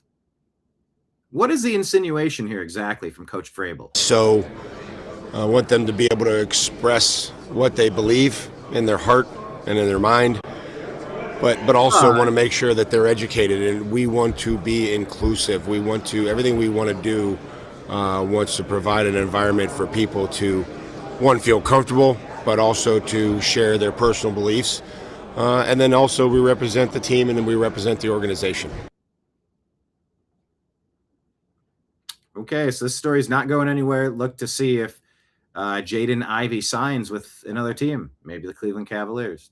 What is the insinuation here exactly from Coach Vrabel? So I want them to be able to express what they believe in their heart and in their mind, but also want to make sure that they're educated, and we want to be inclusive. We want to, everything we want to do wants to provide an environment for people to, one, feel comfortable, but also to share their personal beliefs. And then also we represent the team and then we represent the organization. Okay, so this story is not going anywhere. Look to see if Jaden Ivey signs with another team, maybe the Cleveland Cavaliers.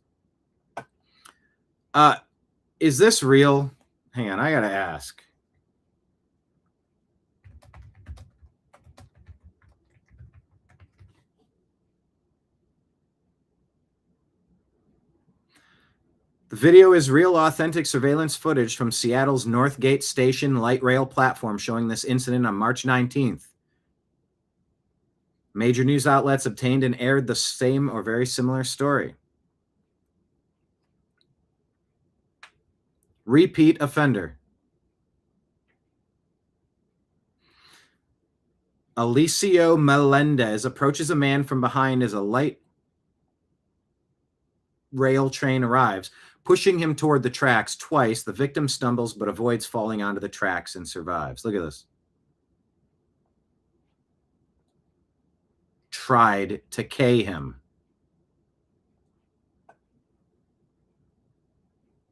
Is this real? Hang on, I got to ask. The video is real, authentic surveillance footage from Seattle's Northgate Station light rail platform showing this incident on March 19th. Major news outlets obtained and aired the same or very similar story. Repeat offender. Alicio Melendez approaches a man from behind as a light rail train arrives, pushing him toward the tracks twice. The victim stumbles but avoids falling onto the tracks and survives. Look at this. Tried to K him.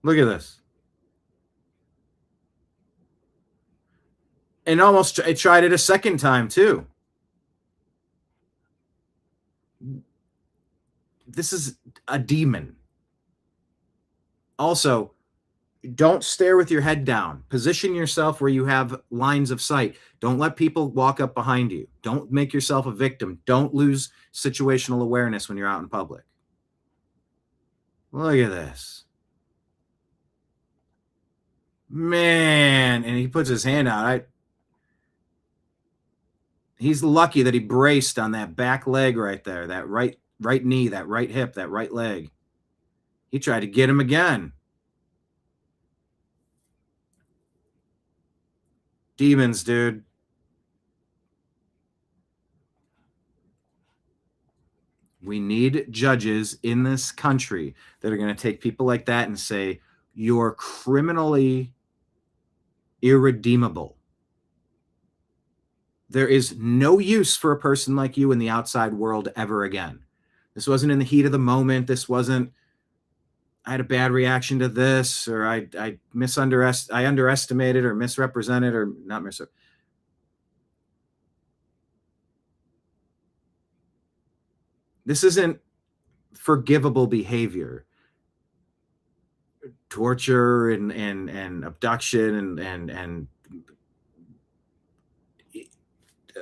Look at this. And almost I tried it a second time too. This is a demon. Also, don't stare with your head down. Position yourself where you have lines of sight. Don't let people walk up behind you. Don't make yourself a victim. Don't lose situational awareness when you're out in public. Look at this. Man, and he puts his hand out. He's lucky that he braced on that back leg right there, that right knee, that right hip, that right leg. He tried to get him again. Demons, dude. We need judges in this country that are going to take people like that and say, you're criminally irredeemable. There is no use for a person like you in the outside world ever again. This wasn't in the heat of the moment. This wasn't, I had a bad reaction to this, or I underestimated or misrepresented or not misrepresented. This isn't forgivable behavior. Torture and abduction and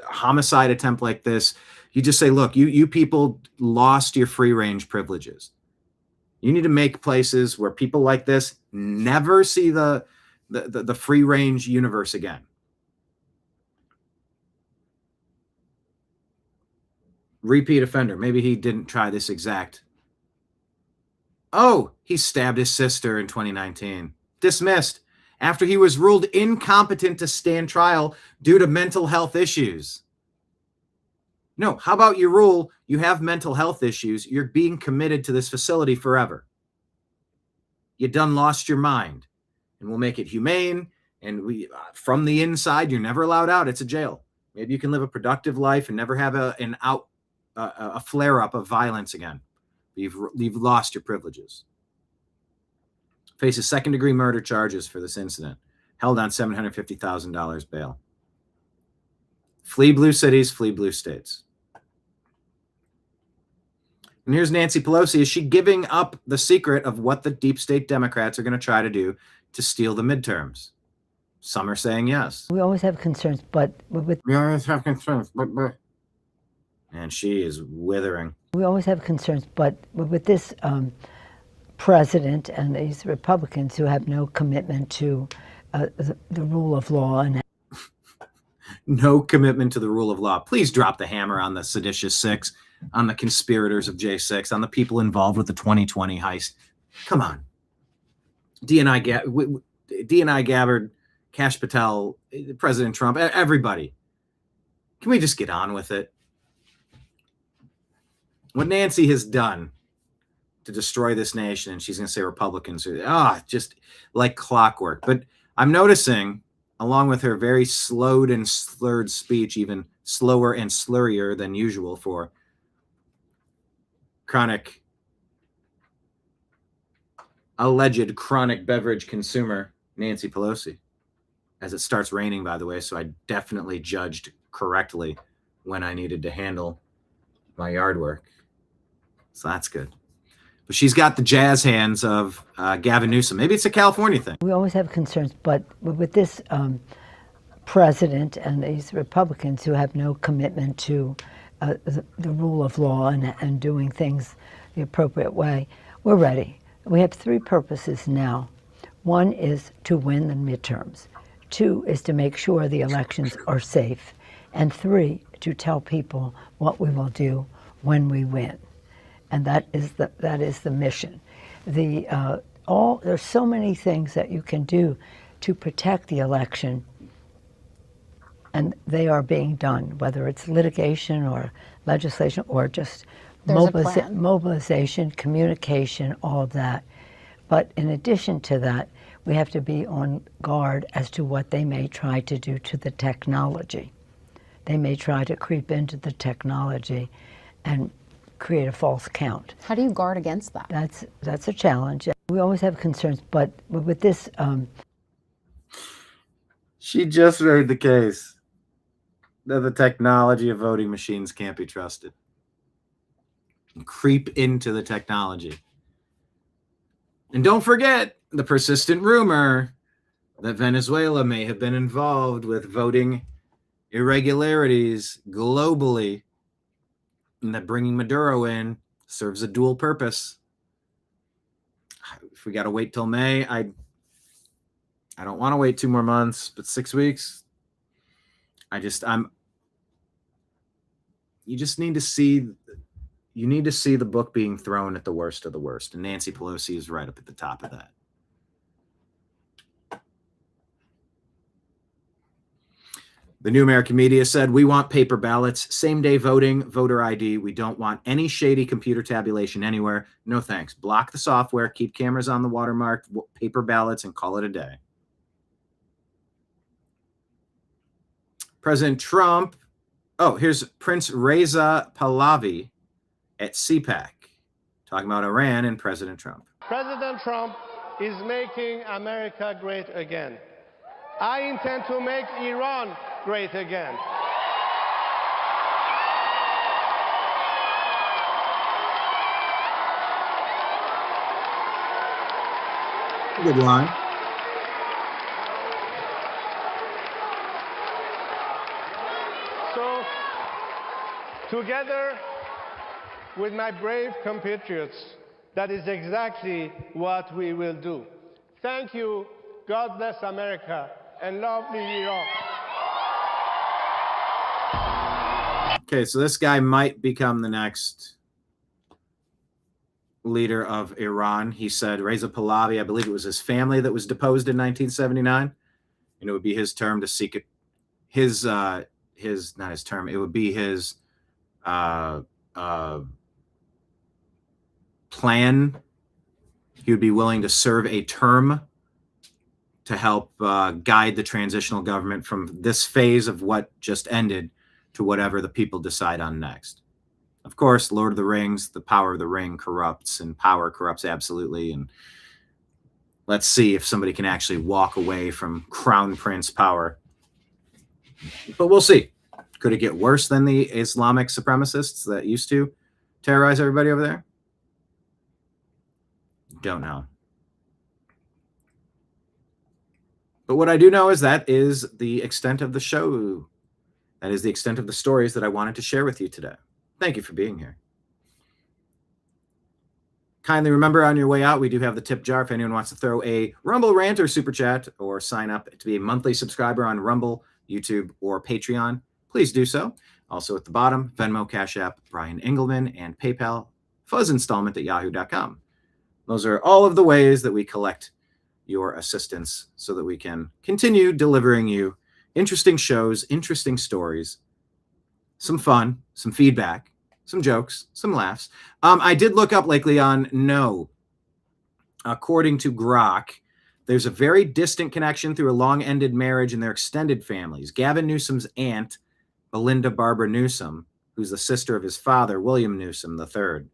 homicide attempt like this, you just say, look, you people lost your free range privileges. You need to make places where people like this never see the free range universe again. Repeat offender. Maybe he didn't try this exact. Oh, he stabbed his sister in 2019. Dismissed after he was ruled incompetent to stand trial due to mental health issues. No, how about you rule you have mental health issues, you're being committed to this facility forever. You done lost your mind, and we'll make it humane, and we from the inside, you're never allowed out. It's a jail. Maybe you can live a productive life and never have a flare-up of violence again. You've lost your privileges. Faces second-degree murder charges for this incident. Held on $750,000 bail. Flee blue cities, flee blue states. And here's Nancy Pelosi. Is she giving up the secret of what the deep state Democrats are going to try to do to steal the midterms? Some are saying yes. We always have concerns, but we always have concerns, but and she is withering. We always have concerns, but with this president and these Republicans who have no commitment to the rule of law and No commitment to the rule of law. Please drop the hammer on the seditious six, on the conspirators of J6, on the people involved with the 2020 heist. Come on. DNI Gabbard, Kash Patel, President Trump, everybody. Can we just get on with it? What Nancy has done to destroy this nation, and she's going to say Republicans are just like clockwork. But I'm noticing, along with her very slowed and slurred speech, even slower and slurrier than usual for alleged chronic beverage consumer Nancy Pelosi, as it starts raining, by the way, so I definitely judged correctly when I needed to handle my yard work. So that's good. But she's got the jazz hands of Gavin Newsom. Maybe it's a California thing. We always have concerns, but with this president and these Republicans who have no commitment to the rule of law and doing things the appropriate way, we're ready. We have three purposes now. One is to win the midterms. Two is to make sure the elections are safe. And three, to tell people what we will do when we win. And that is the mission. There's so many things that you can do to protect the election, and they are being done, whether it's litigation or legislation or just mobilization, communication, all of that. But in addition to that, we have to be on guard as to what they may try to do to the technology. They may try to creep into the technology and create a false count. How do you guard against that? That's a challenge. We always have concerns, but with this... She just heard the case that the technology of voting machines can't be trusted. And creep into the technology. And don't forget the persistent rumor that Venezuela may have been involved with voting irregularities globally, and that bringing Maduro in serves a dual purpose. If we got to wait till May, I don't want to wait 2 more months, but 6 weeks. You just need to see, you need to see the book being thrown at the worst of the worst. And Nancy Pelosi is right up at the top of that. The New American Media said, we want paper ballots, same-day voting, voter ID. We don't want any shady computer tabulation anywhere. No thanks. Block the software, keep cameras on the watermark, paper ballots, and call it a day. President Trump, here's Prince Reza Pahlavi at CPAC, talking about Iran and President Trump. President Trump is making America great again. I intend to make Iran great again. Good line. So, together with my brave compatriots, that is exactly what we will do. Thank you. God bless America and lovely Iran. Okay, so this guy might become the next leader of Iran. He said Reza Pahlavi, I believe it was his family that was deposed in 1979, and it would be his term to seek it. Not his term. It would be his plan. He would be willing to serve a term to help guide the transitional government from this phase of what just ended to whatever the people decide on next. Of course, Lord of the Rings, the power of the ring corrupts, and power corrupts absolutely. And let's see if somebody can actually walk away from crown prince power. But we'll see. Could it get worse than the Islamic supremacists that used to terrorize everybody over there? Don't know. But what I do know is that is the extent of the show. That is the extent of the stories that I wanted to share with you today. Thank you for being here. Kindly remember on your way out, we do have the tip jar if anyone wants to throw a Rumble rant or super chat or sign up to be a monthly subscriber on Rumble YouTube, or Patreon, please do so. Also at the bottom, Venmo, Cash App, Brian Engelman, and PayPal, fuzzinstallment@yahoo.com. Those are all of the ways that we collect your assistance so that we can continue delivering you interesting shows, interesting stories, some fun, some feedback, some jokes, some laughs. I did look up lately on No. According to Grok, there's a very distant connection through a long-ended marriage in their extended families. Gavin Newsom's aunt, Belinda Barbara Newsom, who's the sister of his father, William Newsom III,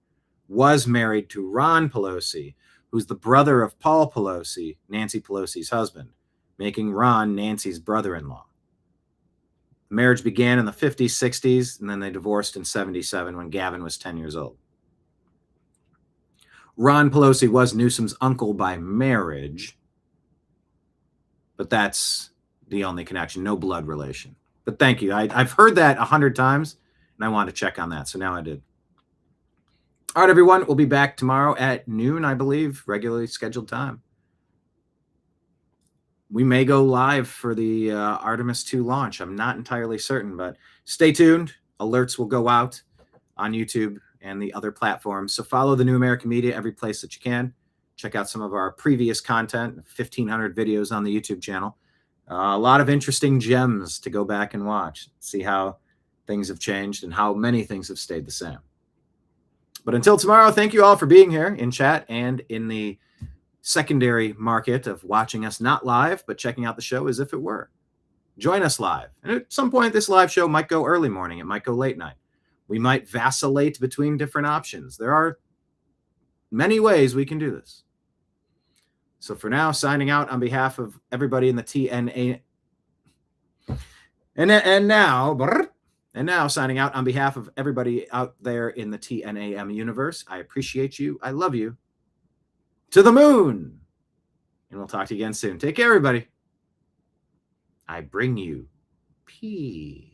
was married to Ron Pelosi, who's the brother of Paul Pelosi, Nancy Pelosi's husband, making Ron Nancy's brother-in-law. The marriage began in the 50s, 60s, and then they divorced in 77 when Gavin was 10 years old. Ron Pelosi was Newsom's uncle by marriage, but that's the only connection, no blood relation. But thank you. I've heard that 100 times, and I wanted to check on that, so now I did. All right, everyone, we'll be back tomorrow at noon, I believe, regularly scheduled time. We may go live for the Artemis 2 launch. I'm not entirely certain, but stay tuned. Alerts will go out on YouTube and the other platforms. So follow the New American Media every place that you can. Check out some of our previous content, 1,500 videos on the YouTube channel. A lot of interesting gems to go back and watch, see how things have changed and how many things have stayed the same. But until tomorrow, thank you all for being here in chat and in the secondary market of watching us not live, but checking out the show as if it were. Join us live. And at some point, this live show might go early morning. It might go late night. We might vacillate between different options. There are many ways we can do this. So for now, signing out on behalf of everybody in the TNA. And now signing out on behalf of everybody out there in the TNAM universe. I appreciate you. I love you. To the moon. And we'll talk to you again soon. Take care, everybody. I bring you peace.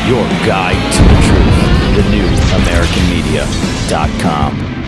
Your guide to the truth. TheNewAmericanMedia.com.